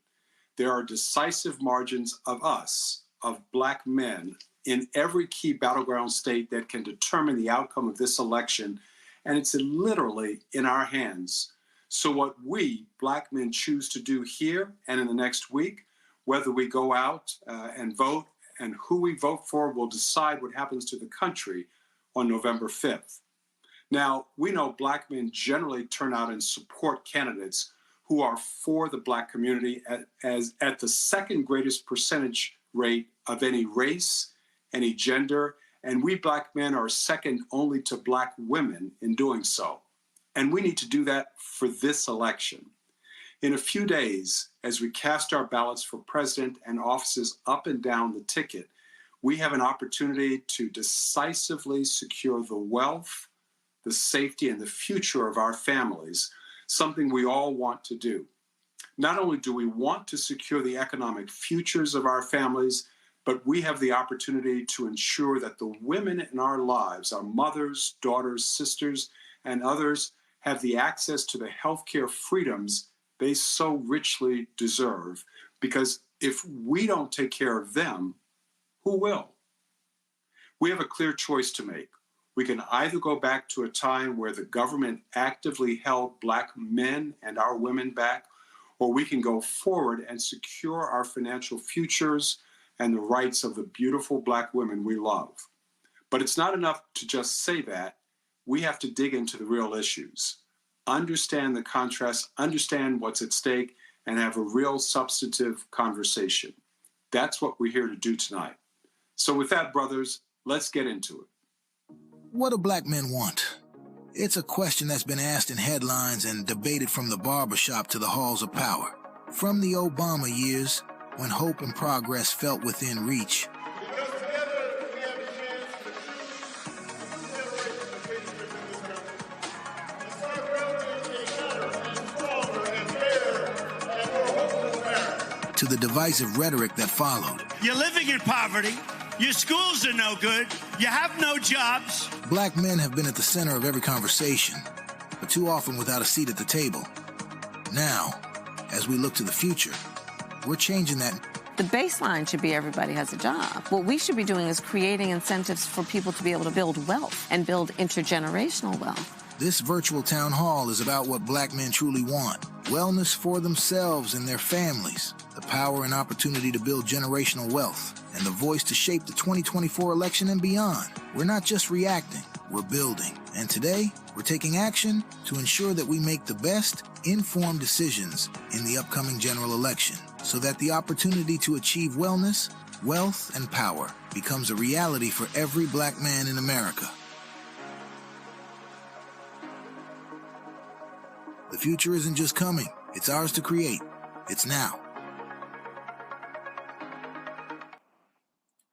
There are decisive margins of us, of Black men, in every key battleground state that can determine the outcome of this election, and it's literally in our hands. So what we, Black men, choose to do here and in the next week, whether we go out and vote and who we vote for will decide what happens to the country on November 5th. Now, we know Black men generally turn out and support candidates who are for the Black community at the second greatest percentage rate of any race, any gender, and we Black men are second only to Black women in doing so. And we need to do that for this election. In a few days, as we cast our ballots for president and offices up and down the ticket, we have an opportunity to decisively secure the wealth, the safety, and the future of our families, something we all want to do. Not only do we want to secure the economic futures of our families, but we have the opportunity to ensure that the women in our lives, our mothers, daughters, sisters, and others, have the access to the healthcare freedoms they so richly deserve. Because if we don't take care of them, who will? We have a clear choice to make. We can either go back to a time where the government actively held Black men and our women back, or we can go forward and secure our financial futures and the rights of the beautiful Black women we love. But it's not enough to just say that. We have to dig into the real issues, understand the contrast, understand what's at stake, and have a real substantive conversation. That's what we're here to do tonight. So with that, brothers, let's get into it. What do Black men want? It's a question that's been asked in headlines and debated from the barbershop to the halls of power. From the Obama years, when hope and progress felt within reach, to the divisive rhetoric that followed. You're living in poverty. Your schools are no good. You have no jobs. Black men have been at the center of every conversation, but too often without a seat at the table. Now, as we look to the future, we're changing that. The baseline should be everybody has a job. What we should be doing is creating incentives for people to be able to build wealth and build intergenerational wealth. This virtual town hall is about what Black men truly want. Wellness for themselves and their families, the power and opportunity to build generational wealth, and the voice to shape the 2024 election and beyond. We're not just reacting, we're building. And today, we're taking action to ensure that we make the best, informed decisions in the upcoming general election, so that the opportunity to achieve wellness, wealth, and power becomes a reality for every Black man in America. The future isn't just coming, it's ours to create. It's now.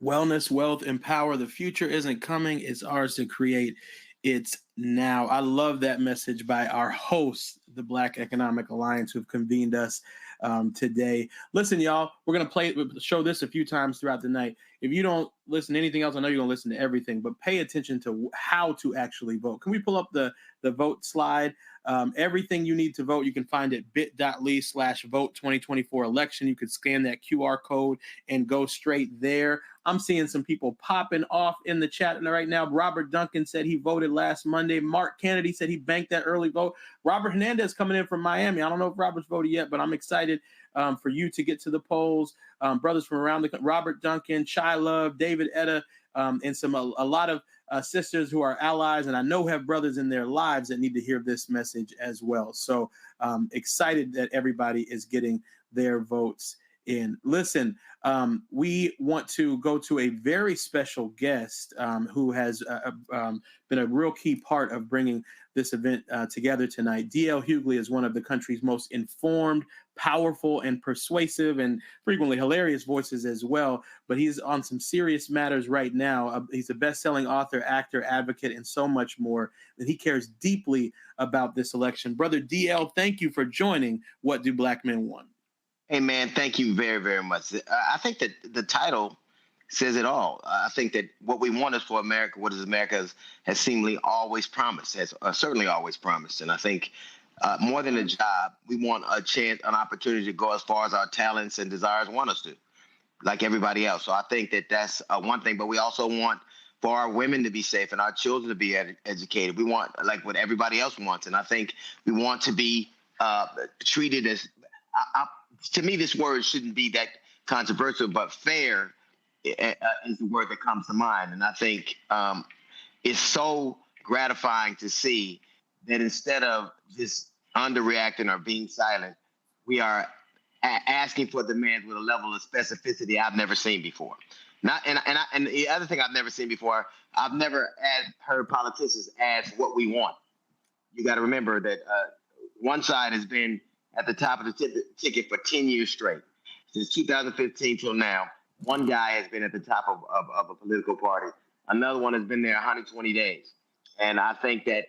Wellness, wealth, and power. The future isn't coming, it's ours to create. It's now. I love that message by our hosts, the Black Economic Alliance, who've convened us today. Listen, y'all, we're going to show this a few times throughout the night. If you don't listen to anything else, I know you're going to listen to everything, but pay attention to how to actually vote. Can we pull up the vote slide? Everything you need to vote, you can find at bit.ly/vote 2024 election. You could scan that QR code and go straight there. I'm seeing some people popping off in the chat right now. Robert Duncan said he voted last Monday. Mark Kennedy said he banked that early vote. Robert Hernandez coming in from Miami. I don't know if Robert's voted yet, but I'm excited for you to get to the polls. Brothers from around the country, Robert Duncan, Chai Love, David Etta, and a lot of sisters who are allies, and I know have brothers in their lives that need to hear this message as well. So excited that everybody is getting their votes in. Listen, we want to go to a very special guest who has been a real key part of bringing this event together tonight. D.L. Hughley is one of the country's most informed, powerful, and persuasive, and frequently hilarious voices as well. But he's on some serious matters right now. He's a best-selling author, actor, advocate, and so much more. And he cares deeply about this election. Brother D.L., thank you for joining What Do Black Men Want? Hey, man, thank you very, very much. I think that the title says it all. I think that what we want is for America, what is America has seemingly always promised, has certainly always promised. And I think more than a job, we want a chance, an opportunity to go as far as our talents and desires want us to, like everybody else. So I think that that's one thing. But we also want for our women to be safe and our children to be educated. We want like what everybody else wants. And I think we want to be treated as to me, this word shouldn't be that controversial, but fair is the word that comes to mind. And I think it's so gratifying to see that instead of just underreacting or being silent, we are asking for demands with a level of specificity I've never seen before. And the other thing I've never seen before, I've never heard politicians ask what we want. You got to remember that one side has been at the top of the ticket for 10 years straight. Since 2015 till now, one guy has been at the top of a political party. Another one has been there 120 days. And I think that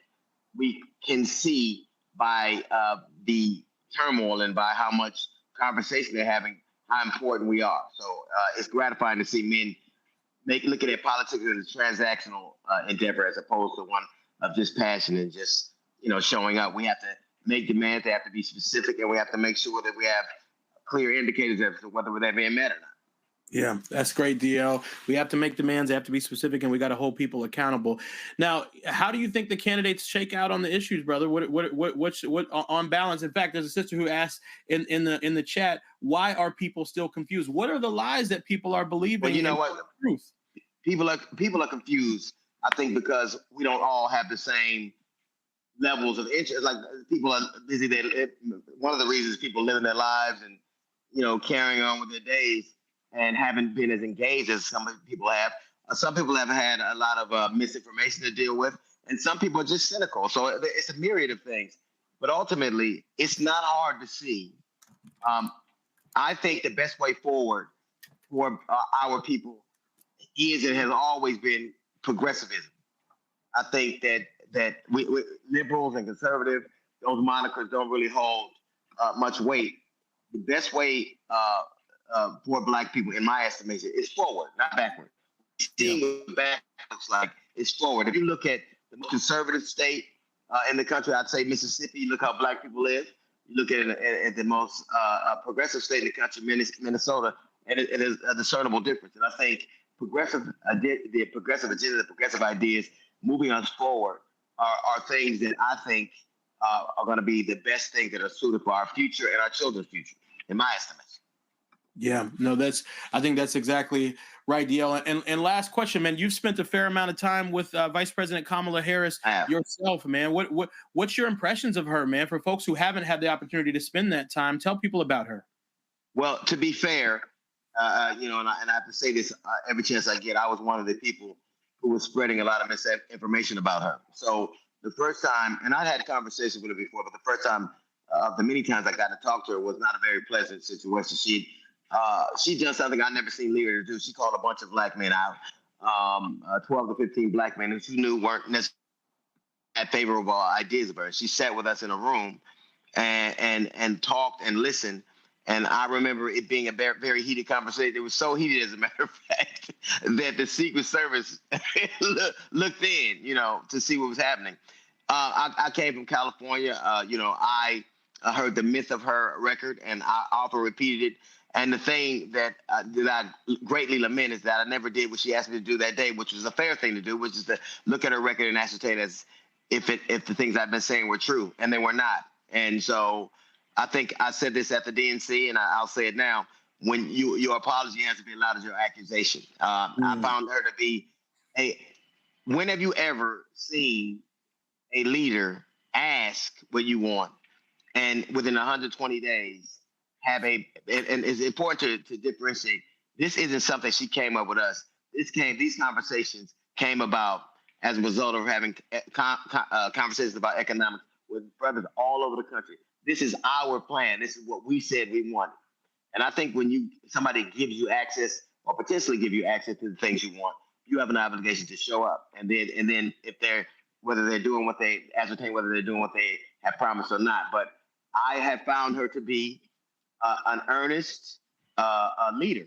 we can see by the turmoil and by how much conversation they're having, how important we are. So it's gratifying to see men look at their politics as a transactional endeavor as opposed to one of just passion and just, showing up. We have to make demands. They have to be specific, and we have to make sure that we have clear indicators as to whether they're being met or not. Yeah, that's great, DL. We have to make demands. They have to be specific, and we got to hold people accountable. Now, how do you think the candidates shake out on the issues, brother? What on balance? In fact, there's a sister who asked in the chat, why are people still confused? What are the lies that people are believing? Well, you know what? Truth. People are confused. I think because we don't all have the same levels of interest. Like people are busy. One of the reasons people living their lives and carrying on with their days and haven't been as engaged as some people have. Some people have had a lot of misinformation to deal with, and some people are just cynical. So it's a myriad of things. But ultimately, it's not hard to see. I think the best way forward for our people is and has always been progressivism. I think that we liberals and conservative, those monikers don't really hold much weight. The best way for Black people, in my estimation, is forward, not backward. Seeing what back looks like is forward. If you look at the most conservative state in the country, I'd say Mississippi. Look how Black people live. You look at the most progressive state in the country, Minnesota, and it is a discernible difference. And I think the progressive agenda, the progressive ideas moving us forward are things that I think are going to be the best things that are suited for our future and our children's future, in my estimates. Yeah, no, I think that's exactly right, DL. And last question, man, you've spent a fair amount of time with Vice President Kamala Harris yourself, man. What's your impressions of her, man? For folks who haven't had the opportunity to spend that time, tell people about her. Well, to be fair, and I have to say this every chance I get, I was one of the people who was spreading a lot of misinformation about her. So the first time, and I'd had conversations with her before, but the first time of the many times I got to talk to her was not a very pleasant situation. She done something I've never seen leaders do. She called a bunch of Black men out, 12 to 15 Black men who she knew weren't necessarily had favorable ideas of her. She sat with us in a room and talked and listened. And I remember it being a very, very heated conversation. It was so heated, as a matter of fact, that the Secret Service looked in, to see what was happening. I came from California. I heard the myth of her record, and I often repeated it. And the thing that I greatly lament is that I never did what she asked me to do that day, which was a fair thing to do, which is to look at her record and ascertain as if the things I've been saying were true, and they were not. And so I think I said this at the DNC, and I'll say it now. When your apology has to be as loud as your accusation. I found her to be when have you ever seen a leader ask what you want and within 120 days have and it's important to differentiate. This isn't something she came up with us. These conversations came about as a result of having conversations about economics with brothers all over the country. This is our plan. This is what we said we wanted. And I think when somebody gives you access or potentially give you access to the things you want, you have an obligation to show up. And then if whether they're doing what they have promised or not. But I have found her to be an earnest leader.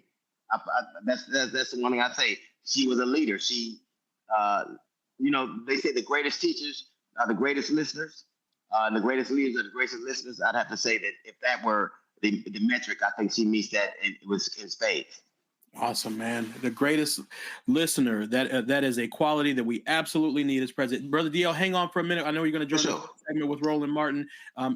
That's the one thing I say. She was a leader. She, they say the greatest teachers are the greatest listeners, and the greatest leaders are the greatest listeners. I'd have to say that if that were the metric, I think she meets that, and it was in spades. Awesome, man. The greatest listener. That is a quality that we absolutely need as president. Brother DL, hang on for a minute. I know you're going to join the segment with Roland Martin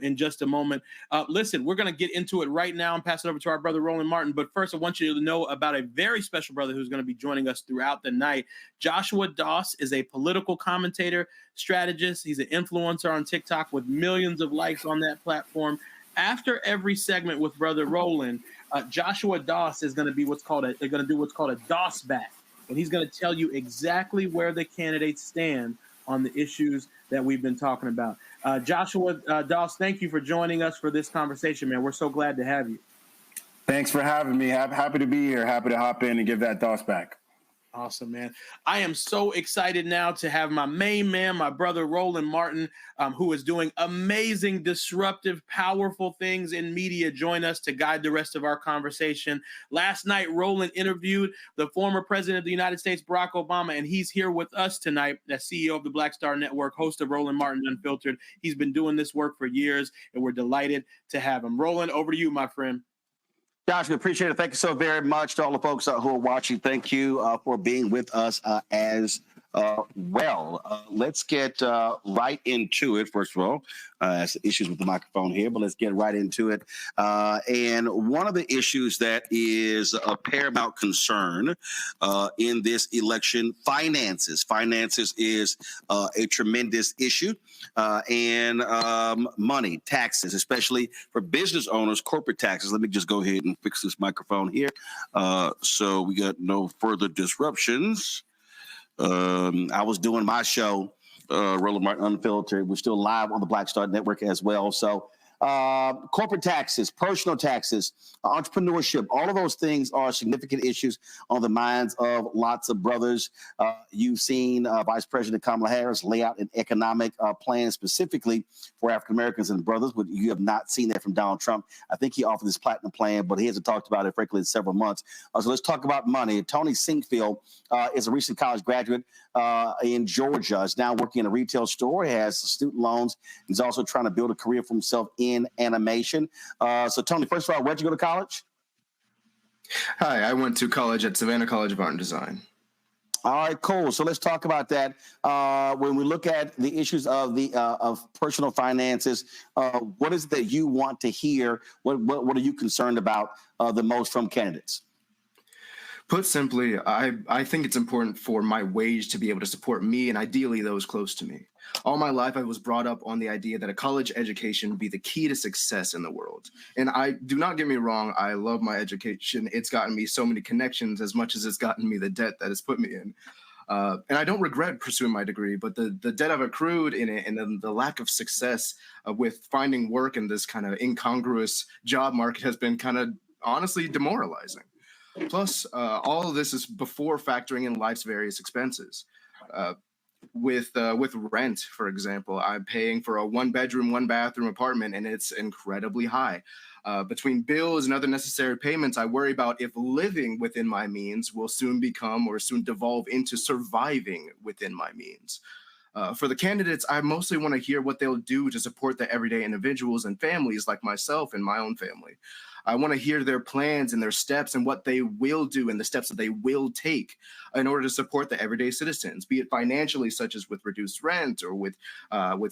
in just a moment. Listen, we're going to get into it right now and pass it over to our brother Roland Martin. But first, I want you to know about a very special brother who's going to be joining us throughout the night. Joshua Doss is a political commentator, strategist. He's an influencer on TikTok with millions of likes on that platform. After every segment with Brother Roland, Joshua Doss is going to do what's called a Doss back, and he's going to tell you exactly where the candidates stand on the issues that we've been talking about. Joshua Doss, thank you for joining us for this conversation, man. We're so glad to have you. Thanks for having me. Happy to be here. Happy to hop in and give that Doss back. Awesome, man. I am so excited now to have my main man, my brother Roland Martin, who is doing amazing, disruptive, powerful things in media, join us to guide the rest of our conversation. Last night, Roland interviewed the former president of the United States, Barack Obama, and he's here with us tonight as CEO of the Black Star Network, host of Roland Martin Unfiltered. He's been doing this work for years, and we're delighted to have him. Roland, over to you, my friend. Josh, we appreciate it. Thank you so very much to all the folks who are watching. Thank you for being with us as well. Let's get right into it. First of all, issues with the microphone here, but let's get right into it. And one of the issues that is a paramount concern in this election, finances. Finances is a tremendous issue, and money, taxes, especially for business owners, corporate taxes. Let me just go ahead and fix this microphone here so we got no further disruptions. I was doing my show, Roland Martin Unfiltered. We're still live on the Black Star Network as well. So corporate taxes, personal taxes, entrepreneurship, all of those things are significant issues on the minds of lots of brothers. You've seen Vice President Kamala Harris lay out an economic plan specifically for African Americans and brothers, but you have not seen that from Donald Trump. I think he offered this platinum plan, but he hasn't talked about it, frankly, in several months. So let's talk about money. Tony Hinchcliffe is a recent college graduate in Georgia. Is now working in a retail store. He has student loans. He's also trying to build a career for himself in animation. So, Tony, first of all, where'd you go to college? Hi, I went to college at Savannah College of Art and Design. All right, cool. So let's talk about that. When we look at the issues of personal finances, what is it that you want to hear? What are you concerned about the most from candidates? Put simply, I think it's important for my wage to be able to support me and ideally those close to me. All my life, I was brought up on the idea that a college education would be the key to success in the world. And I do not get me wrong, I love my education. It's gotten me so many connections as much as it's gotten me the debt that it's put me in. And I don't regret pursuing my degree, but the debt I've accrued in it and then the lack of success with finding work in this kind of incongruous job market has been kind of honestly demoralizing. Plus, all of this is before factoring in life's various expenses. With rent, for example, I'm paying for a 1-bedroom, 1-bathroom apartment, and it's incredibly high. Between bills and other necessary payments, I worry about if living within my means will soon become or soon devolve into surviving within my means. For the candidates, I mostly want to hear what they'll do to support the everyday individuals and families like myself and my own family. I want to hear their plans and their steps and what they will do and the steps that they will take in order to support the everyday citizens, be it financially, such as with reduced rent or with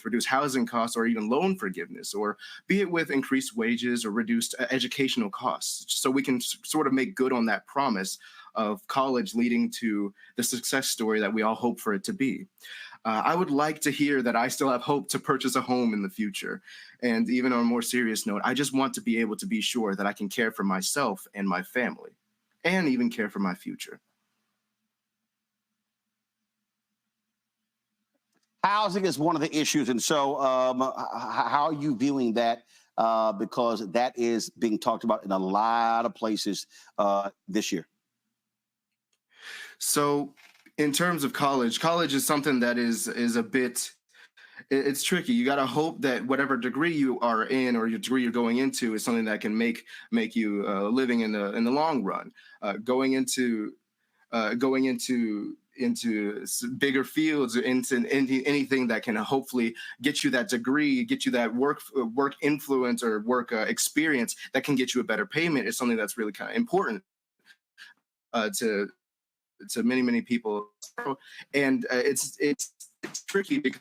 reduced housing costs or even loan forgiveness, or be it with increased wages or reduced educational costs, so we can sort of make good on that promise of college leading to the success story that we all hope for it to be. I would like to hear that I still have hope to purchase a home in the future. And even on a more serious note, I just want to be able to be sure that I can care for myself and my family, and even care for my future. Housing is one of the issues. And so how are you viewing that? Because that is being talked about in a lot of places this year. So in terms of college is something that is a bit, it's tricky. You got to hope that whatever degree you are in or your degree you're going into is something that can make you living in the long run. Going into bigger fields, into anything that can hopefully get you that degree, get you that work influence or work experience that can get you a better payment is something that's really kind of important to many people. And it's tricky because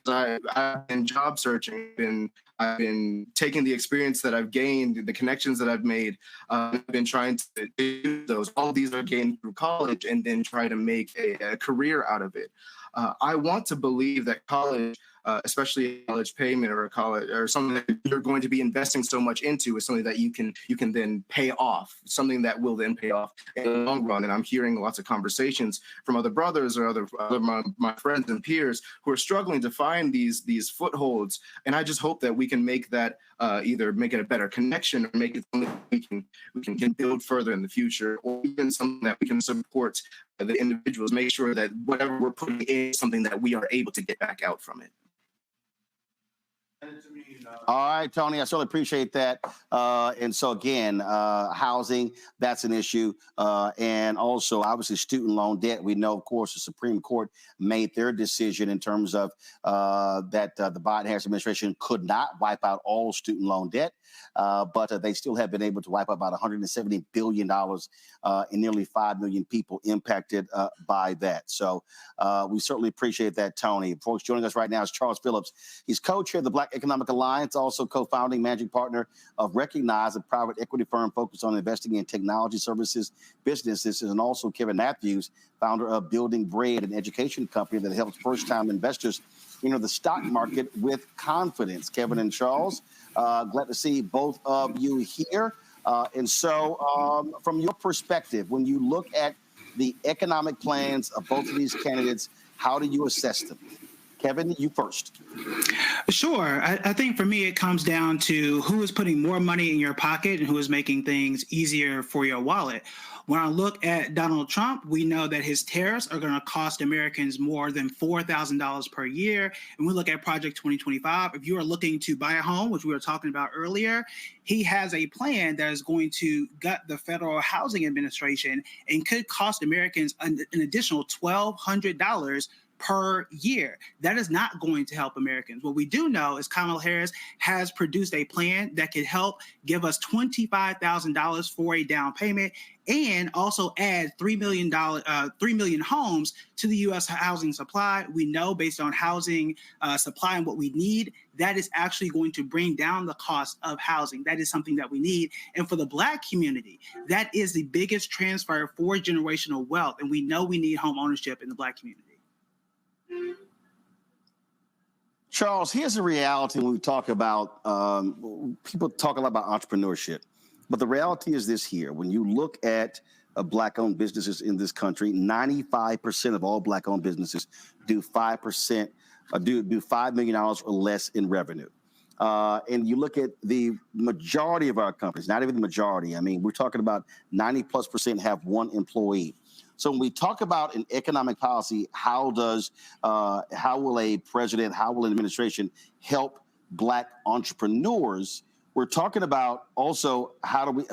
I've been job searching, and I've been taking the experience that I've gained, the connections that I've made. I've been trying to do those. All of these are gained through college, and then try to make a career out of it. I want to believe that college, especially college payment or a college or something that you're going to be investing so much into, is something that you can then pay off, something that will then pay off in the long run. And I'm hearing lots of conversations from other brothers or other my friends and peers who are struggling to find these footholds. And I just hope that we can make that either make it a better connection or make it something we can build further in the future, or even something that we can support the individuals, make sure that whatever we're putting in is something that we are able to get back out from it. All right, Tony, I certainly appreciate that. And so again, housing, that's an issue. And also, obviously, student loan debt. We know, of course, the Supreme Court made their decision in terms of that the Biden-Harris administration could not wipe out all student loan debt. But they still have been able to wipe out about $170 billion and nearly 5 million people impacted by that. So we certainly appreciate that, Tony. Folks, joining us right now is Charles Phillips. He's co-chair of the Black Economic Alliance, also co-founding managing partner of Recognize, a private equity firm focused on investing in technology services businesses, and also Kevin Matthews, founder of Building Bread, an education company that helps first-time investors enter the stock market with confidence. Kevin and Charles, glad to see both of you here. And so from your perspective, when you look at the economic plans of both of these candidates, how do you assess them? Kevin, you first. Sure. I think for me, it comes down to who is putting more money in your pocket and who is making things easier for your wallet. When I look at Donald Trump, we know that his tariffs are going to cost Americans more than $4,000 per year. And we look at Project 2025. If you are looking to buy a home, which we were talking about earlier, he has a plan that is going to gut the Federal Housing Administration and could cost Americans an additional $1,200 per year. That is not going to help Americans. What we do know is Kamala Harris has produced a plan that could help give us $25,000 for a down payment and also add 3 million homes to the U.S. housing supply. We know based on housing supply and what we need, that is actually going to bring down the cost of housing. That is something that we need. And for the Black community, that is the biggest transfer for generational wealth. And we know we need home ownership in the Black community. Charles, here's the reality when we talk about, people talk a lot about entrepreneurship, but the reality is this here. When you look at Black-owned businesses in this country, 95% of all Black-owned businesses do 5%, do $5 million or less in revenue. And you look at the majority of our companies, not even the majority. I mean, we're talking about 90+% have one employee. So when we talk about an economic policy, how will a president, how will an administration help Black entrepreneurs? We're talking about also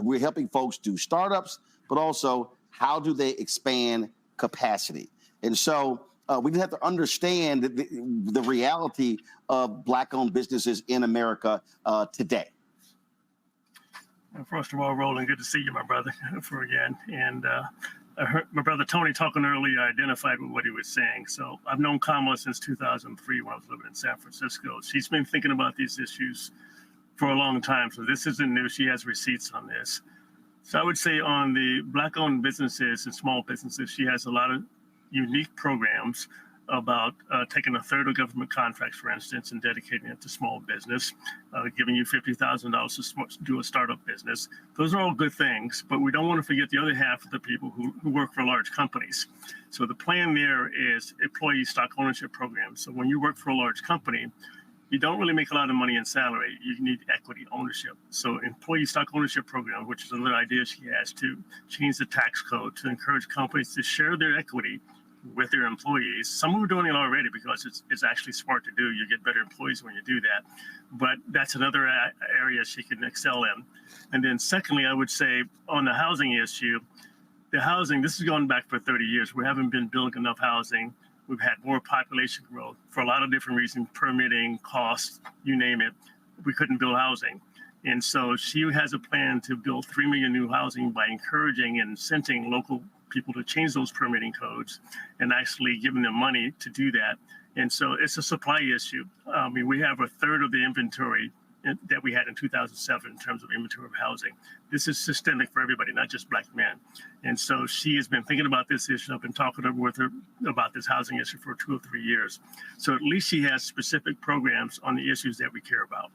we're helping folks do startups, but also how do they expand capacity? And so we have to understand the reality of Black-owned businesses in America today. First of all, Roland, good to see you, my brother, again. And I heard my brother Tony talking earlier. I identified with what he was saying. So I've known Kamala since 2003 when I was living in San Francisco. She's been thinking about these issues for a long time. So this isn't new. She has receipts on this. So I would say on the Black-owned businesses and small businesses, she has a lot of unique programs about taking a third of government contracts, for instance, and dedicating it to small business, giving you $50,000 to do a startup business. Those are all good things, but we don't want to forget the other half of the people who work for large companies. So the plan there is employee stock ownership program. So when you work for a large company, you don't really make a lot of money in salary. You need equity ownership. So employee stock ownership program, which is another idea she has, to change the tax code to encourage companies to share their equity with their employees. Some are doing it already because it's actually smart to do. You get better employees when you do that. But that's another area she can excel in. And then secondly, I would say on the housing issue, the housing, this has gone back for 30 years. We haven't been building enough housing. We've had more population growth for a lot of different reasons, permitting, costs, you name it. We couldn't build housing. And so she has a plan to build 3 million new housing by encouraging and incenting local people to change those permitting codes and actually giving them money to do that. And so it's a supply issue. I mean, we have a third of the inventory that we had in 2007 in terms of inventory of housing. This is systemic for everybody, not just Black men. And so she has been thinking about this issue. I've been talking with her about this housing issue for 2 or 3 years. So at least she has specific programs on the issues that we care about.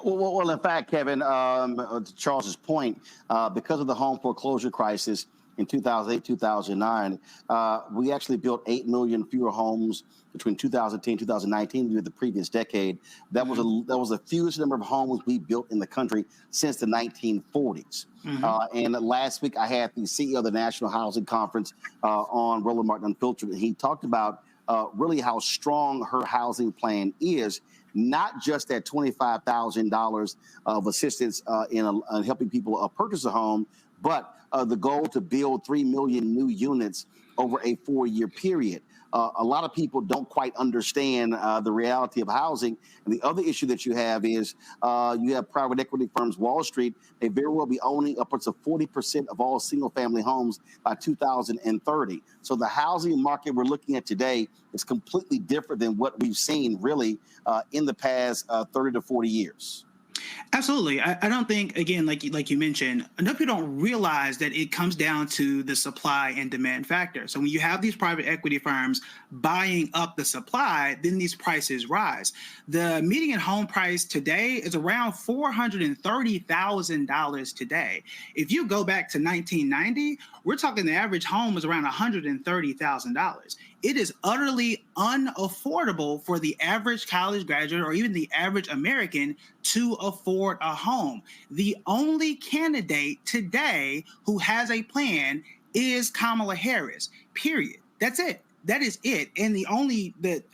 Well, in fact, Kevin, to Charles's point, because of the home foreclosure crisis in 2008, 2009, we actually built 8 million fewer homes between 2010 and 2019 with the previous decade. That was the fewest number of homes we built in the country since the 1940s. And last week, I had the CEO of the National Housing Conference on Roland Martin Unfiltered, and he talked about really how strong her housing plan is. Not just that $25,000 of assistance in helping people purchase a home, but the goal to build 3 million new units over a 4-year period. A lot of people don't quite understand the reality of housing. And the other issue that you have is you have private equity firms, Wall Street, they very well be owning upwards of 40% of all single family homes by 2030. So the housing market we're looking at today is completely different than what we've seen really in the past 30 to 40 years. Absolutely. I don't think, again, like you mentioned, enough people don't realize that it comes down to the supply and demand factor. So when you have these private equity firms buying up the supply, then these prices rise. The median home price today is around $430,000 today. If you go back to 1990, we're talking the average home is around $130,000. It is utterly unaffordable for the average college graduate or even the average American to afford a home. The only candidate today who has a plan is Kamala Harris, period. That's it. That is it. And the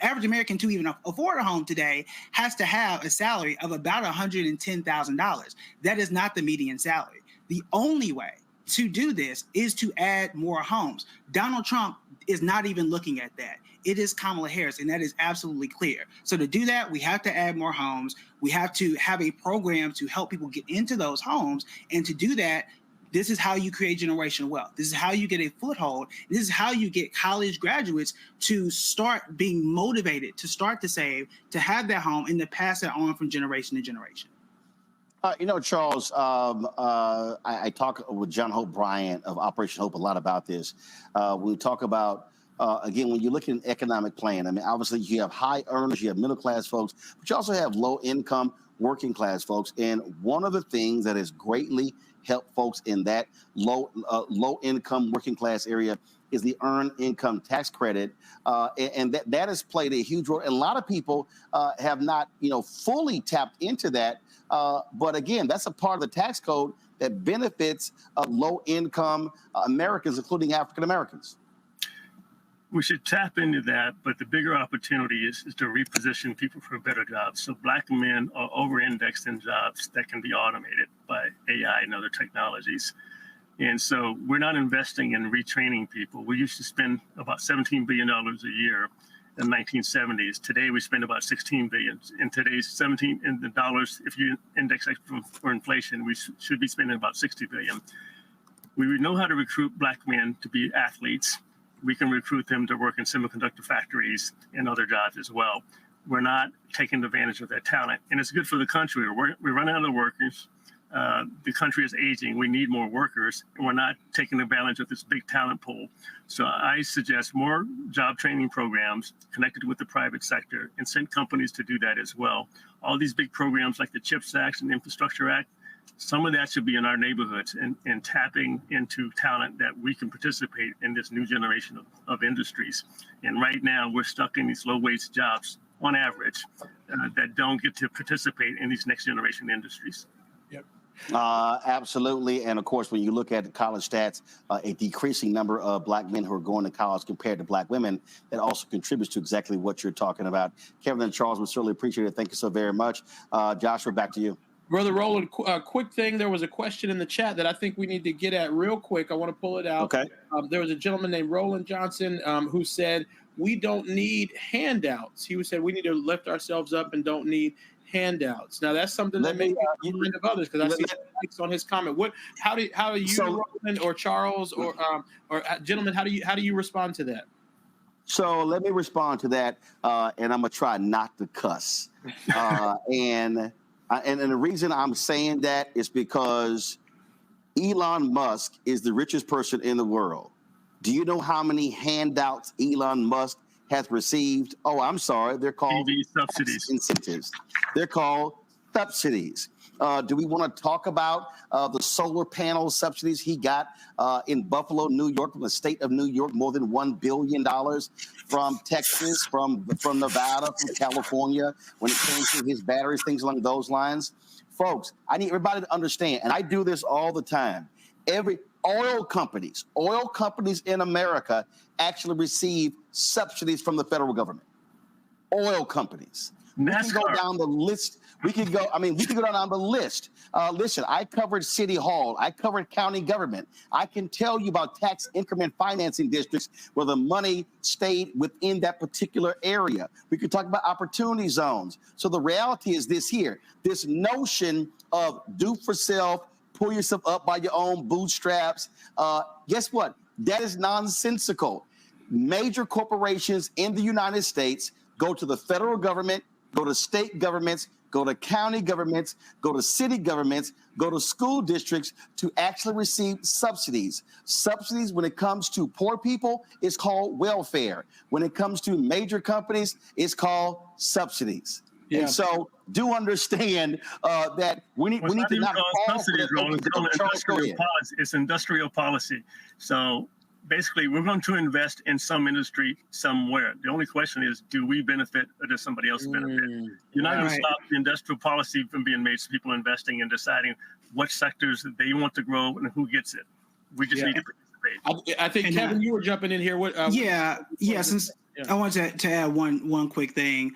average American to even afford a home today has to have a salary of about $110,000. That is not the median salary. The only way to do this is to add more homes. Donald Trump is not even looking at that. It is Kamala Harris, and that is absolutely clear. So to do that, we have to add more homes. We have to have a program to help people get into those homes. And to do that, this is how you create generational wealth. This is how you get a foothold. This is how you get college graduates to start being motivated, to start to save, to have that home, and to pass that on from generation to generation. Charles, I talk with John Hope Bryant of Operation Hope a lot about this. We talk about, again, when you look at an economic plan, I mean, obviously you have high earners, you have middle class folks, but you also have low income working class folks. And one of the things that has greatly helped folks in that low income working class area is the earned income tax credit. And that has played a huge role. And a lot of people have not, fully tapped into that. But again, that's a part of the tax code that benefits low-income Americans, including African Americans. We should tap into that, but the bigger opportunity is to reposition people for better jobs. So Black men are over-indexed in jobs that can be automated by AI and other technologies. And so we're not investing in retraining people. We used to spend about $17 billion a year in the 1970s. Today we spend about $16 billion. In today's $17 in the dollars, if you index it for inflation, we should be spending about $60 billion. We know how to recruit Black men to be athletes. We can recruit them to work in semiconductor factories and other jobs as well. We're not taking advantage of that talent, and it's good for the country. We're running out of workers. the country is aging. We need more workers, and we're not taking advantage of this big talent pool. So I suggest more job training programs connected with the private sector, and send companies to do that as well. All these big programs like the CHIPS Act and the Infrastructure Act, some of that should be in our neighborhoods and tapping into talent that we can participate in this new generation of industries. And right now, we're stuck in these low-wage jobs on average that don't get to participate in these next generation industries. Absolutely. And of course, when you look at the college stats, a decreasing number of black men who are going to college compared to black women, that also contributes to exactly what you're talking about. Kevin and Charles, we certainly appreciate it. Thank you so very much. Joshua, back to you. Brother Roland, quick thing. There was a question in the chat that I think we need to get at real quick. I want to pull it out. Okay. There was a gentleman named Roland Johnson who said, we don't need handouts. He said we need to lift ourselves up and don't need handouts. Now that's something that may be in the mind of others, because I see likes on his comment. How do you, Roland or Charles or gentlemen, how do you respond to that? So let me respond to that, and I'm gonna try not to cuss. And the reason I'm saying that is because Elon Musk is the richest person in the world. Do you know how many handouts Elon Musk has received? Oh, I'm sorry. They're called subsidies. Incentives. They're called subsidies. Do we want to talk about the solar panel subsidies he got in Buffalo, New York, from the state of New York, more than $1 billion from Texas, from Nevada, from California, when it came to his batteries, things along those lines? Folks, I need everybody to understand, and I do this all the time. Oil companies in America actually receive subsidies from the federal government. Oil companies. We can go down the list. We can go down the list. Listen, I covered City Hall. I covered county government. I can tell you about tax increment financing districts where the money stayed within that particular area. We could talk about opportunity zones. So the reality is this notion of do for self, pull yourself up by your own bootstraps. Guess what? That is nonsensical. Major corporations in the United States go to the federal government, go to state governments, go to county governments, go to city governments, go to school districts to actually receive subsidies. Subsidies, when it comes to poor people, is called welfare. When it comes to major companies, it's called subsidies. Yeah. And so do understand that we need to not fall for that. It's industrial policy. So basically, we're going to invest in some industry somewhere. The only question is, do we benefit or does somebody else benefit? You're not going to stop the industrial policy from being made, so people investing and deciding what sectors they want to grow and who gets it. We just need to participate. I think, Kevin, you were jumping in here. Since I wanted to add one quick thing.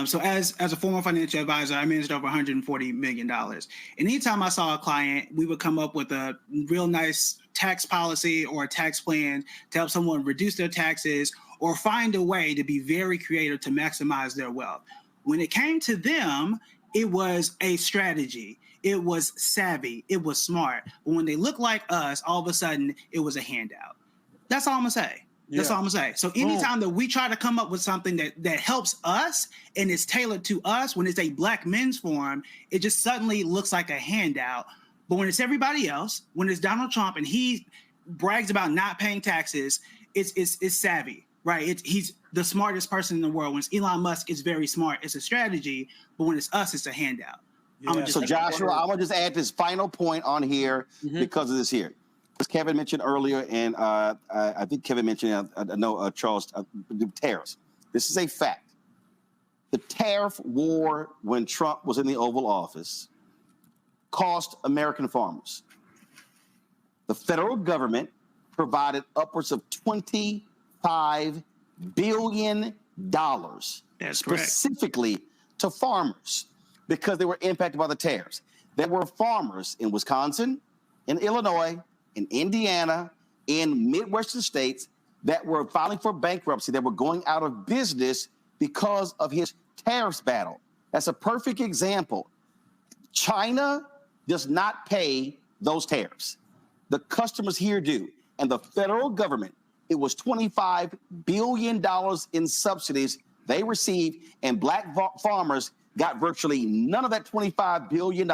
So as a former financial advisor, I managed over $140 million. And anytime I saw a client, we would come up with a real nice tax policy or a tax plan to help someone reduce their taxes or find a way to be very creative to maximize their wealth. When it came to them, it was a strategy. It was savvy. It was smart. But when they look like us, all of a sudden, it was a handout. That's all I'm going to say. That's all I'm gonna say. So anytime that we try to come up with something that helps us and is tailored to us, when it's a black men's forum, it just suddenly looks like a handout. But when it's everybody else, when it's Donald Trump and he brags about not paying taxes, it's savvy, right? He's the smartest person in the world. When it's Elon Musk, it's very smart. It's a strategy. But when it's us, it's a handout. Yeah. So Joshua, I'm gonna just add this final point on here because of this here. As Kevin mentioned earlier, and I think Kevin mentioned, Charles, the tariffs. This is a fact. The tariff war when Trump was in the Oval Office cost American farmers. The federal government provided upwards of $25 billion specifically to farmers because they were impacted by the tariffs. There were farmers in Wisconsin, in Illinois, in Indiana, in Midwestern states that were filing for bankruptcy, that were going out of business because of his tariffs battle. That's a perfect example. China does not pay those tariffs. The customers here do. And the federal government, it was $25 billion in subsidies they received, and black farmers got virtually none of that $25 billion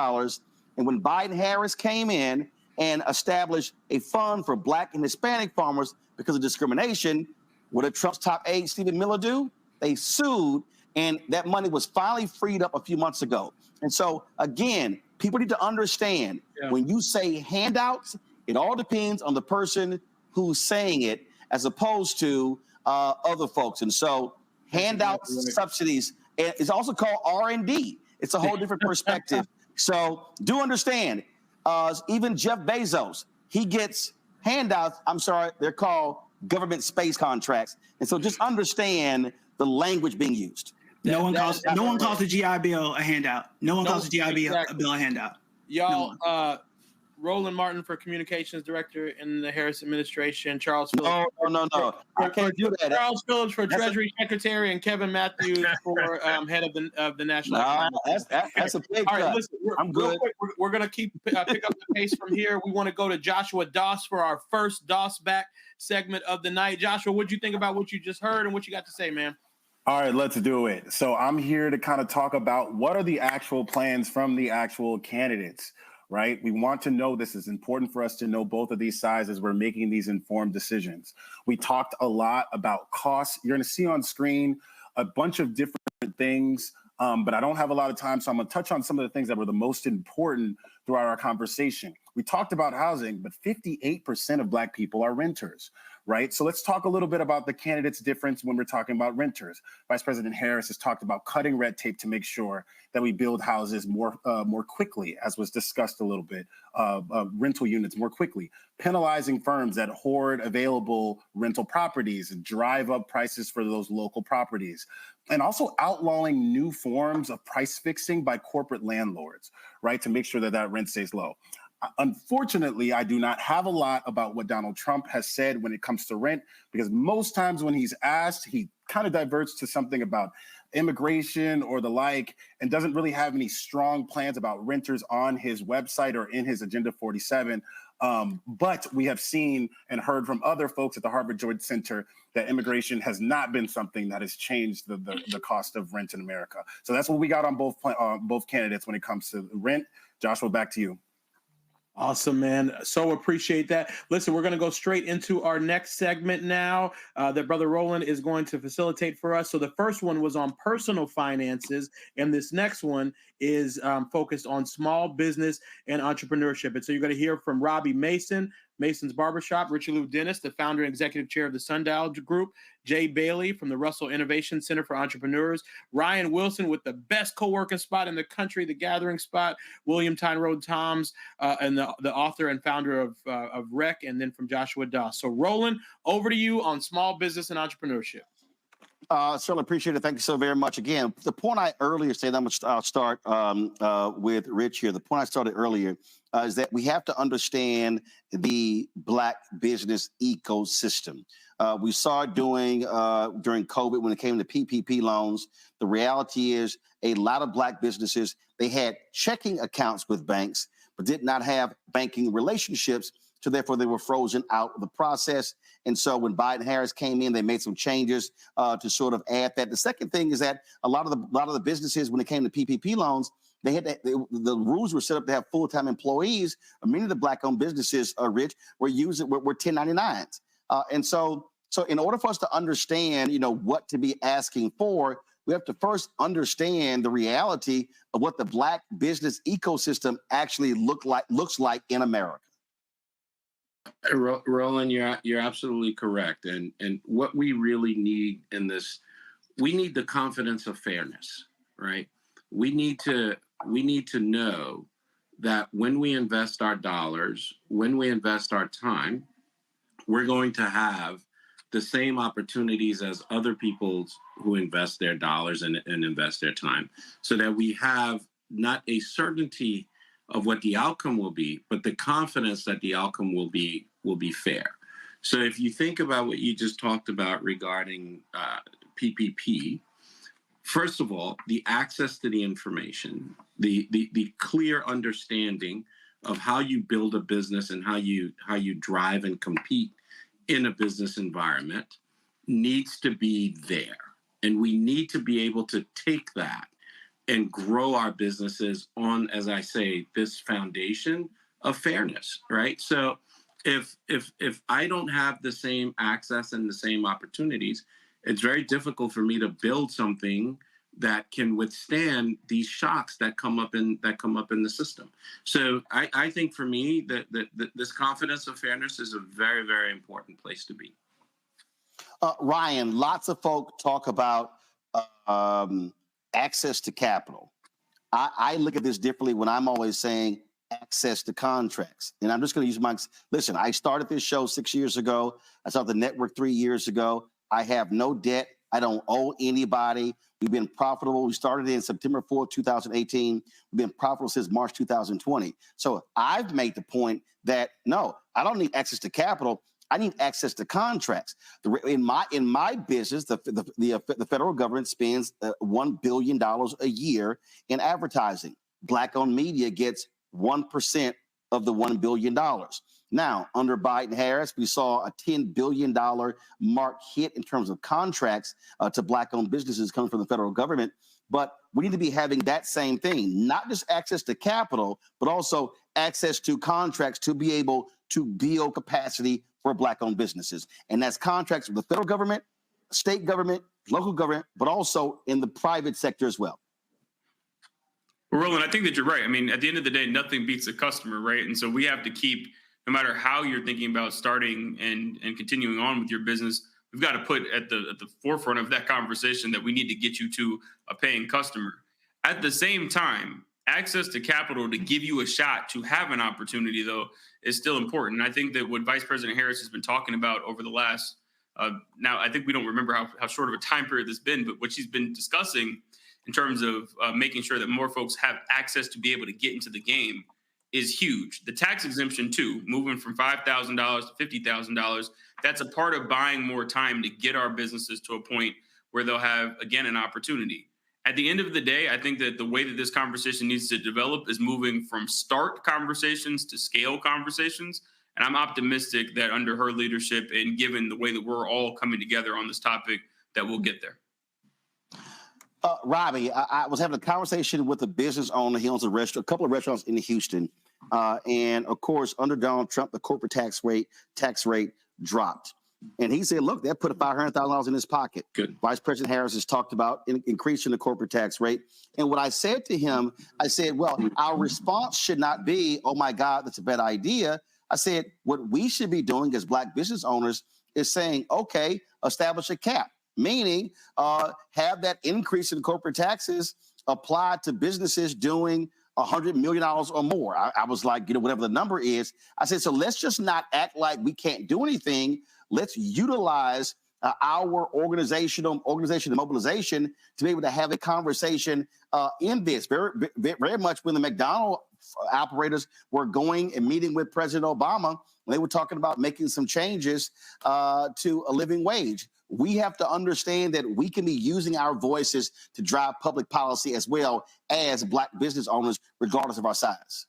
And when Biden-Harris came in and established a fund for Black and Hispanic farmers because of discrimination, what did Trump's top aide, Stephen Miller, do? They sued, and that money was finally freed up a few months ago. And so, again, people need to understand when you say handouts, it all depends on the person who's saying it as opposed to other folks. And so handouts, subsidies, it's also called R&D. It's a whole different perspective. So do understand, even Jeff Bezos, he gets handouts. I'm sorry, they're called government space contracts. And so just understand the language being used. No one calls the GI Bill a handout. No one calls the GI Bill a handout. Y'all, Roland Martin for Communications Director in the Harris administration, Charles Phillips. No. I can't do that. Charles Phillips for Treasury Secretary, and Kevin Matthews for head of the National. That's a big All right, cut. listen, I'm good. Quick, we're going to pick up the pace from here. We want to go to Joshua Doss for our first Doss back segment of the night. Joshua, what do you think about what you just heard and what you got to say, man? All right, let's do it. So I'm here to kind of talk about what are the actual plans from the actual candidates, right? We want to know, this is important for us to know both of these sides as we're making these informed decisions. We talked a lot about costs. You're going to see on screen a bunch of different things, but I don't have a lot of time, so I'm going to touch on some of the things that were the most important throughout our conversation. We talked about housing, but 58% of Black people are renters, right? So let's talk a little bit about the candidates' difference when we're talking about renters. Vice President Harris has talked about cutting red tape to make sure that we build houses more quickly, as was discussed a little bit, rental units more quickly, penalizing firms that hoard available rental properties and drive up prices for those local properties, and also outlawing new forms of price fixing by corporate landlords, right, to make sure that that rent stays low. Unfortunately, I do not have a lot about what Donald Trump has said when it comes to rent, because most times when he's asked, he kind of diverts to something about immigration or the like, and doesn't really have any strong plans about renters on his website or in his Agenda 47. But we have seen and heard from other folks at the Harvard Joint Center that immigration has not been something that has changed the cost of rent in America. So that's what we got on both candidates when it comes to rent. Joshua, back to you. Awesome, man. So appreciate that. Listen, we're going to go straight into our next segment now that Brother Roland is going to facilitate for us. So the first one was on personal finances, and this next one is focused on small business and entrepreneurship. And so you're going to hear from Robbie Mason, Mason's Barbershop, Richard Lou Dennis, the founder and executive chair of the Sundial Group, Jay Bailey from the Russell Innovation Center for Entrepreneurs, Ryan Wilson with the best co-working spot in the country, The Gathering Spot, William Tynroad Toms, and the author and founder of REC, and then from Joshua Doss. So Roland, over to you on small business and entrepreneurship. Certainly appreciate it. Thank you so very much. Again, the point I earlier said, I'll start with Rich here. The point I started earlier is that we have to understand the Black business ecosystem. We saw it during COVID when it came to PPP loans. The reality is a lot of Black businesses, they had checking accounts with banks, but did not have banking relationships. So therefore, they were frozen out of the process. And so when Biden-Harris came in, they made some changes to sort of add that. The second thing is that a lot of the businesses, when it came to PPP loans, the rules were set up to have full-time employees. Many of the Black-owned businesses, Rich, were 1099s. And so in order for us to understand, what to be asking for, we have to first understand the reality of what the Black business ecosystem actually looks like in America. Roland, you're absolutely correct. And what we really need in this, we need the confidence of fairness, right? We need to know that when we invest our dollars, when we invest our time, we're going to have the same opportunities as other people who invest their dollars and invest their time, so that we have not a certainty of what the outcome will be, but the confidence that the outcome will be fair. So if you think about what you just talked about regarding PPP, first of all, the access to the information, the clear understanding of how you build a business and how you drive and compete in a business environment needs to be there. And we need to be able to take that and grow our businesses on, as I say, this foundation of fairness, right? So if I don't have the same access and the same opportunities, it's very difficult for me to build something that can withstand these shocks that come up in the system. So I think for me that this confidence of fairness is a very, very important place to be. Ryan, lots of folk talk about access to capital. I look at this differently when I'm always saying access to contracts. And I'm just going to use listen, I started this show 6 years ago. I started the network 3 years ago. I have no debt. I don't owe anybody. We've been profitable. We started in September 4th, 2018. We've been profitable since March 2020. So I've made the point that, no, I don't need access to capital. I need access to contracts. In my business, the federal government spends $1 billion a year in advertising. Black-owned media gets 1% of the $1 billion. Now, under Biden-Harris, we saw a $10 billion mark hit in terms of contracts to Black-owned businesses coming from the federal government. But we need to be having that same thing, not just access to capital, but also access to contracts to be able to build capacity for Black-owned businesses. And that's contracts with the federal government, state government, local government, but also in the private sector as well. Well, Roland, I think that you're right. I mean, at the end of the day, nothing beats the customer, right? And so we have to keep, no matter how you're thinking about starting and continuing on with your business, we've got to put at the forefront of that conversation that we need to get you to a paying customer. At the same time, access to capital to give you a shot to have an opportunity, though, is still important. And I think that what Vice President Harris has been talking about over the last, now I think we don't remember how short of a time period this has been, but what she's been discussing in terms of making sure that more folks have access to be able to get into the game is huge. The tax exemption, too, moving from $5,000 to $50,000, that's a part of buying more time to get our businesses to a point where they'll have, again, an opportunity. At the end of the day, I think that the way that this conversation needs to develop is moving from start conversations to scale conversations. And I'm optimistic that under her leadership and given the way that we're all coming together on this topic, that we'll get there. Robbie, I was having a conversation with a business owner. He owns a couple of restaurants in Houston. And of course, under Donald Trump, the corporate tax rate dropped. And he said, look, that put $500,000 in his pocket. Good. Vice President Harris has talked about increasing the corporate tax rate. And what I said to him, I said, well, our response should not be, oh, my God, that's a bad idea. I said, what we should be doing as Black business owners is saying, OK, establish a cap, meaning have that increase in corporate taxes applied to businesses doing $100 million or more. I was like, whatever the number is. I said, so let's just not act like we can't do anything. Let's utilize our organizational mobilization to be able to have a conversation in this. Very much when the McDonald's operators were going and meeting with President Obama, they were talking about making some changes to a living wage. We have to understand that we can be using our voices to drive public policy as well as Black business owners, regardless of our size.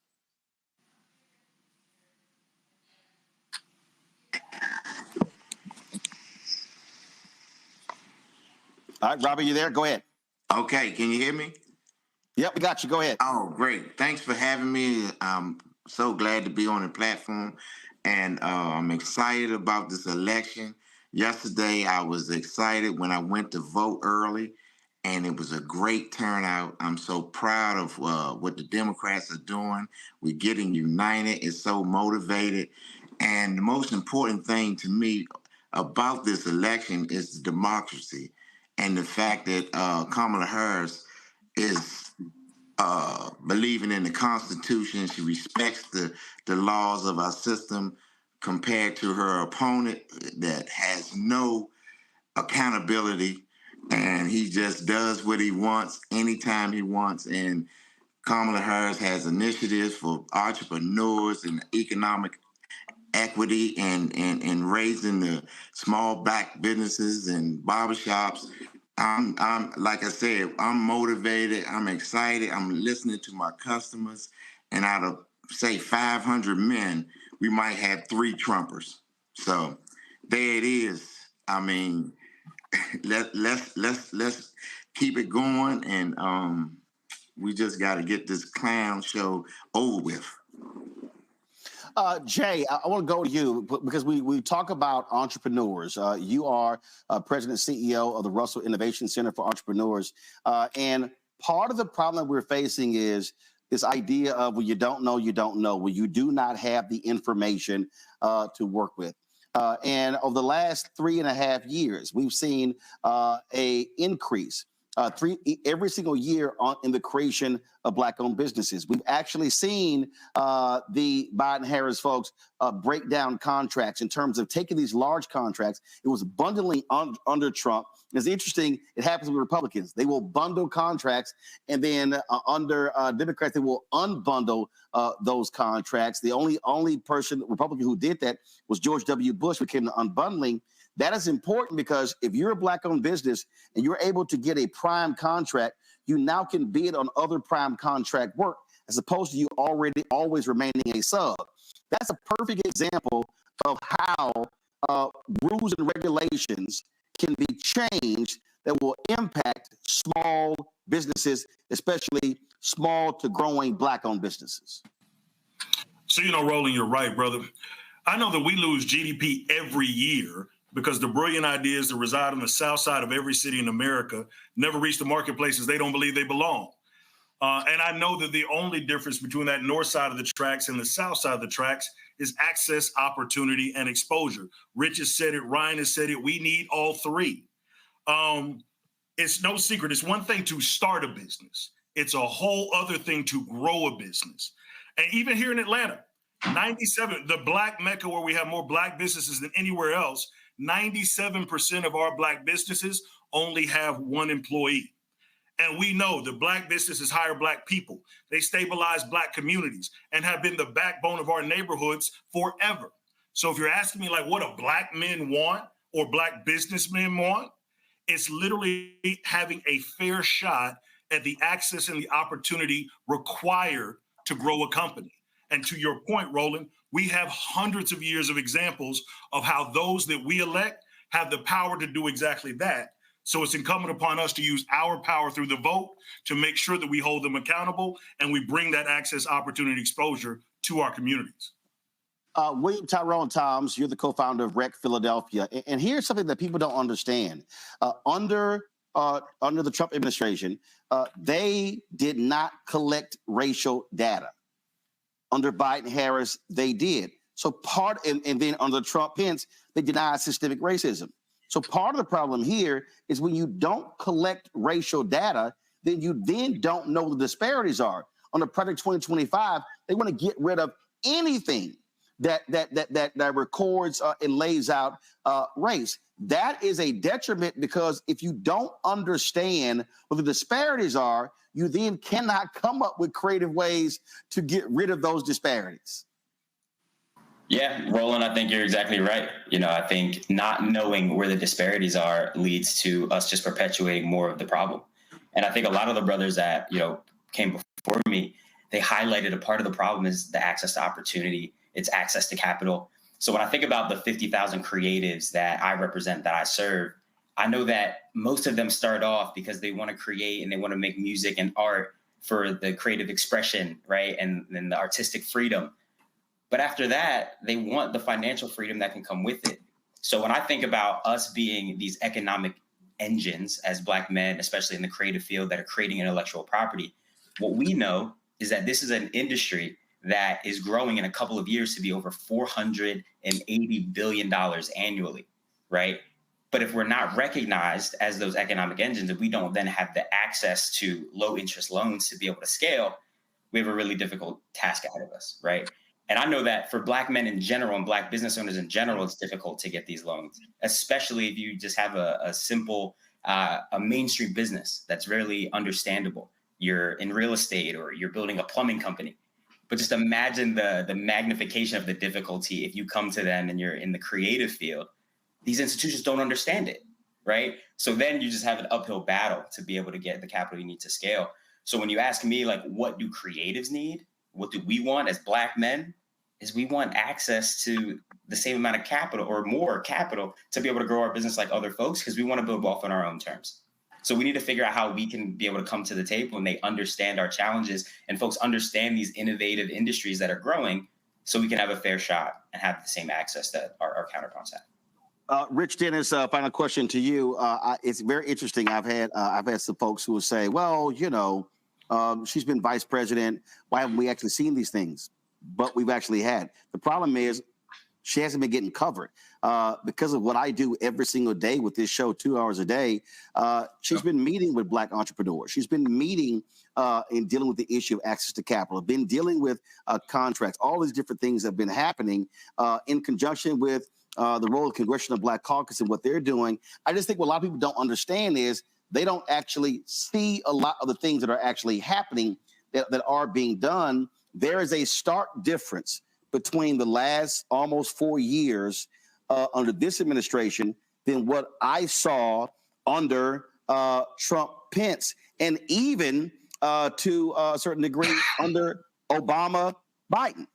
All right, Robbie, you there? Go ahead. Okay, can you hear me? Yep, we got you. Go ahead. Oh, great. Thanks for having me. I'm so glad to be on the platform, and I'm excited about this election. Yesterday, I was excited when I went to vote early, and it was a great turnout. I'm so proud of what the Democrats are doing. We're getting united. It's so motivated. And the most important thing to me about this election is the democracy and the fact that Kamala Harris is believing in the Constitution. She respects the laws of our system compared to her opponent that has no accountability, and he just does what he wants anytime he wants. And Kamala Harris has initiatives for entrepreneurs and economic equity and raising the small Black businesses and barbershops. I'm like I said, I'm motivated. I'm excited. I'm listening to my customers, and out of say 500 men, we might have 3 Trumpers. So there it is. I mean, let's keep it going, and We just got to get this clown show over with. Jay, I want to go to you because we talk about entrepreneurs. You are president and CEO of the Russell Innovation Center for Entrepreneurs. And part of the problem that we're facing is this idea of, well, you don't know, well, you do not have the information to work with. And over the last 3.5 years, we've seen a increase every single year in the creation of Black-owned businesses. We've actually seen the Biden-Harris folks break down contracts in terms of taking these large contracts. It was bundling under Trump. It's interesting. It happens with Republicans. They will bundle contracts, and then under Democrats, they will unbundle those contracts. The only Republican who did that was George W. Bush, who came to unbundling. That is important because if you're a Black-owned business and you're able to get a prime contract, you now can bid on other prime contract work as opposed to you always remaining a sub. That's a perfect example of how rules and regulations can be changed that will impact small businesses, especially small to growing Black-owned businesses. So, Roland, you're right, brother. I know that we lose GDP every year because the brilliant ideas that reside on the south side of every city in America never reach the marketplaces they don't believe they belong. And I know that the only difference between that north side of the tracks and the south side of the tracks is access, opportunity, and exposure. Rich has said it, Ryan has said it, we need all three. It's no secret. It's one thing to start a business. It's a whole other thing to grow a business. And even here in Atlanta, 97, the Black Mecca where we have more Black businesses than anywhere else, 97% of our Black businesses only have one employee. And we know the Black businesses hire Black people. They stabilize Black communities and have been the backbone of our neighborhoods forever. So if you're asking me like what do Black men want or Black businessmen want, it's literally having a fair shot at the access and the opportunity required to grow a company. And to your point, Roland, we have hundreds of years of examples of how those that we elect have the power to do exactly that. So it's incumbent upon us to use our power through the vote to make sure that we hold them accountable and we bring that access, opportunity, exposure to our communities. William Tyrone Toms, you're the co-founder of Rec Philadelphia. And here's something that people don't understand. Under the Trump administration, they did not collect racial data. Under Biden-Harris, they did. So and then under Trump-Pence, they denied systemic racism. So part of the problem here is when you don't collect racial data, then you don't know what the disparities are. Under Project 2025, they want to get rid of anything that records and lays out race. That is a detriment because if you don't understand what the disparities are, you then cannot come up with creative ways to get rid of those disparities. Yeah, Roland, I think you're exactly right. I think not knowing where the disparities are leads to us just perpetuating more of the problem. And I think a lot of the brothers that, came before me, they highlighted a part of the problem is the access to opportunity, it's access to capital. So when I think about the 50,000 creatives that I represent, that I serve, I know that most of them start off because they want to create and they want to make music and art for the creative expression, right? And the artistic freedom. But after that, they want the financial freedom that can come with it. So when I think about us being these economic engines as Black men, especially in the creative field that are creating intellectual property, what we know is that this is an industry that is growing in a couple of years to be over $480 billion annually, right? But if we're not recognized as those economic engines, if we don't then have the access to low interest loans to be able to scale, we have a really difficult task ahead of us, right? And I know that for Black men in general and Black business owners in general, it's difficult to get these loans, especially if you just have a simple, a mainstream business that's really understandable. You're in real estate or you're building a plumbing company. But just imagine the magnification of the difficulty if you come to them and you're in the creative field. These institutions don't understand it, right? So then you just have an uphill battle to be able to get the capital you need to scale. So when you ask me, like, what do creatives need? What do we want as Black men? Is we want access to the same amount of capital or more capital to be able to grow our business like other folks because we want to build wealth on our own terms. So we need to figure out how we can be able to come to the table and they understand our challenges and folks understand these innovative industries that are growing so we can have a fair shot and have the same access that our counterparts have. Rich Dennis, final question to you. It's very interesting. I've had some folks who will say, well, she's been vice president. Why haven't we actually seen these things? But we've actually had. The problem is she hasn't been getting covered because of what I do every single day with this show, 2 hours a day. She's been meeting with Black entrepreneurs. She's been meeting and dealing with the issue of access to capital, been dealing with contracts. All these different things have been happening in conjunction with the role of Congressional Black Caucus and what they're doing. I just think what a lot of people don't understand is they don't actually see a lot of the things that are actually happening that are being done. There is a stark difference between the last almost 4 years under this administration than what I saw under Trump Pence, and even to a certain degree under Obama Biden.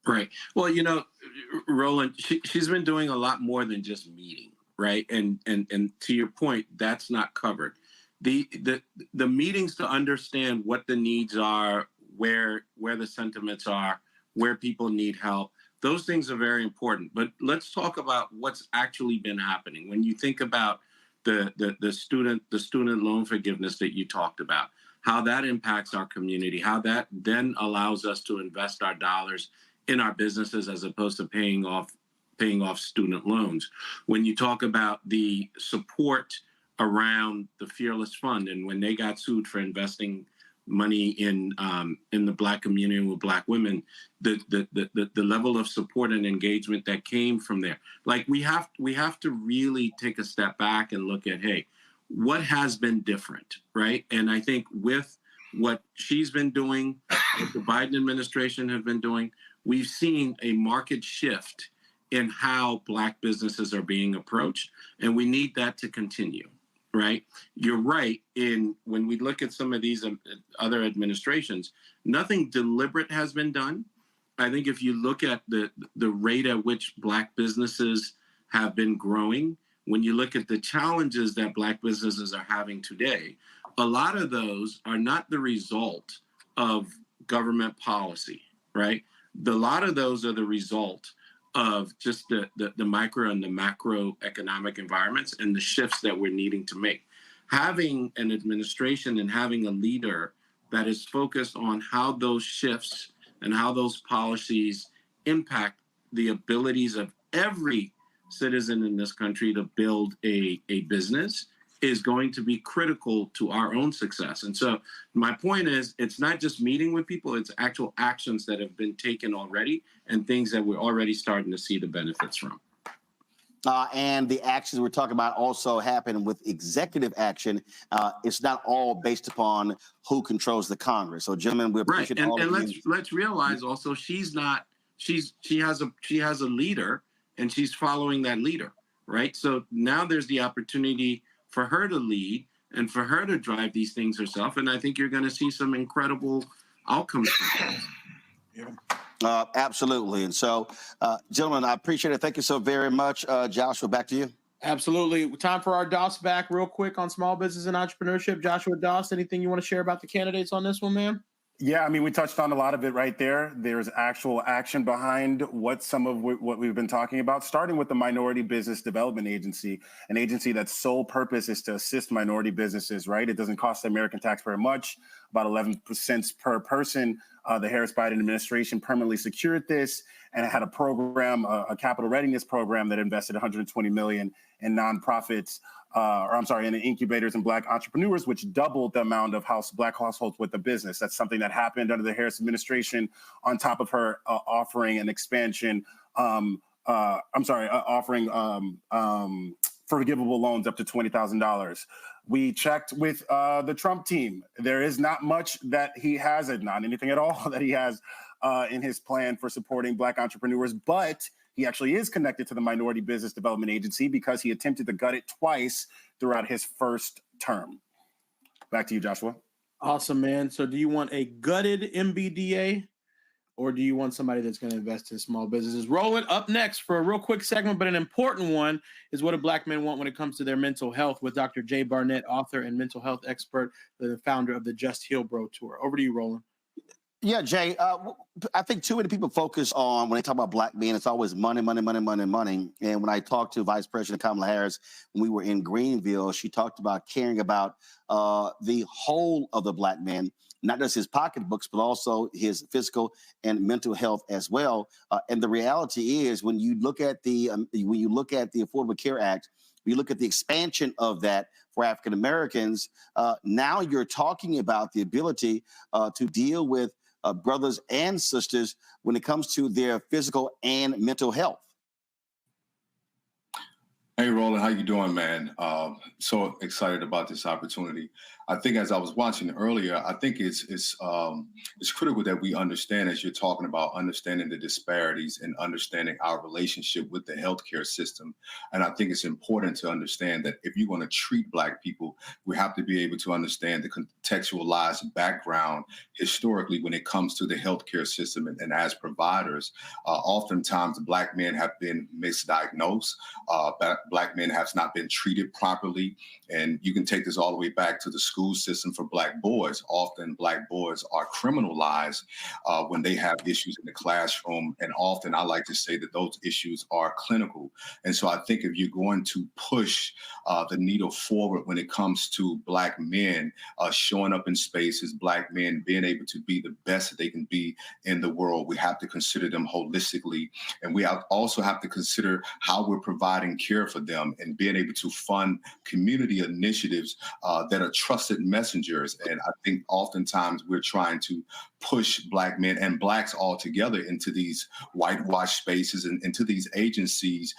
Right. Well, Roland, she's been doing a lot more than just meeting, right? And to your point, that's not covered. The meetings to understand what the needs are, where the sentiments are, where people need help. Those things are very important. But let's talk about what's actually been happening. When you think about the student loan forgiveness that you talked about, how that impacts our community, how that then allows us to invest our dollars in our businesses as opposed to paying off student loans. When you talk about the support around the Fearless Fund and when they got sued for investing money in the Black community with Black women, the level of support and engagement that came from there. Like we have to really take a step back and look at, hey, what has been different, right? And I think with what she's been doing, what the Biden administration have been doing, we've seen a market shift in how Black businesses are being approached, and we need that to continue, right? You're right. When we look at some of these other administrations, nothing deliberate has been done. I think if you look at the rate at which Black businesses have been growing, when you look at the challenges that Black businesses are having today, a lot of those are not the result of government policy, right? A lot of those are the result of just the micro and the macroeconomic environments and the shifts that we're needing to make. Having an administration and having a leader that is focused on how those shifts and how those policies impact the abilities of every citizen in this country to build a business is going to be critical to our own success. And so my point is, it's not just meeting with people, it's actual actions that have been taken already and things that we're already starting to see the benefits from. And the actions we're talking about also happen with executive action. It's not all based upon who controls the Congress. So, gentlemen, we appreciate all of you. And let's realize also she has a leader, and she's following that leader, right? So now there's the opportunity for her to lead and for her to drive these things herself. And I think you're going to see some incredible outcomes from this. Absolutely. And so, gentlemen, I appreciate it. Thank you so very much. Joshua, back to you. Absolutely. Time for our DOS back real quick on small business and entrepreneurship. Joshua Doss, anything you want to share about the candidates on this one, man? Yeah, I mean, we touched on a lot of it right there. There's actual action behind what we've been talking about, starting with the Minority Business Development Agency, an agency that's sole purpose is to assist minority businesses, right? It doesn't cost the American taxpayer much, about 11 cents per person. The Harris-Biden administration permanently secured this, and it had a program, a capital readiness program that invested $120 million in nonprofits, in incubators and Black entrepreneurs, which doubled the amount of Black households with a business. That's something that happened under the Harris administration, on top of her offering an expansion, offering forgivable loans up to $20,000. We checked with the Trump team. There is not much that he has, not anything at all that he has in his plan for supporting Black entrepreneurs, but he actually is connected to the Minority Business Development Agency because he attempted to gut it twice throughout his first term. Back to you, Joshua. Awesome, man. So do you want a gutted MBDA or do you want somebody that's going to invest in small businesses? Roland, up next for a real quick segment, but an important one, is what do black men want when it comes to their mental health, with Dr. Jay Barnett, author and mental health expert, the founder of the Just Heal Bro Tour. Over to you, Roland. Yeah, Jay, I think too many people focus on, when they talk about black men, it's always money, money, money, money, money. And when I talked to Vice President Kamala Harris, when we were in Greenville, she talked about caring about the whole of the black man, not just his pocketbooks, but also his physical and mental health as well. And the reality is, when you look at the Affordable Care Act, you look at the expansion of that for African Americans, now you're talking about the ability to deal with brothers and sisters when it comes to their physical and mental health. Hey, Roland, how you doing, man? So excited about this opportunity. I think, as I was watching earlier, I think it's critical that we understand, as you're talking about, understanding the disparities and understanding our relationship with the healthcare system. And I think it's important to understand that if you're going to treat Black people, we have to be able to understand the contextualized background historically when it comes to the healthcare system. And as providers, oftentimes Black men have been misdiagnosed. Black men have not been treated properly. And you can take this all the way back to the school system for Black boys. Often Black boys are criminalized when they have issues in the classroom. And often I like to say that those issues are clinical. And so I think if you're going to push the needle forward when it comes to Black men showing up in spaces, Black men being able to be the best that they can be in the world, we have to consider them holistically. And we also have to consider how we're providing care for them and being able to fund community initiatives that are trusted messengers. And I think oftentimes we're trying to push Black men and Blacks all together into these whitewashed spaces and into these agencies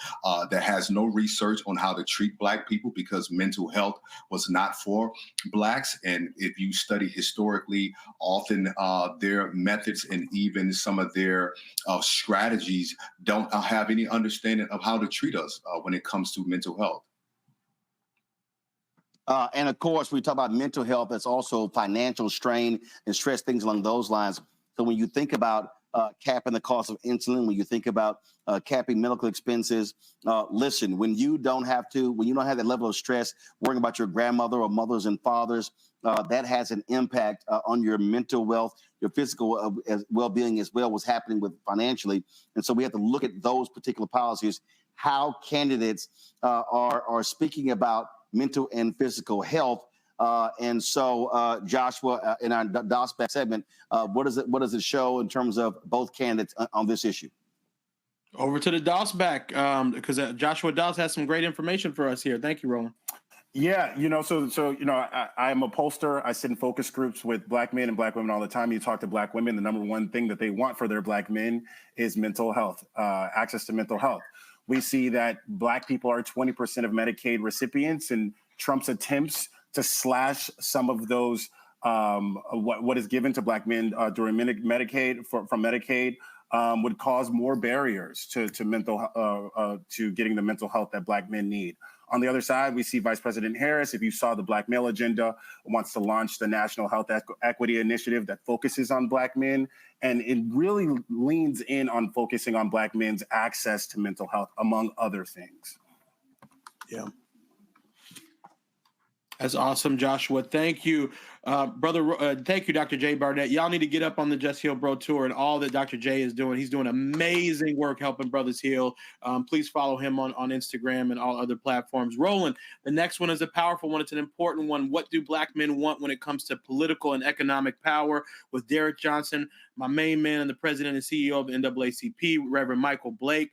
that has no research on how to treat Black people, because mental health was not for Blacks. And if you study historically, often their methods and even some of their strategies don't have any understanding of how to treat us when it comes to mental health. And of course, we talk about mental health. That's also financial strain and stress, things along those lines. So when you think about capping the cost of insulin, when you think about capping medical expenses, listen, when you don't have that level of stress, worrying about your grandmother or mothers and fathers, that has an impact on your mental wealth, your physical well-being as well, what's happening with financially. And so we have to look at those particular policies, how candidates are speaking about mental and physical health. And so, Joshua, in our DOS-back segment, what does it show in terms of both candidates on this issue? Over to the DOS-back, because Joshua Doss has some great information for us here. Thank you, Roland. Yeah, I am a pollster. I sit in focus groups with Black men and Black women all the time. You talk to Black women, the number one thing that they want for their Black men is mental health, access to mental health. We see that Black people are 20% of Medicaid recipients, and Trump's attempts to slash some of those what is given to Black men during Medicaid from Medicaid would cause more barriers to getting the mental health that Black men need. On the other side, we see Vice President Harris, if you saw the Black Male Agenda, wants to launch the National Health Equity Initiative that focuses on Black men. And it really leans in on focusing on Black men's access to mental health, among other things. Yeah. That's awesome, Joshua. Thank you, brother. Thank you, Dr. Jay Barnett. Y'all need to get up on the Just Heal Bro Tour and all that Dr. Jay is doing. He's doing amazing work helping brothers heal. Please follow him on Instagram and all other platforms. Roland, the next one is a powerful one. It's an important one. What do Black men want when it comes to political and economic power? With Derek Johnson, my main man and the president and CEO of the NAACP, Reverend Michael Blake,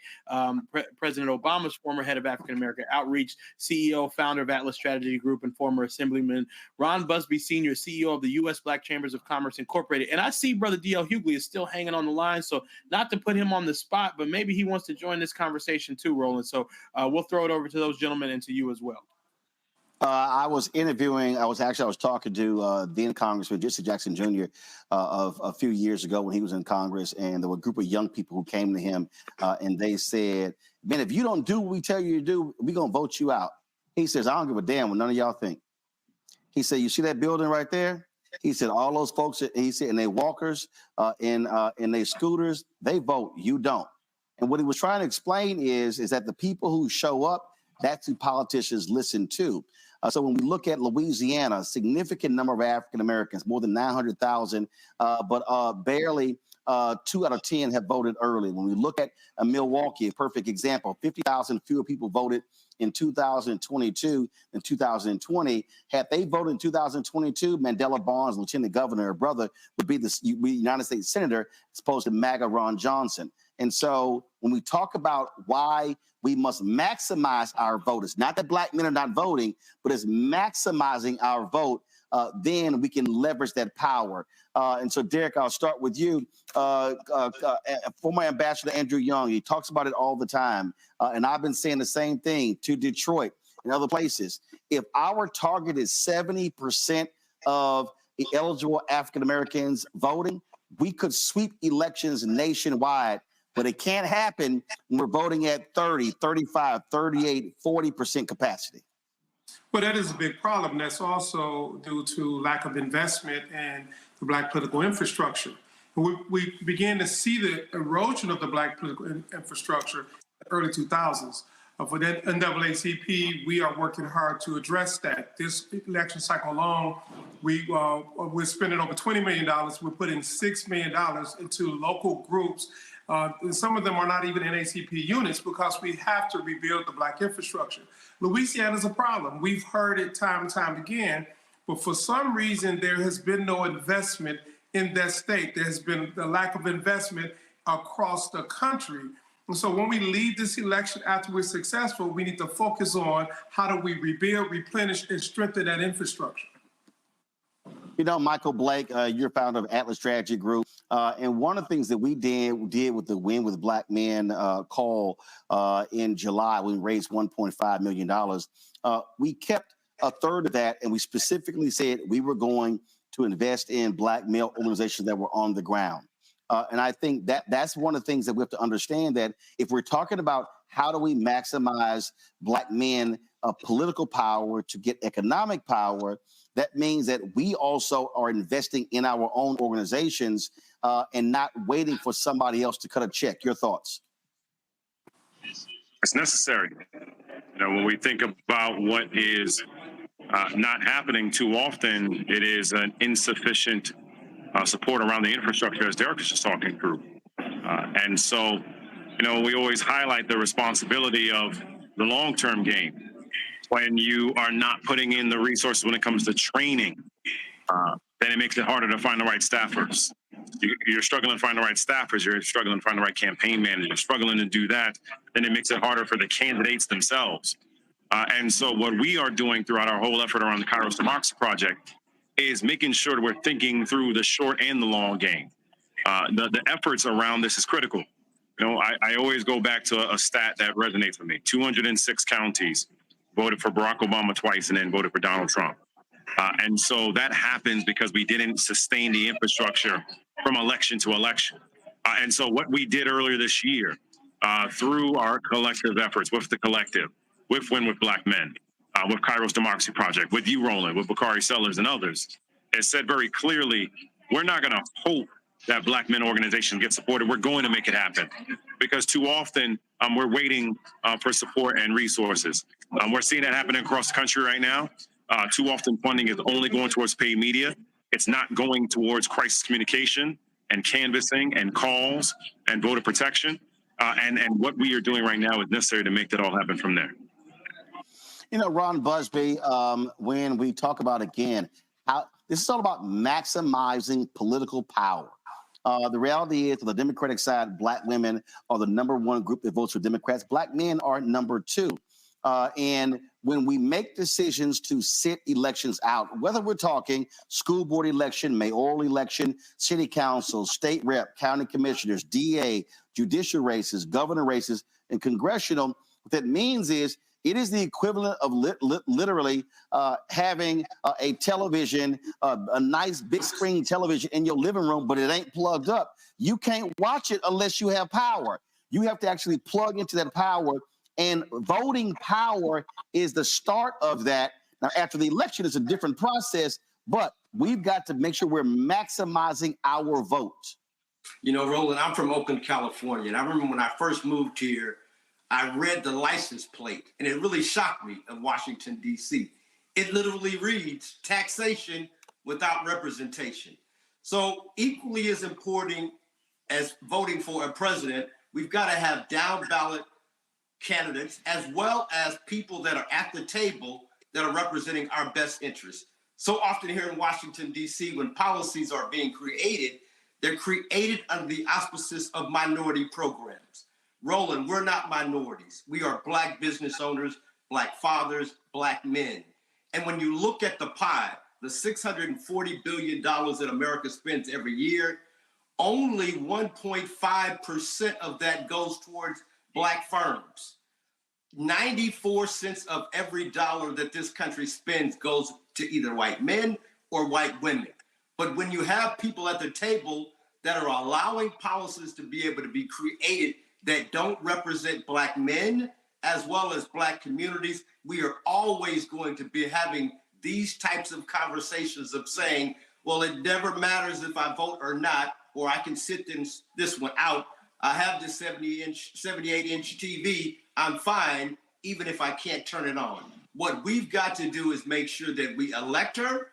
President Obama's former head of African American Outreach, CEO, founder of Atlas Strategy Group, and former Assemblyman Ron Busby Sr., CEO of the U.S. Black Chambers of Commerce Incorporated. And I see Brother D.L. Hughley is still hanging on the line, so not to put him on the spot, but maybe he wants to join this conversation too, Roland. So we'll throw it over to those gentlemen and to you as well. I was talking to then Congressman Jesse Jackson Jr. Of a few years ago when he was in Congress, and there were a group of young people who came to him and they said, man, if you don't do what we tell you to do, we're going to vote you out. He says, I don't give a damn what none of y'all think. He said, you see that building right there? He said all those folks, he said, in their walkers, in their scooters, they vote. You don't. And what he was trying to explain is that the people who show up, that's who politicians listen to. So when we look at Louisiana, a significant number of African Americans, more than 900,000, but barely 2 out of 10 have voted early. When we look at Milwaukee, a perfect example, 50,000 fewer people voted in 2022 than 2020. Had they voted in 2022, Mandela Barnes, Lieutenant Governor, her brother, would be the United States Senator as opposed to MAGA Ron Johnson. And so when we talk about why we must maximize our vote, it's not that black men are not voting, but it's maximizing our vote, then we can leverage that power. And so, Derek, I'll start with you. Former Ambassador Andrew Young, he talks about it all the time. And I've been saying the same thing to Detroit and other places. If our target is 70% of the eligible African Americans voting, we could sweep elections nationwide. But it can't happen when we're voting at 30, 35, 38, 40% capacity. Well, that is a big problem. That's also due to lack of investment in the black political infrastructure. We began to see the erosion of the black political infrastructure in the early 2000s. For that NAACP, we are working hard to address that. This election cycle alone, we're spending over $20 million. We're putting $6 million into local groups. And some of them are not even NAACP units because we have to rebuild the black infrastructure. Louisiana is a problem. We've heard it time and time again, but for some reason, there has been no investment in that state. There has been a lack of investment across the country. And so when we leave this election after we're successful, we need to focus on how do we rebuild, replenish, and strengthen that infrastructure. You know, Michael Blake, you're founder of Atlas Strategy Group. And one of the things that we did with the Win with Black Men call in July, when we raised $1.5 million, we kept a third of that, and we specifically said we were going to invest in black male organizations that were on the ground. And I think that's one of the things that we have to understand, that if we're talking about how do we maximize black men political power to get economic power, that means that we also are investing in our own organizations and not waiting for somebody else to cut a check. Your thoughts? It's necessary. You know, when we think about what is not happening too often, it is an insufficient support around the infrastructure, as Derek was just talking through. And so, you know, we always highlight the responsibility of the long-term game. When you are not putting in the resources when it comes to training, then it makes it harder to find the right staffers. You're struggling to find the right staffers, you're struggling to find the right campaign managers, you're struggling to do that, then it makes it harder for the candidates themselves. And so what we are doing throughout our whole effort around the Kairos Democracy Project is making sure that we're thinking through the short and the long game. The efforts around this is critical. You know, I always go back to a stat that resonates with me. 206 counties voted for Barack Obama twice and then voted for Donald Trump. And so that happens because we didn't sustain the infrastructure from election to election. And so what we did earlier this year through our collective efforts with the collective, with Win with Black Men, with Kairos Democracy Project, with you, Roland, with Bakari Sellers and others, it said very clearly, we're not going to hope that Black men organizations get supported. We're going to make it happen, because too often we're waiting for support and resources. We're seeing that happening across the country right now. Too often funding is only going towards paid media. It's not going towards crisis communication and canvassing and calls and voter protection. And what we are doing right now is necessary to make that all happen from there. You know, Ron Busby, when we talk about, again, how this is all about maximizing political power. The reality is, on the Democratic side, Black women are the #1 group that votes for Democrats. Black men are number 2. And when we make decisions to sit elections out, whether we're talking school board election, mayoral election, city council, state rep, county commissioners, DA, judicial races, governor races, and congressional, what that means is it is the equivalent of literally having a television, a nice big screen television in your living room, but it ain't plugged up. You can't watch it unless you have power. You have to actually plug into that power, and voting power is the start of that. Now, after the election, it's a different process, but we've got to make sure we're maximizing our vote. You know, Roland, I'm from Oakland, California, and I remember when I first moved here, I read the license plate, and it really shocked me of Washington, D.C. It literally reads taxation without representation. So equally as important as voting for a president, we've got to have down ballot candidates as well as people that are at the table that are representing our best interests. So often here in Washington, D.C., when policies are being created, they're created under the auspices of minority programs. Roland, we're not minorities. We are Black business owners, Black fathers, Black men. And when you look at the pie, the $640 billion that America spends every year, only 1.5% of that goes towards Black firms. 94 cents of every dollar that this country spends goes to either white men or white women. But when you have people at the table that are allowing policies to be able to be created that don't represent Black men as well as Black communities, we are always going to be having these types of conversations of saying, well, it never matters if I vote or not, or I can sit this one out. I have this 78-inch TV, I'm fine, even if I can't turn it on. What we've got to do is make sure that we elect her,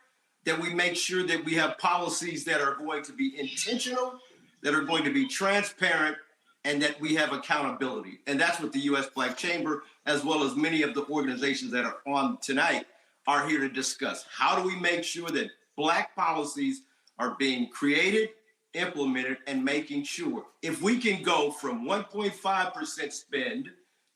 that we make sure that we have policies that are going to be intentional, that are going to be transparent, and that we have accountability. And that's what the U.S. Black Chamber, as well as many of the organizations that are on tonight, are here to discuss. How do we make sure that Black policies are being created, implemented, and making sure if we can go from 1.5% spend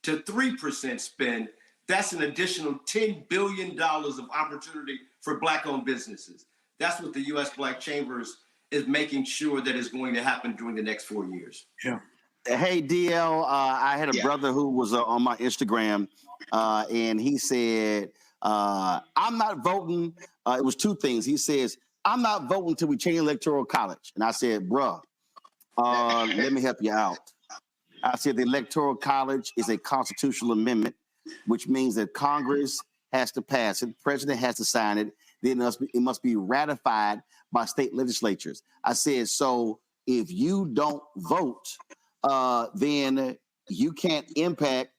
to 3% spend, that's an additional $10 billion of opportunity for Black-owned businesses. That's what the U.S. Black Chambers is making sure that is going to happen during the next 4 years. Yeah. Hey, DL, I had a brother who was on my Instagram, and he said, I'm not voting. It was two things. He says, I'm not voting until we change electoral college. And I said, bruh, let me help you out. I said the electoral college is a constitutional amendment, which means that Congress has to pass it, the president has to sign it, then it must be ratified by state legislatures. I said, so if you don't vote, then you can't impact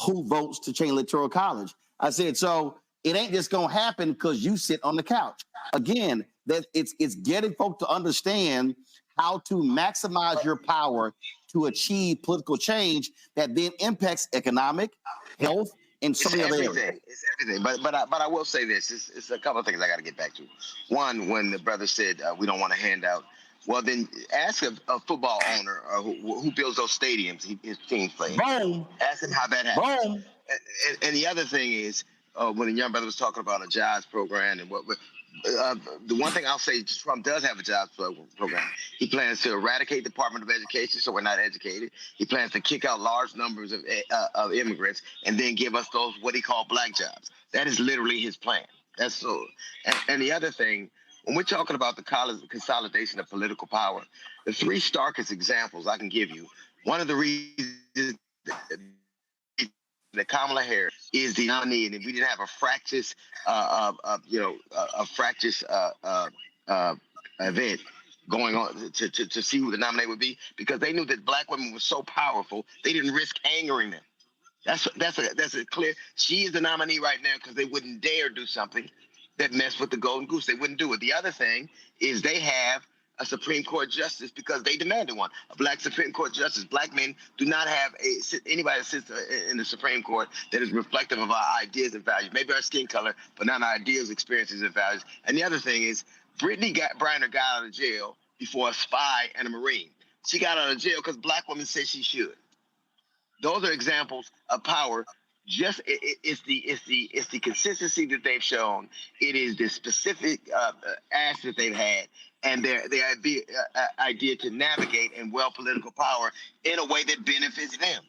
who votes to change electoral college. I said, so it ain't just gonna happen because you sit on the couch. Again, that it's getting folks to understand how to maximize your power to achieve political change that then impacts economic, health, and so many other areas. It's everything. But I will say this. It's a couple of things I got to get back to. One, when the brother said we don't want a handout, well, then ask a football owner who builds those stadiums his team's playing. Boom. Ask him how that happens. Boom. And the other thing is, when the young brother was talking about a jobs program and what the one thing I'll say, Trump does have a jobs program. He plans to eradicate the Department of Education, so we're not educated. He plans to kick out large numbers of immigrants and then give us those what he called black jobs. That is literally his plan. That's so. And the other thing, when we're talking about the consolidation of political power, the three starkest examples I can give you. One of the reasons that Kamala Harris is the nominee, and if we didn't have a fractious, event going on to see who the nominee would be, because they knew that black women were so powerful, they didn't risk angering them. That's a clear. She is the nominee right now because they wouldn't dare do something that messed with the golden goose. They wouldn't do it. The other thing is they have a Supreme Court justice because they demanded one. A black Supreme Court justice. Black men do not have anybody that sits in the Supreme Court that is reflective of our ideas and values. Maybe our skin color, but not our ideas, experiences, and values. And the other thing is, Brittany Griner got out of jail before a spy and a Marine. She got out of jail because black women said she should. Those are examples of power. Just it's the consistency that they've shown. It is the specific ask that they've had, and their idea to navigate and wield political power in a way that benefits them.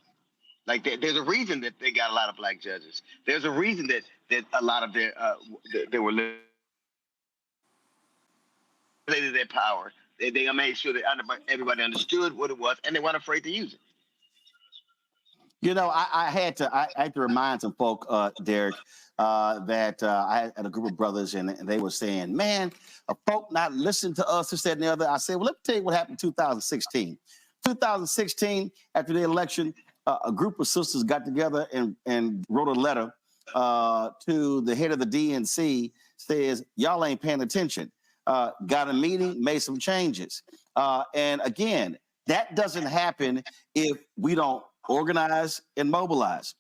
Like there's a reason that they got a lot of black judges. There's a reason that a lot of they were their power. They made sure that everybody understood what it was, and they weren't afraid to use it. You know, I had to remind some folk, Derek, that I had a group of brothers and they were saying, man, a folk not listening to us, this, that, and the other. I said, well, let me tell you what happened in 2016. 2016, after the election, a group of sisters got together and wrote a letter to the head of the DNC, says, y'all ain't paying attention. Got a meeting, made some changes. And again, that doesn't happen if we don't organize and mobilize.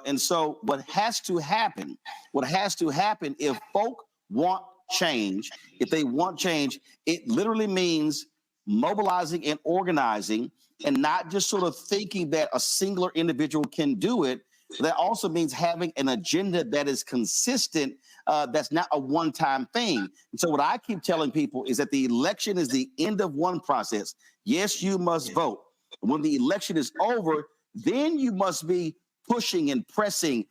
And so what has to happen if folk want change, if they want change, it literally means mobilizing and organizing and not just sort of thinking that a singular individual can do it. That also means having an agenda that is consistent, that's not a one-time thing. And so what I keep telling people is that the election is the end of one process. Yes, you must vote. When the election is over, then you must be pushing and pressing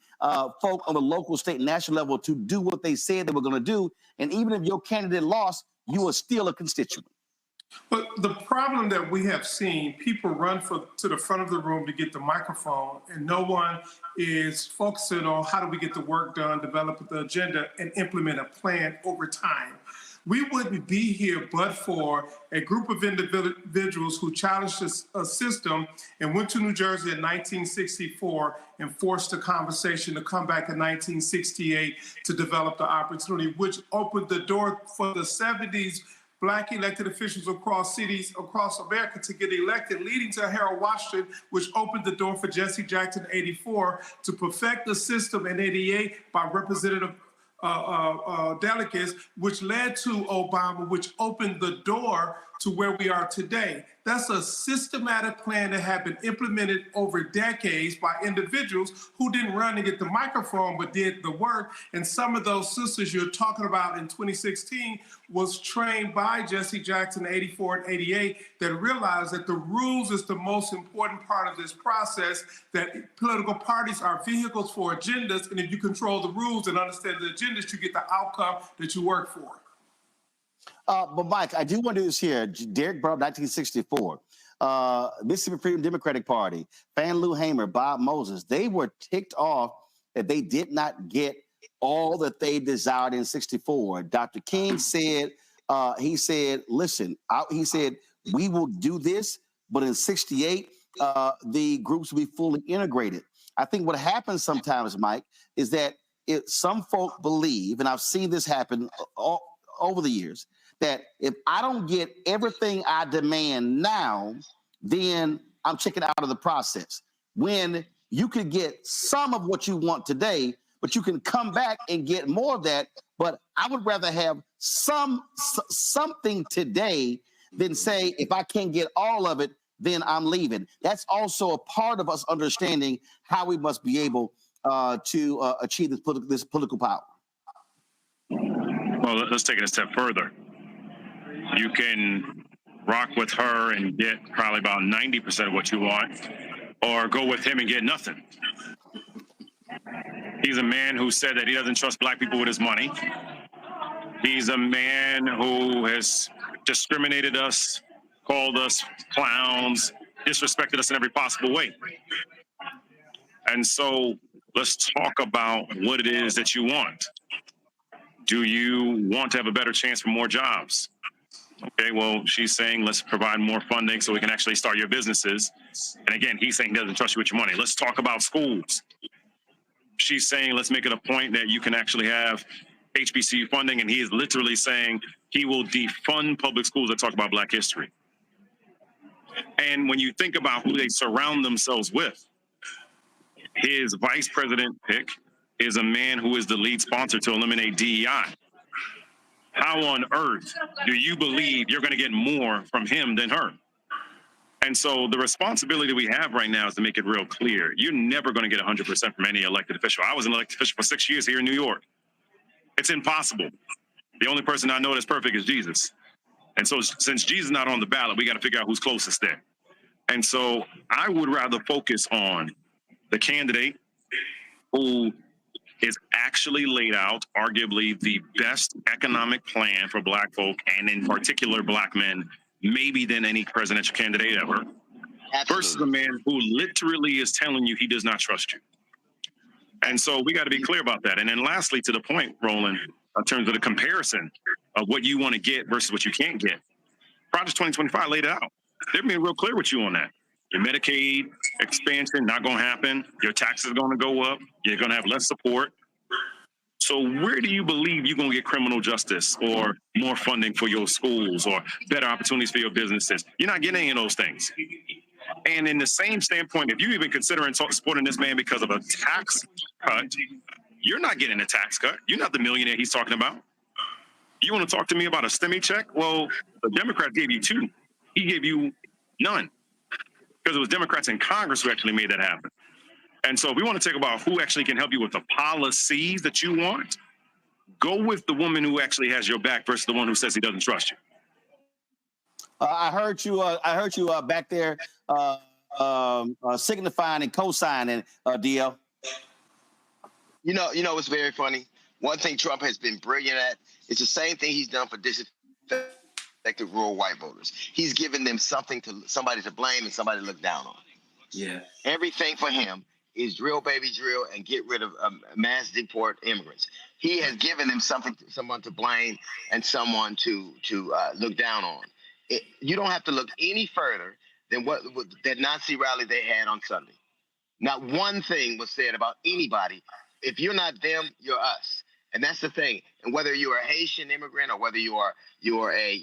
folk on the local, state, and national level to do what they said they were going to do. And even if your candidate lost, you are still a constituent. But the problem that we have seen, people run to the front of the room to get the microphone, and no one is focusing on how do we get the work done, develop the agenda, and implement a plan over time. We wouldn't be here but for a group of individuals who challenged a system and went to New Jersey in 1964 and forced the conversation to come back in 1968 to develop the opportunity, which opened the door for the 70s Black elected officials across cities across America to get elected, leading to Harold Washington, which opened the door for Jesse Jackson in 84 to perfect the system in 88 by Representative delegates, which led to Obama, which opened the door to where we are today. That's a systematic plan that had been implemented over decades by individuals who didn't run and get the microphone, but did the work. And some of those sisters you're talking about in 2016 was trained by Jesse Jackson in 84 and 88 that realized that the rules is the most important part of this process, that political parties are vehicles for agendas. And if you control the rules and understand the agendas, you get the outcome that you work for. But Mike, I do want to do this here. Derek brought up 1964. Mississippi Freedom Democratic Party, Fan Lou Hamer, Bob Moses, they were ticked off that they did not get all that they desired in 64. Dr. King said, listen, he said, we will do this, but in 68, the groups will be fully integrated. I think what happens sometimes, Mike, is that some folk believe, and I've seen this happen over the years, that if I don't get everything I demand now, then I'm checking out of the process. When you could get some of what you want today, but you can come back and get more of that. But I would rather have something today than say, if I can't get all of it, then I'm leaving. That's also a part of us understanding how we must be able to achieve this political power. Well, let's take it a step further. You can rock with her and get probably about 90% of what you want, or go with him and get nothing. He's a man who said that he doesn't trust Black people with his money. He's a man who has discriminated us, called us clowns, disrespected us in every possible way. And so let's talk about what it is that you want. Do you want to have a better chance for more jobs? Okay, well, she's saying let's provide more funding so we can actually start your businesses. And again, he's saying he doesn't trust you with your money. Let's talk about schools. She's saying let's make it a point that you can actually have HBCU funding, and he is literally saying he will defund public schools that talk about Black history. And when you think about who they surround themselves with, his vice president pick is a man who is the lead sponsor to eliminate DEI. How on earth do you believe you're going to get more from him than her? And so the responsibility we have right now is to make it real clear. You're never going to get 100% from any elected official. I was an elected official for 6 years here in New York. It's impossible. The only person I know that's perfect is Jesus. And so since Jesus is not on the ballot, we got to figure out who's closest there. And so I would rather focus on the candidate who is actually laid out arguably the best economic plan for Black folk, and in particular Black men, maybe than any presidential candidate ever. versus a man who literally is telling you he does not trust you. And so we got to be clear about that. And then lastly, to the point, Roland, in terms of the comparison of what you want to get versus what you can't get, Project 2025 laid it out. They're being real clear with you on that. Your Medicaid expansion, not going to happen. Your taxes are going to go up. You're going to have less support. So where do you believe you're going to get criminal justice or more funding for your schools or better opportunities for your businesses? You're not getting any of those things. And in the same standpoint, if you even considering supporting this man because of a tax cut, you're not getting a tax cut. You're not the millionaire he's talking about. You want to talk to me about a STEMI check? Well, the Democrats gave you 2. He gave you none because it was Democrats in Congress who actually made that happen. And so if we want to talk about who actually can help you with the policies that you want, go with the woman who actually has your back versus the one who says he doesn't trust you. I heard you back there signifying and co-signing, DL. You know, it's very funny. One thing Trump has been brilliant at is the same thing he's done for disaffected rural white voters. He's given them somebody to blame and somebody to look down on. Yeah. Everything for him is drill, baby, drill, and get rid of mass deport immigrants. He has given them someone to blame and someone to look down on. You don't have to look any further than what that Nazi rally they had on Sunday. Not one thing was said about anybody. If you're not them, you're us. And that's the thing. And whether you're a Haitian immigrant or whether you are a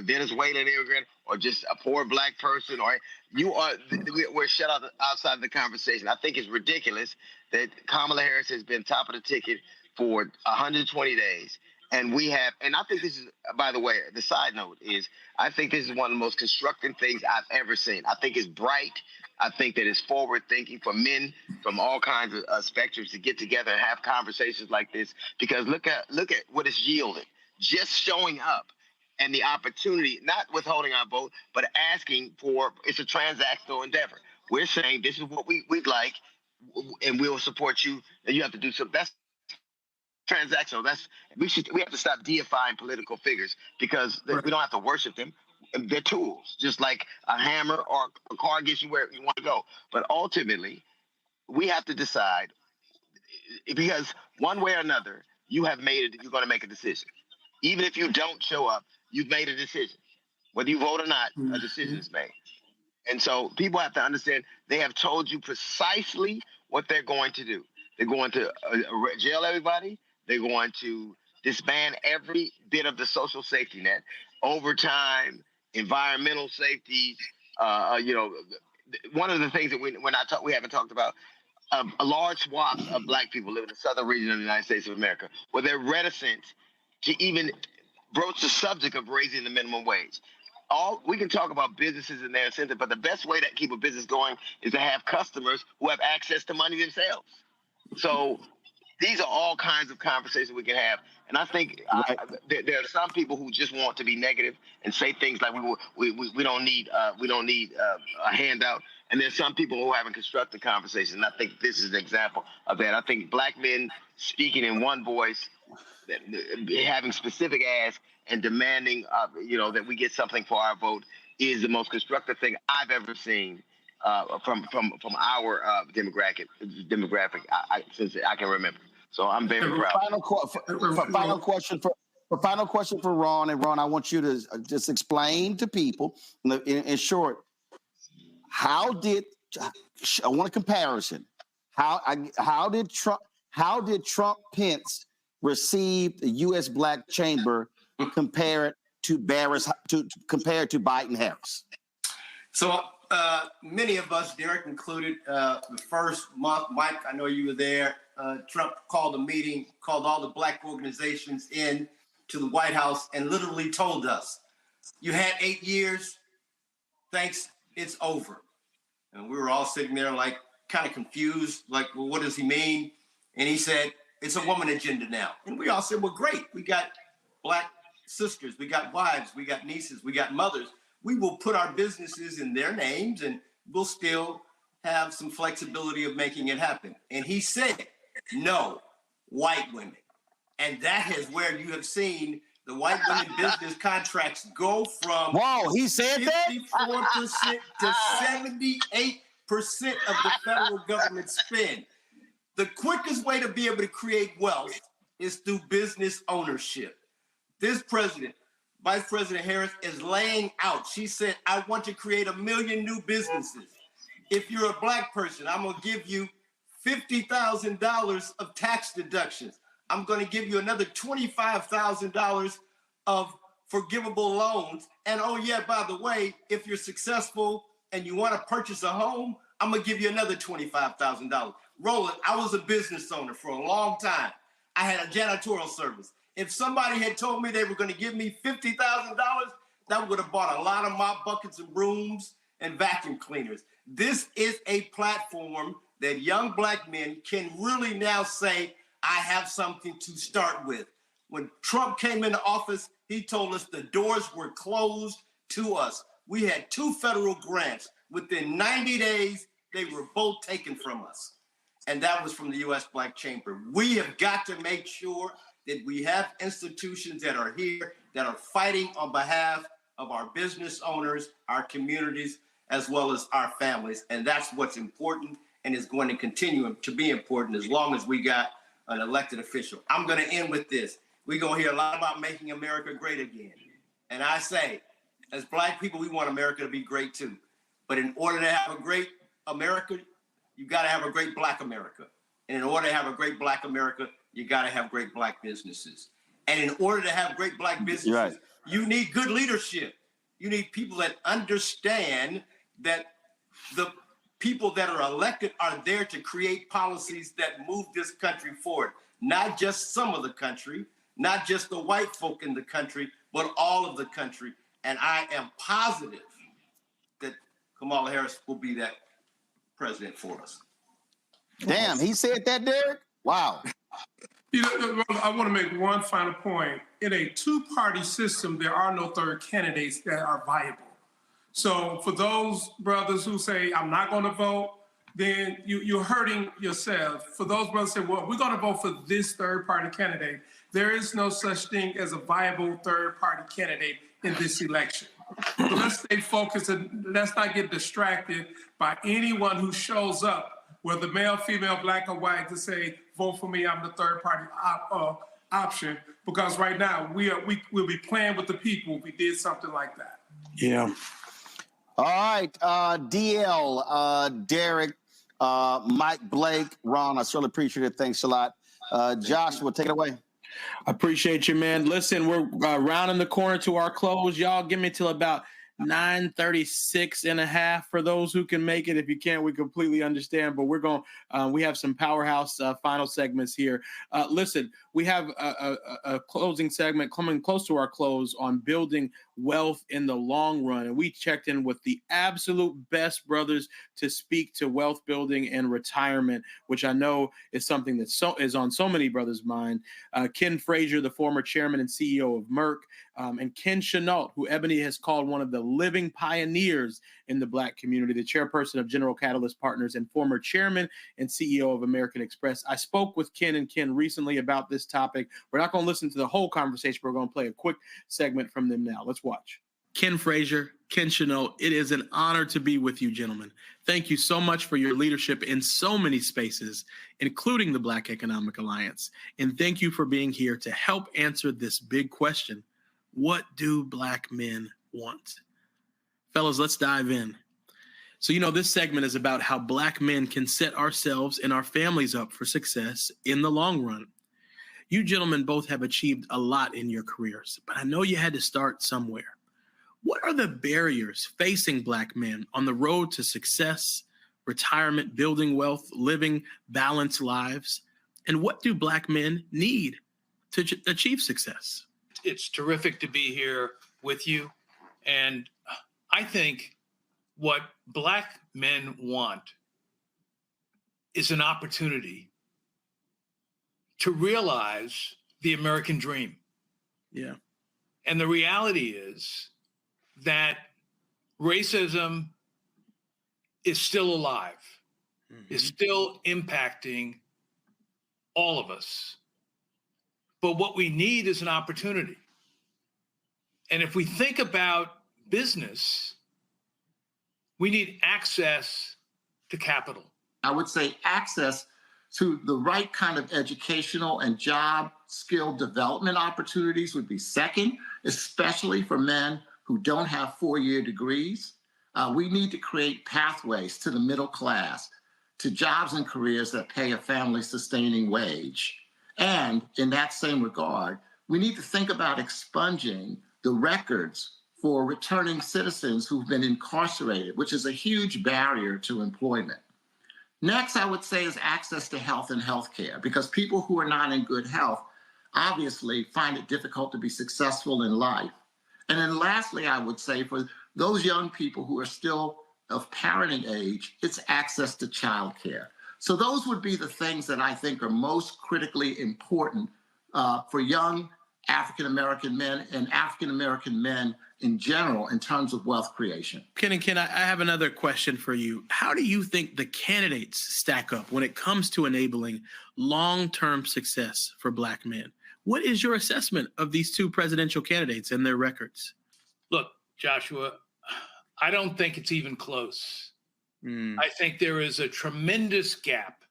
Venezuelan immigrant or just a poor black person, or we're shut out outside the conversation. I think it's ridiculous that Kamala Harris has been top of the ticket for 120 days. And I think this is, by the way, the side note is, I think this is one of the most constructive things I've ever seen. I think it's bright. I think that it's forward thinking for men from all kinds of spectrums to get together and have conversations like this, because look at what it's yielded. Just showing up and the opportunity, not withholding our vote, but asking for, it's a transactional endeavor. We're saying this is what we'd like, and we'll support you, and you have to do something. That's transactional. We have to stop deifying political figures, because we don't have to worship them. They're tools, just like a hammer or a car gets you where you want to go. But ultimately, we have to decide, because one way or another, you're going to make a decision. Even if you don't show up, you've made a decision. Whether you vote or not, a decision is made. And so people have to understand, they have told you precisely what they're going to do. They're going to jail everybody. They're going to disband every bit of the social safety net, overtime, environmental safety. One of the things that we haven't talked about, a large swath of black people live in the southern region of the United States of America, where they're reticent to even broach the subject of raising the minimum wage. We can talk about businesses and their incentive, but the best way to keep a business going is to have customers who have access to money themselves. So these are all kinds of conversations we can have. And I think there are some people who just want to be negative and say things like we don't need a handout. And there's some people who are having constructive conversations. And I think this is an example of that. I think black men speaking in one voice, having specific asks and demanding that we get something for our vote is the most constructive thing I've ever seen from our demographic since I can remember. So I'm very proud. Final question for Ron. And Ron, I want you to just explain to people in short, I want a comparison. How did Trump Pence receive the U.S. Black Chamber compared to Biden Harris? So many of us, Derek included, the first month, Mike, I know you were there. Trump called a meeting, called all the black organizations in to the White House, and literally told us, "You had 8 years. Thanks, it's over." And we were all sitting there like kind of confused, like, well, what does he mean? And he said, "It's a woman agenda now." And we all said, well, great. We got black sisters, we got wives, we got nieces, we got mothers. We will put our businesses in their names and we'll still have some flexibility of making it happen. And he said, no, white women. And that is where you have seen the white women business contracts go from Whoa, he said that? 54% to 78% of the federal government spend. The quickest way to be able to create wealth is through business ownership. This president, Vice President Harris, is laying out. She said, I want to create 1 million new businesses. If you're a Black person, I'm going to give you $50,000 of tax deductions. I'm going to give you another $25,000 of forgivable loans. And oh yeah, by the way, if you're successful and you want to purchase a home, I'm going to give you another $25,000. Roland, I was a business owner for a long time. I had a janitorial service. If somebody had told me they were going to give me $50,000, that would have bought a lot of mop buckets and brooms and vacuum cleaners. This is a platform that young Black men can really now say, I have something to start with. When Trump came into office, he told us the doors were closed to us. We had 2 federal grants. Within 90 days, they were both taken from us. And that was from the U.S. Black Chamber. We have got to make sure that we have institutions that are here that are fighting on behalf of our business owners, our communities, as well as our families. And that's what's important and is going to continue to be important as long as we got an elected official. I'm going to end with this. We're going to hear a lot about making America great again. And I say, as Black people, we want America to be great too. But in order to have a great America, you got to have a great Black America. And in order to have a great Black America, you got to have great Black businesses. And in order to have great Black businesses, you need good leadership. You need people that understand that the people that are elected are there to create policies that move this country forward. Not just some of the country, not just the white folk in the country, but all of the country. And I am positive that Kamala Harris will be that president for us. Damn, he said that, Derek? Wow. You know, I want to make one final point. In a 2-party system, there are no third candidates that are viable. So for those brothers who say, I'm not going to vote, then you're hurting yourself. For those brothers who say, well, we're going to vote for this third-party candidate, there is no such thing as a viable third-party candidate in this election. So let's stay focused and let's not get distracted by anyone who shows up, whether male, female, Black, or white, to say, vote for me, I'm the third-party option. Because right now, we'll be playing with the people if we did something like that. Yeah. All right, DL, Derek, Mike, Blake, Ron, I certainly appreciate it. Thanks a lot. Joshua, take it away. I appreciate you, man. Listen, we're rounding the corner to our close. Y'all give me till about 9:36.5 for those who can make it. If you can't, we completely understand. But we're going. We have some powerhouse final segments here. Listen, we have a closing segment coming close to our close on building wealth in the long run, and we checked in with the absolute best brothers to speak to wealth building and retirement, which I know is something that is on so many brothers' mind. Ken Frazier, the former chairman and CEO of Merck, and Ken Chenault, who Ebony has called one of the living pioneers in the Black community, the chairperson of General Catalyst Partners and former chairman and CEO of American Express. I spoke with Ken and Ken recently about this topic. We're not going to listen to the whole conversation. We're going to play a quick segment from them now. Let's watch. Ken Frazier, Ken Chenault, it is an honor to be with you, gentlemen. Thank you so much for your leadership in so many spaces, including the Black Economic Alliance. And thank you for being here to help answer this big question. What do Black men want? Fellas, let's dive in. So, this segment is about how Black men can set ourselves and our families up for success in the long run. You gentlemen both have achieved a lot in your careers, but I know you had to start somewhere. What are the barriers facing Black men on the road to success, retirement, building wealth, living balanced lives? And what do Black men need to achieve success? It's terrific to be here with you. And I think what Black men want is an opportunity to realize the American dream. Yeah. And the reality is that racism is still alive, is still impacting all of us. But what we need is an opportunity. And if we think about business, we need access to capital. I would say access to the right kind of educational and job skill development opportunities would be second, especially for men who don't have 4-year degrees. We need to create pathways to the middle class, to jobs and careers that pay a family-sustaining wage. And in that same regard, we need to think about expunging the records for returning citizens who've been incarcerated, which is a huge barrier to employment. Next, I would say, is access to health and healthcare, because people who are not in good health obviously find it difficult to be successful in life. And then lastly, I would say, for those young people who are still of parenting age, it's access to childcare. So those would be the things that I think are most critically important for young African-American men and African-American men in general in terms of wealth creation. Ken, I have another question for you. How do you think the candidates stack up when it comes to enabling long-term success for Black men? What is your assessment of these two presidential candidates and their records? Look, Joshua, I don't think it's even close. I think there is a tremendous gap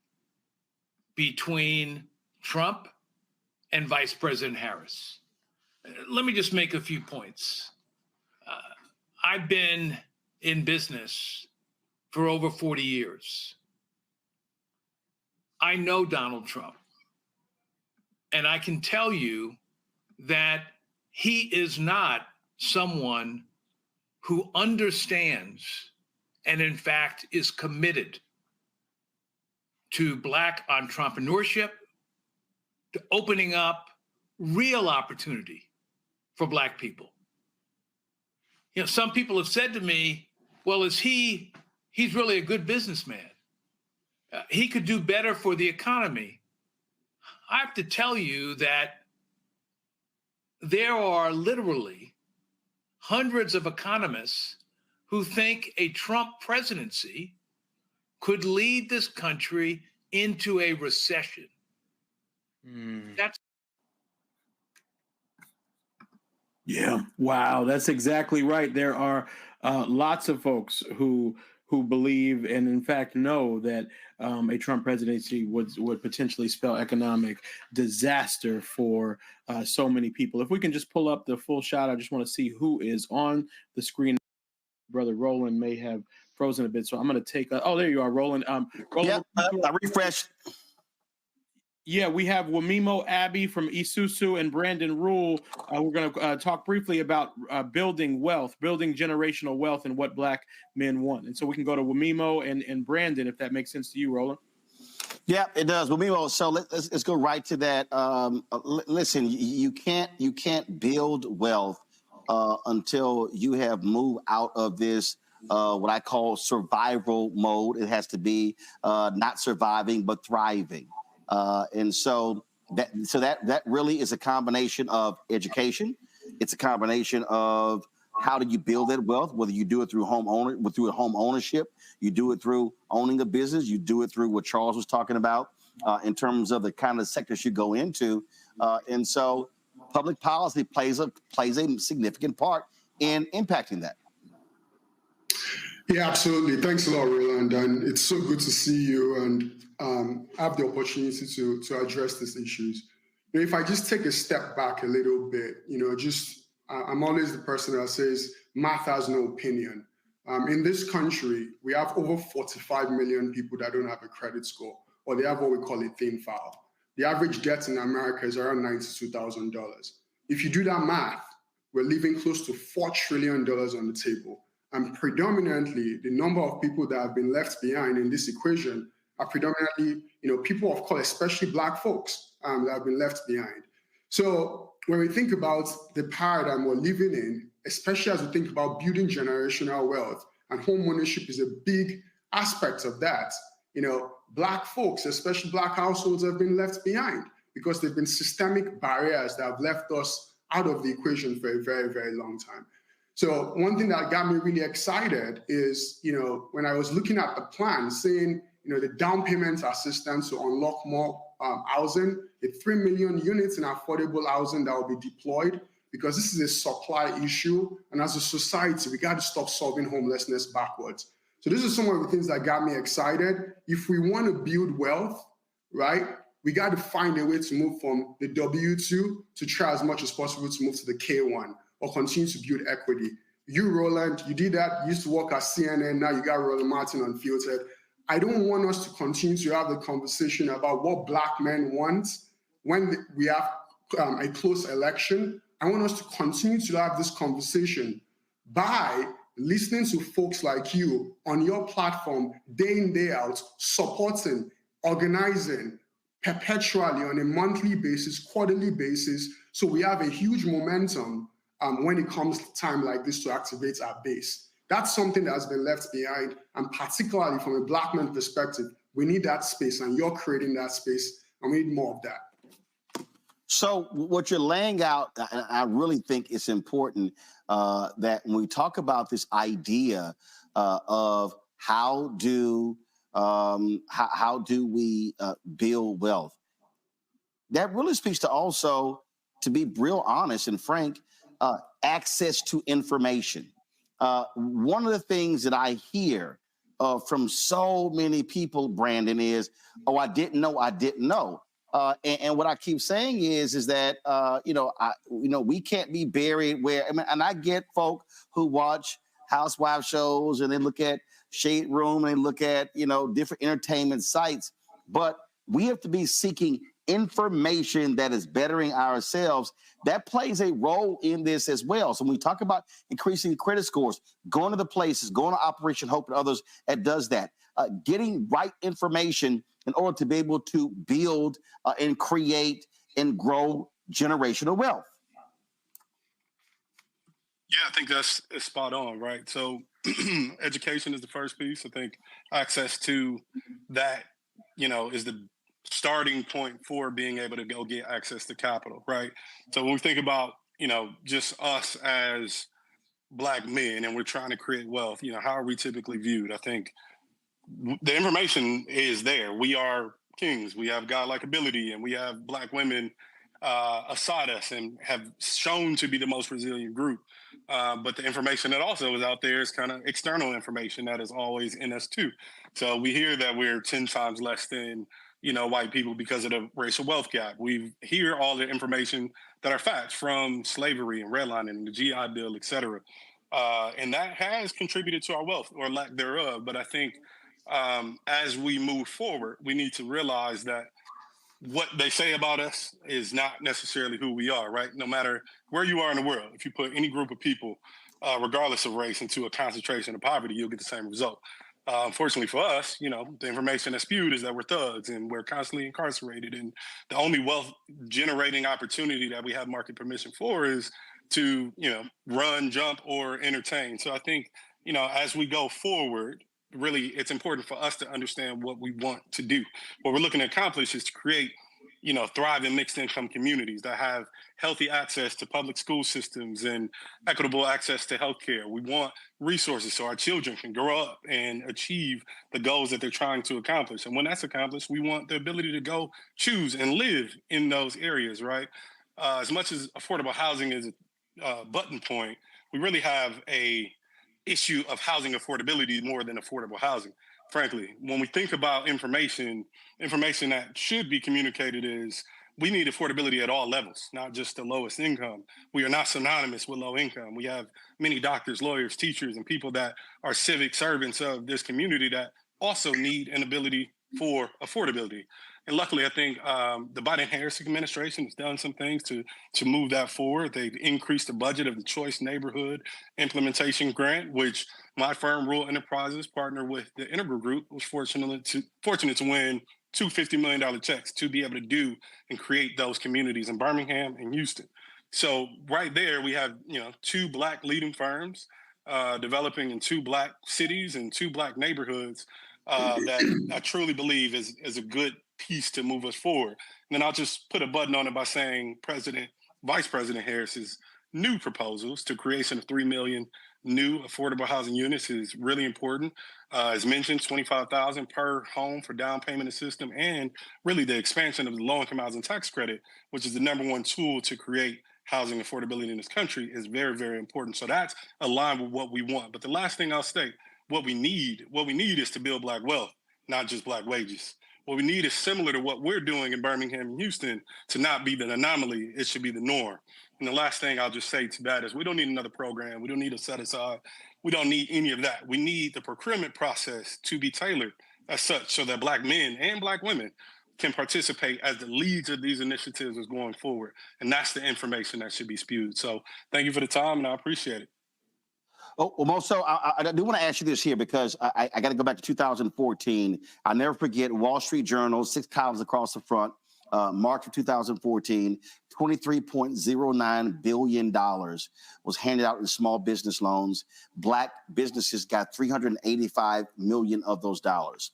between Trump and Vice President Harris. Let me just make a few points. I've been in business for over 40 years. I know Donald Trump, and I can tell you that he is not someone who understands and, in fact, is committed to Black entrepreneurship, to opening up real opportunity for Black people. You know, some people have said to me, well, he's really a good businessman. He could do better for the economy. I have to tell you that there are literally hundreds of economists who think a Trump presidency could lead this country into a recession. Yeah, wow, that's exactly right. There are lots of folks who believe and in fact know that a Trump presidency would potentially spell economic disaster for so many people. If we can just pull up the full shot, I just want to see who is on the screen. Brother Roland may have frozen a bit, so I'm going to take. Oh, there you are, Roland. Roland, I refreshed. Yeah, we have Wamimo Abbey from Isusu and Brandon Rule. We're going to talk briefly about building wealth, building generational wealth, and what Black men want. And so we can go to Wamimo and Brandon, if that makes sense to you, Roland. Yeah, it does. Wamimo, so let's go right to that. Listen, you can't build wealth until you have moved out of this what I call survival mode. It has to be not surviving but thriving. And so that really is a combination of education. It's a combination of how do you build that wealth, whether you do it through home ownership, you do it through owning a business, you do it through what Charles was talking about in terms of the kind of sectors you go into. And so public policy plays a significant part in impacting that. Yeah, absolutely. Thanks a lot, Roland. And it's so good to see you and have the opportunity to address these issues. You know, if I just take a step back a little bit, I'm always the person that says math has no opinion. In this country, we have over 45 million people that don't have a credit score, or they have what we call a thin file. The average debt in America is around $92,000. If you do that math, we're leaving close to $4 trillion on the table. And predominantly, the number of people that have been left behind in this equation are predominantly, people of color, especially Black folks that have been left behind. So when we think about the paradigm we're living in, especially as we think about building generational wealth, and home ownership is a big aspect of that, Black folks, especially Black households, have been left behind because there have been systemic barriers that have left us out of the equation for a very, very long time. So one thing that got me really excited is, when I was looking at the plan, saying, the down payment assistance to unlock more housing, the 3 million units in affordable housing that will be deployed, because this is a supply issue. And as a society, we got to stop solving homelessness backwards. So this is some of the things that got me excited. If we want to build wealth, right, we got to find a way to move from the W-2 to try as much as possible to move to the K-1 or continue to build equity. You, Roland, you did that. You used to work at CNN. Now you got Roland Martin Unfiltered. I don't want us to continue to have the conversation about what Black men want when we have a close election. I want us to continue to have this conversation by listening to folks like you on your platform day in, day out, supporting, organizing perpetually on a monthly basis, quarterly basis. So we have a huge momentum when it comes to time like this to activate our base. That's something that has been left behind. And particularly from a Black man perspective, we need that space, and you're creating that space, and we need more of that. So what you're laying out, I really think it's important that when we talk about this idea of how do we build wealth, that really speaks to also, to be real honest and frank, access to information. One of the things that I hear from so many people, Brandon, is, "Oh, I didn't know." And what I keep saying is that we can't be buried where. I mean, and I get folk who watch housewife shows and they look at Shade Room and they look at different entertainment sites, but we have to be seeking information that is bettering ourselves. That plays a role in this as well. So when we talk about increasing credit scores, going to the places, going to Operation Hope and others that does that, getting right information in order to be able to build and create and grow generational wealth. Yeah, I think that's spot on, right? So education is the first piece. I think access to that, is the starting point for being able to go get access to capital, right? So when we think about, just us as Black men and we're trying to create wealth, how are we typically viewed? I think the information is there. We are kings. We have godlike ability, and we have Black women aside us and have shown to be the most resilient group. But the information that also is out there is kind of external information that is always in us too. So we hear that we're 10 times less than white people because of the racial wealth gap. We hear all the information that are facts from slavery and redlining, the GI Bill, et cetera. And that has contributed to our wealth or lack thereof. But I think as we move forward, we need to realize that what they say about us is not necessarily who we are, right? No matter where you are in the world, if you put any group of people, regardless of race, into a concentration of poverty, you'll get the same result. Unfortunately for us, the information that's spewed is that we're thugs and we're constantly incarcerated. And the only wealth generating opportunity that we have market permission for is to, run, jump, or entertain. So I think, as we go forward, really, it's important for us to understand what we want to do. What we're looking to accomplish is to create, thriving mixed income communities that have healthy access to public school systems and equitable access to healthcare. We want resources so our children can grow up and achieve the goals that they're trying to accomplish. And when that's accomplished, we want the ability to go choose and live in those areas, right? As much as affordable housing is a button point, we really have a issue of housing affordability more than affordable housing. Frankly, when we think about information that should be communicated is we need affordability at all levels, not just the lowest income. We are not synonymous with low income. We have many doctors, lawyers, teachers, and people that are civic servants of this community that also need an ability for affordability. And luckily, I think the Biden-Harris administration has done some things to move that forward. They've increased the budget of the Choice Neighborhood Implementation Grant, which my firm, Rural Enterprises, partnered with the Integral Group, was fortunate to win two $50 million checks to be able to do and create those communities in Birmingham and Houston. So right there, we have two Black leading firms developing in two Black cities and two Black neighborhoods that I truly believe is a good piece to move us forward. And then I'll just put a button on it by saying Vice President Harris's new proposals to creation of 3 million new affordable housing units is really important. As mentioned, $25,000 per home for down payment assistance, and really the expansion of the low-income housing tax credit, which is the number one tool to create housing affordability in this country is very, very important. So that's aligned with what we want. But the last thing I'll state, what we need is to build Black wealth, not just Black wages. What we need is similar to what we're doing in Birmingham and Houston to not be the anomaly. It should be the norm. And the last thing I'll just say to that is we don't need another program. We don't need a set aside. We don't need any of that. We need the procurement process to be tailored as such so that Black men and Black women can participate as the leads of these initiatives is going forward. And that's the information that should be spewed. So thank you for the time, and I appreciate it. Oh, well, Moso, I do want to ask you this here because I got to go back to 2014. I'll never forget Wall Street Journal, 6 columns across the front, March of 2014, $23.09 billion was handed out in small business loans. Black businesses got $385 million of those dollars.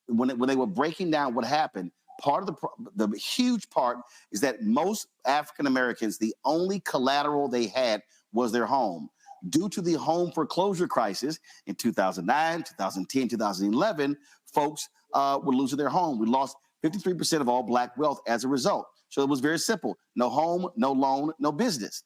When they were breaking down what happened, part of the huge part is that most African Americans, the only collateral they had was their home. Due to the home foreclosure crisis in 2009, 2010, 2011, folks were losing their home. We lost 53% of all Black wealth as a result. So it was very simple. No home, no loan, no business.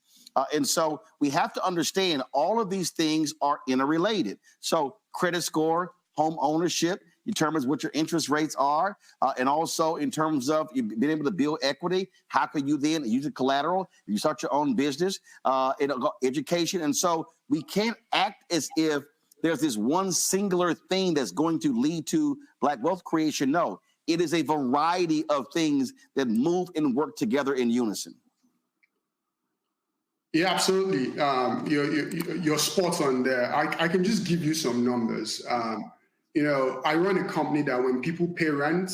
And so we have to understand all of these things are interrelated. So credit score, home ownership determines what your interest rates are. And also in terms of you being able to build equity, how can you then use the collateral? You start your own business, education. And so we can't act as if there's this one singular thing that's going to lead to Black wealth creation. No, it is a variety of things that move and work together in unison. Yeah, absolutely. You're spot on there. I can just give you some numbers. I run a company that when people pay rent,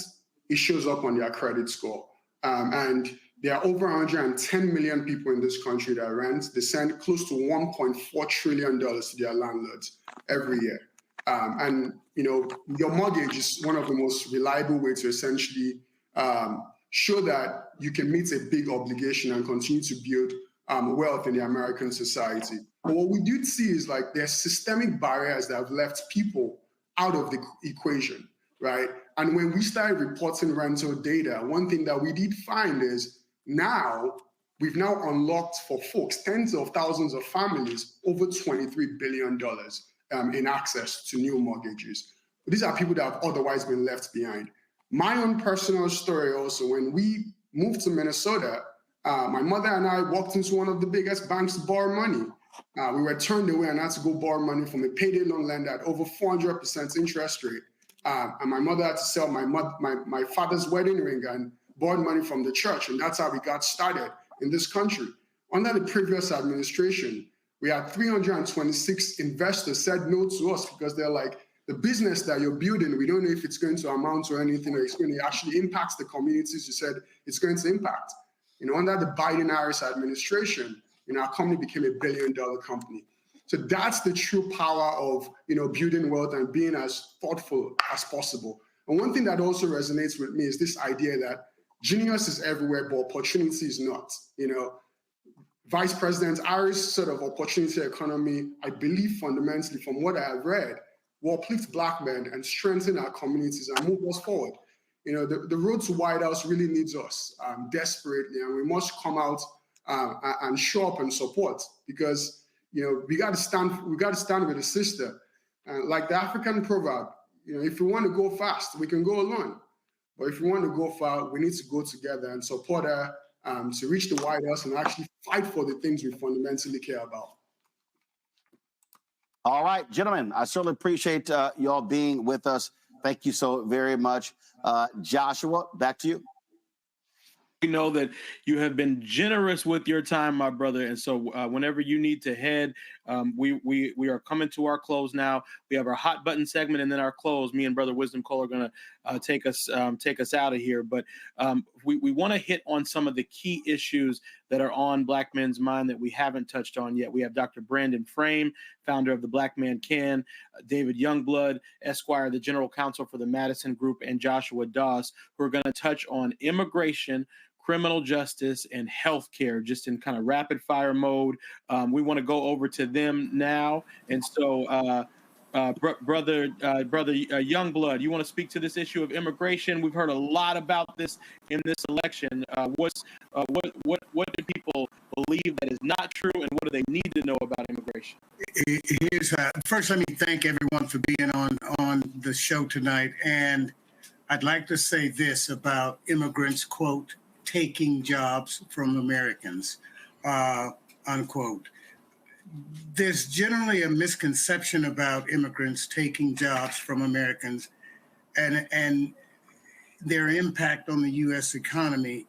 it shows up on their credit score. And there are over 110 million people in this country that rent. They send close to $1.4 trillion to their landlords every year. Your mortgage is one of the most reliable ways to essentially show that you can meet a big obligation and continue to build wealth in the American society. But what we do see is like there's systemic barriers that have left people out of the equation, right? And when we started reporting rental data, one thing that we did find is we've now unlocked for folks, tens of thousands of families, over $23 billion in access to new mortgages. These are people that have otherwise been left behind. My own personal story also, when we moved to Minnesota, my mother and I walked into one of the biggest banks to borrow money. We were turned away and had to go borrow money from a payday loan lender at over 400% interest rate. And my mother had to sell my father's wedding ring and borrow money from the church. And that's how we got started in this country. Under the previous administration, we had 326 investors said no to us because they're like, the business that you're building, we don't know if it's going to amount to anything or it's going to actually impact the communities you said it's going to impact. Under the Biden-Harris administration, our company became $1 billion company. So that's the true power of, building wealth and being as thoughtful as possible. And one thing that also resonates with me is this idea that genius is everywhere, but opportunity is not. Vice President Harris' sort of opportunity economy, I believe fundamentally from what I have read, will uplift Black men and strengthen our communities and move us forward. The road to White House really needs us desperately, and we must come out and show up and support because we got to stand with a sister. Like the African proverb, if we want to go fast, we can go alone. But if we want to go far, we need to go together and support her to reach the White House and actually fight for the things we fundamentally care about. All right, gentlemen, I certainly appreciate y'all being with us. Thank you so very much. Joshua, back to you. We know that you have been generous with your time, my brother. And so whenever you need to head, we are coming to our close now. We have our hot button segment and then our close. Me and Brother Wisdom Cole are going to take us out of here. But we want to hit on some of the key issues that are on Black men's mind that we haven't touched on yet. We have Dr. Brandon Frame, founder of The Black Man Can, David Youngblood, Esquire, the general counsel for the Madison Group, and Joshua Doss, who are going to touch on immigration, criminal justice, and healthcare, just in kind of rapid fire mode. We want to go over to them now. And so Brother Youngblood, you want to speak to this issue of immigration? We've heard a lot about this in this election. What do people believe that is not true, and what do they need to know about immigration? First, let me thank everyone for being on the show tonight. And I'd like to say this about immigrants, quote, taking jobs from Americans, unquote. There's generally a misconception about immigrants taking jobs from Americans and their impact on the U.S. economy.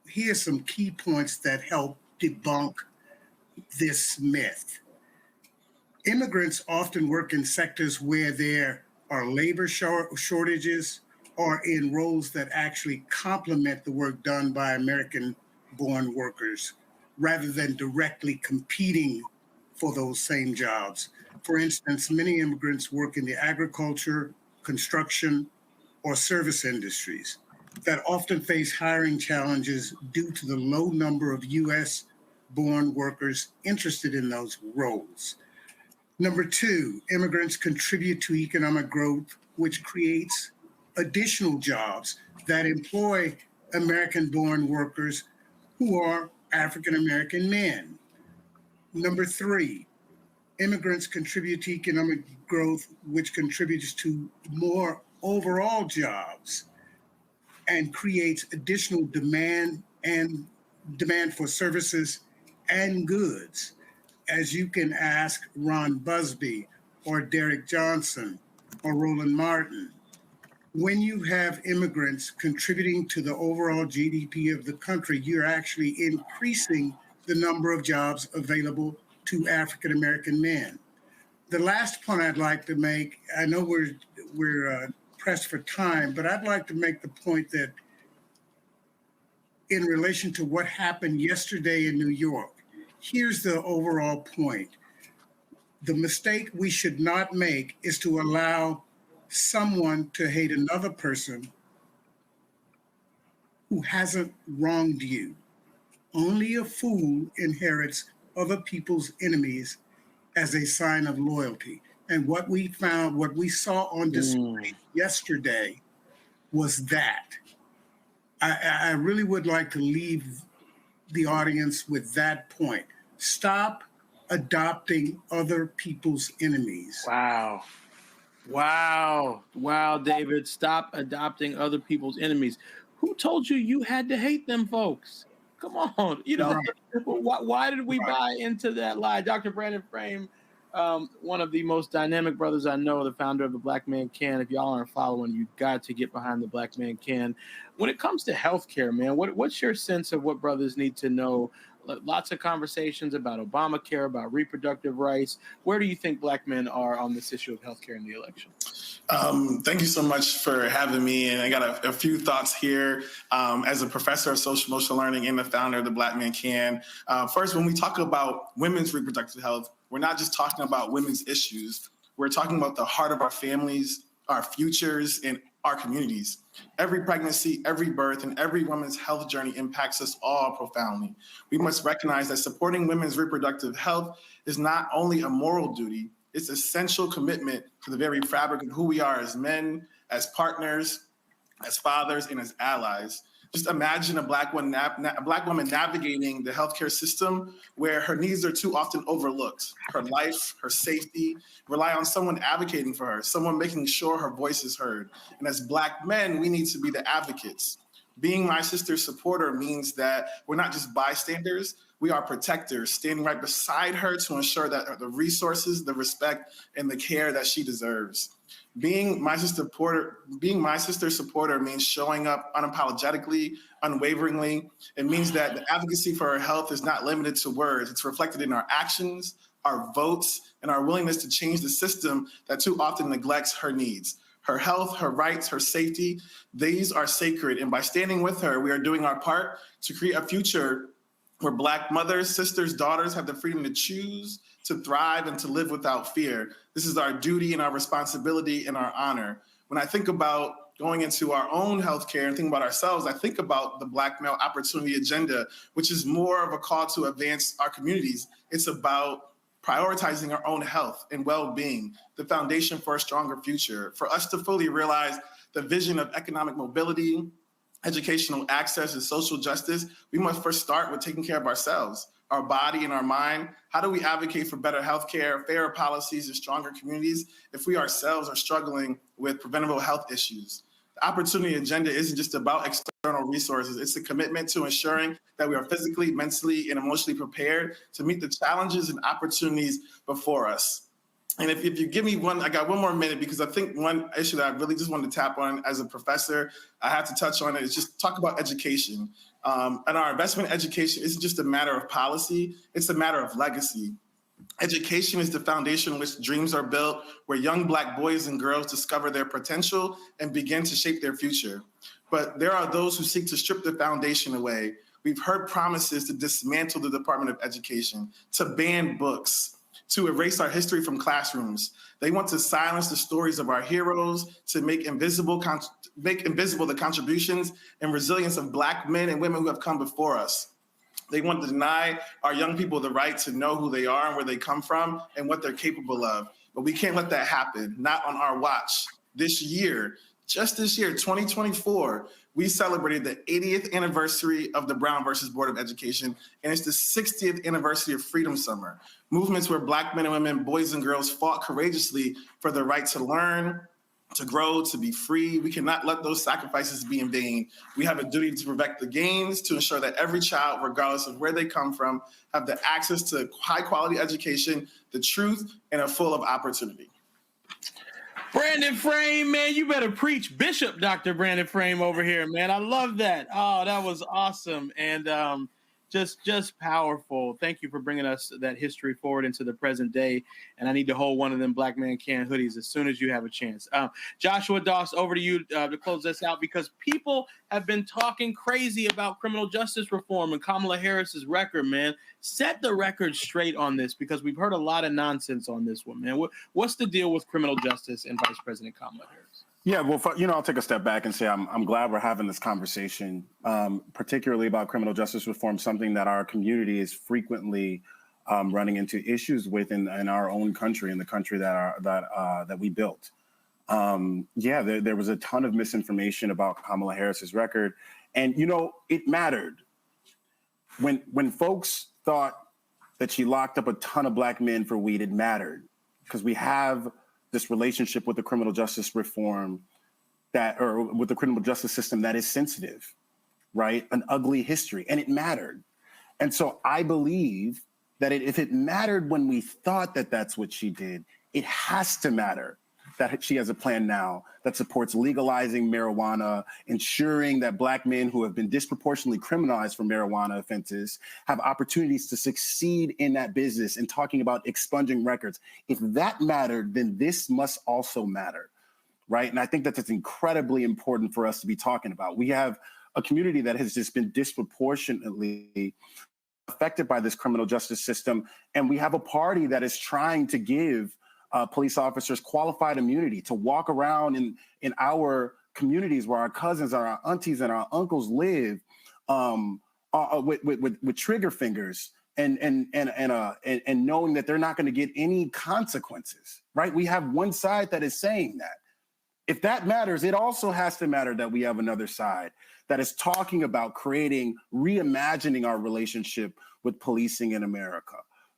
Here's some key points that help debunk this myth. Immigrants often work in sectors where there are labor shortages or in roles that actually complement the work done by American-born workers, rather than directly competing for those same jobs. For instance, many immigrants work in the agriculture, construction, or service industries that often face hiring challenges due to the low number of U.S.-born workers interested in those roles. Number two, immigrants contribute to economic growth, which creates additional jobs that employ American-born workers who are African-American men. Number three, immigrants contribute to economic growth, which contributes to more overall jobs and creates additional demand for services and goods. As you can ask Ron Busby or Derek Johnson or Roland Martin, when you have immigrants contributing to the overall GDP of the country, you're actually increasing the number of jobs available to African-American men. The last point I'd like to make, I know we're pressed for time, but I'd like to make the point that in relation to what happened yesterday in New York, here's the overall point. The mistake we should not make is to allow someone to hate another person who hasn't wronged you. Only a fool inherits other people's enemies as a sign of loyalty. And what we found, what we saw on display yesterday was that. I really would like to leave the audience with that point. Stop adopting other people's enemies. Wow, David, stop adopting other people's enemies. Who told you had to hate them folks? Come on, why did we buy into that lie? Dr. Brandon Frame, one of the most dynamic brothers I know, the founder of the Black Man Can. If y'all aren't following, you got to get behind the Black Man Can. When it comes to healthcare, man, what's your sense of what brothers need to know? Lots of conversations about Obamacare, about reproductive rights. Where do you think Black men are on this issue of healthcare in the election? Thank you so much for having me. And I got a few thoughts here as a professor of social emotional learning and the founder of the Black Man Can. First, when we talk about women's reproductive health, we're not just talking about women's issues. We're talking about the heart of our families, our futures, and our communities. Every pregnancy, every birth, and every woman's health journey impacts us all profoundly. We must recognize that supporting women's reproductive health is not only a moral duty, it's essential commitment to the very fabric of who we are as men, as partners, as fathers, and as allies. Just imagine a Black woman navigating the healthcare system where her needs are too often overlooked. Her life, her safety, rely on someone advocating for her, someone making sure her voice is heard. And as Black men, we need to be the advocates. Being my sister's supporter means that we're not just bystanders, we are protectors, standing right beside her to ensure that the resources, the respect, and the care that she deserves. Being my sister's supporter means showing up unapologetically, unwaveringly. It means that the advocacy for her health is not limited to words. It's reflected in our actions, our votes, and our willingness to change the system that too often neglects her needs. Her health, her rights, her safety, these are sacred. And by standing with her, we are doing our part to create a future where Black mothers, sisters, daughters have the freedom to choose, to thrive, and to live without fear. This is our duty and our responsibility and our honor. When I think about going into our own healthcare and think about ourselves, I think about the Black male opportunity agenda, which is more of a call to advance our communities. It's about prioritizing our own health and well-being, the foundation for a stronger future. For us to fully realize the vision of economic mobility, educational access, and social justice, we must first start with taking care of ourselves, our body and our mind. How do we advocate for better healthcare, fairer policies, and stronger communities if we ourselves are struggling with preventable health issues? The opportunity agenda isn't just about external resources. It's a commitment to ensuring that we are physically, mentally, and emotionally prepared to meet the challenges and opportunities before us. And if you give me I got one more minute, because I think one issue that I really just wanted to tap on as a professor, I have to touch on it, is just talk about education. And our investment in education isn't just a matter of policy, it's a matter of legacy. Education is the foundation on which dreams are built, where young Black boys and girls discover their potential and begin to shape their future. But there are those who seek to strip the foundation away. We've heard promises to dismantle the Department of Education, to ban books, to erase our history from classrooms. They want to silence the stories of our heroes, to make invisible the contributions and resilience of Black men and women who have come before us. They want to deny our young people the right to know who they are and where they come from and what they're capable of. But we can't let that happen, not on our watch. This year, just this year, 2024, we celebrated the 80th anniversary of the Brown versus Board of Education, and it's the 60th anniversary of Freedom Summer, movements where Black men and women, boys and girls fought courageously for the right to learn, to grow, to be free. We cannot let those sacrifices be in vain. We have a duty to protect the gains, to ensure that every child, regardless of where they come from, have the access to high quality education, the truth, and are full of opportunity. Brandon Frame, man, you better preach. Bishop Dr. Brandon Frame over here, man. I love that. Oh, that was awesome. And just powerful. Thank you for bringing us that history forward into the present day. And I need to hold one of them Black Man Can hoodies as soon as you have a chance. Joshua Doss, over to you to close this out, because people have been talking crazy about criminal justice reform and Kamala Harris's record, man. Set the record straight on this, because we've heard a lot of nonsense on this one, man. What's the deal with criminal justice and Vice President Kamala Harris? Yeah, well, I'll take a step back and say I'm glad we're having this conversation, particularly about criminal justice reform, something that our community is frequently running into issues with in our own country, in the country that we built. There was a ton of misinformation about Kamala Harris's record, and it mattered when folks thought that she locked up a ton of Black men for weed. It mattered because we have this relationship with the criminal justice reform with the criminal justice system that is sensitive, right? An ugly history, and it mattered. And so I believe that if it mattered when we thought that that's what she did, it has to matter that she has a plan now that supports legalizing marijuana, ensuring that Black men who have been disproportionately criminalized for marijuana offenses have opportunities to succeed in that business, and talking about expunging records. If that mattered, then this must also matter, right? And I think that that's incredibly important for us to be talking about. We have a community that has just been disproportionately affected by this criminal justice system, and we have a party that is trying to give police officers qualified immunity to walk around in our communities where our cousins, our aunties, and our uncles live with trigger fingers and knowing that they're not going to get any consequences, right? We have one side that is saying that. If that matters, it also has to matter that we have another side that is talking about reimagining our relationship with policing in America,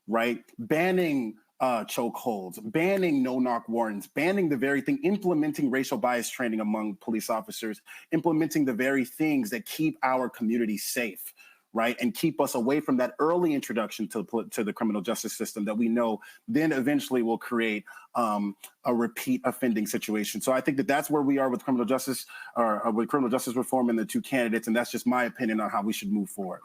right? Banning chokeholds, banning no-knock warrants, banning the very thing, implementing racial bias training among police officers, implementing the very things that keep our community safe, right? And keep us away from that early introduction to the criminal justice system that we know then eventually will create a repeat offending situation. So I think that that's where we are with criminal justice, or with criminal justice reform and the two candidates. And that's just my opinion on how we should move forward.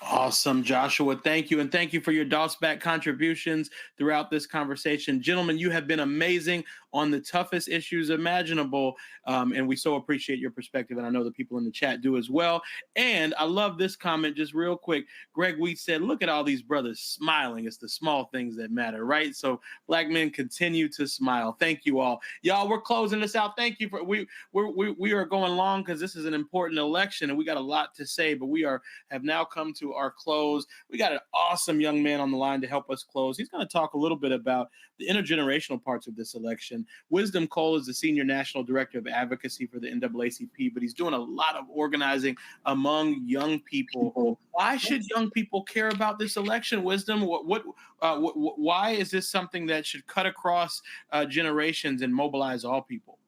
Awesome, Joshua. Thank you. And thank you for your DOS-back contributions throughout this conversation. Gentlemen, you have been amazing on the toughest issues imaginable. And we so appreciate your perspective. And I know the people in the chat do as well. And I love this comment just real quick. Greg Wheat said, look at all these brothers smiling. It's the small things that matter, right? So Black men continue to smile. Thank you all. Y'all, we're closing this out. Thank you for, we are going long because this is an important election and we got a lot to say, but we have now come to our our close. We got an awesome young man on the line to help us close. He's going to talk a little bit about the intergenerational parts of this election. Wisdom Cole is the Senior National Director of Advocacy for the NAACP, but he's doing a lot of organizing among young people. Why should young people care about this election, Wisdom? Why is this something that should cut across generations and mobilize all people?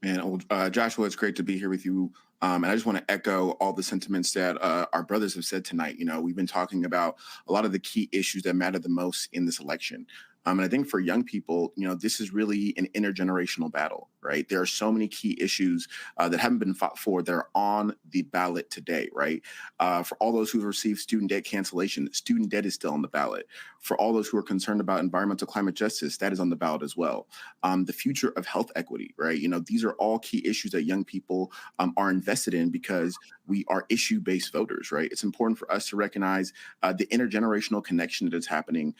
Man, Joshua, it's great to be here with you. And I just want to echo all the sentiments that our brothers have said tonight. You know, we've been talking about a lot of the key issues that matter the most in this election. And I think for young people, you know, this is really an intergenerational battle, right? There are so many key issues that haven't been fought for that are on the ballot today, right? For all those who've received student debt cancellation, student debt is still on the ballot. For all those who are concerned about environmental climate justice, that is on the ballot as well. The future of health equity, right? You know, these are all key issues that young people are invested in because we are issue-based voters, right? It's important for us to recognize the intergenerational connection that is happening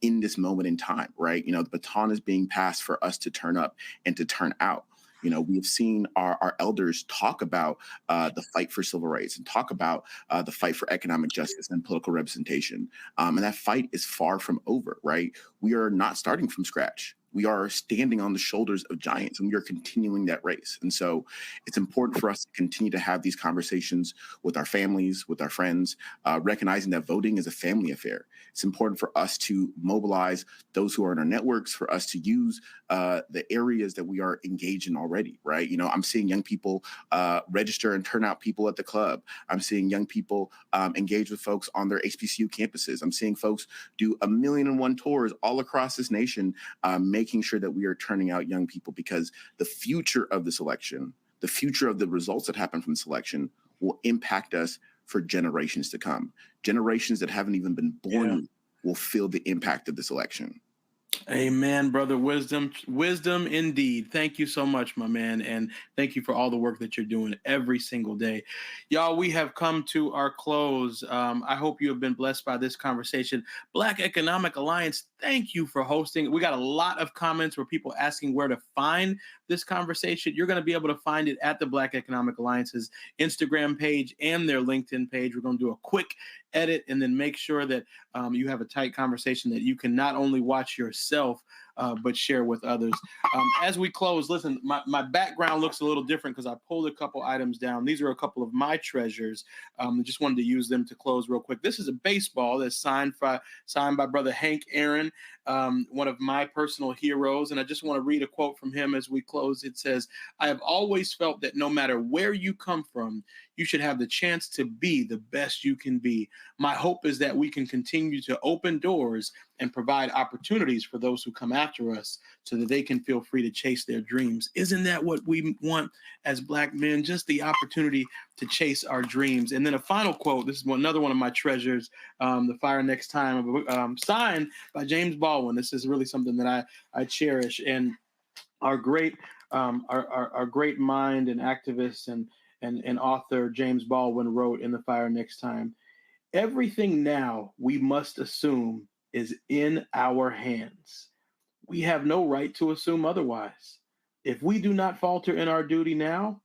in this moment in time, right? You know, the baton is being passed for us to turn up and to turn out. You know, we have seen our elders talk about the fight for civil rights and talk about the fight for economic justice and political representation. And that fight is far from over, right? We are not starting from scratch. We are standing on the shoulders of giants, and we are continuing that race. And so it's important for us to continue to have these conversations with our families, with our friends, recognizing that voting is a family affair. It's important for us to mobilize those who are in our networks, for us to use the areas that we are engaged in already, right? You know, I'm seeing young people register and turn out people at the club. I'm seeing young people engage with folks on their HBCU campuses. I'm seeing folks do 1,000,001 tours all across this nation, making sure that we are turning out young people, because the future of this election, the future of the results that happen from this election will impact us for generations to come. Generations that haven't even been born will feel the impact of this election. Amen, brother. Wisdom indeed. Thank you so much, my man. And thank you for all the work that you're doing every single day. Y'all, we have come to our close. I hope you have been blessed by this conversation. Black Economic Alliance, thank you for hosting. We got a lot of comments where people asking where to find this conversation. You're going to be able to find it at the Black Economic Alliance's Instagram page and their LinkedIn page. We're going to do a quick edit and then make sure that you have a tight conversation that you can not only watch yourself, but share with others. As we close, listen, my background looks a little different because I pulled a couple items down. These are a couple of my treasures. I just wanted to use them to close real quick. This is a baseball that's signed by brother Hank Aaron, one of my personal heroes. And I just want to read a quote from him as we close. It says, "I have always felt that no matter where you come from, you should have the chance to be the best you can be. My hope is that we can continue to open doors and provide opportunities for those who come after us so that they can feel free to chase their dreams." Isn't that what we want as Black men? Just the opportunity to chase our dreams. And then a final quote. This is another one of my treasures, The Fire Next Time, signed by James Baldwin. This is really something that I cherish. And our great mind and activist and author James Baldwin wrote in The Fire Next Time, "Everything now we must assume is in our hands. We have no right to assume otherwise. If we do not falter in our duty now,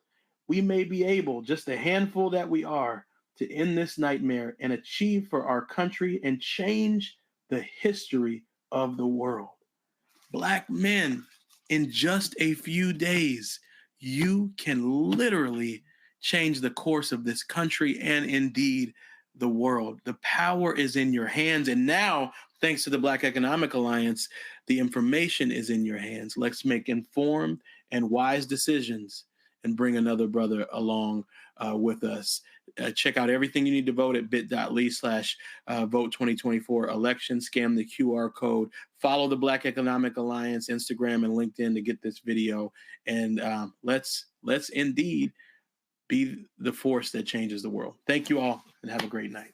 we may be able, just a handful that we are, to end this nightmare and achieve for our country and change the history of the world." Black men, in just a few days, you can literally change the course of this country and indeed the world. The power is in your hands. And now, thanks to the Black Economic Alliance, the information is in your hands. Let's make informed and wise decisions and bring another brother along with us. Check out everything you need to vote at bit.ly/vote 2024 election. Scan the QR code. Follow the Black Economic Alliance, Instagram and LinkedIn to get this video. And let's indeed be the force that changes the world. Thank you all and have a great night.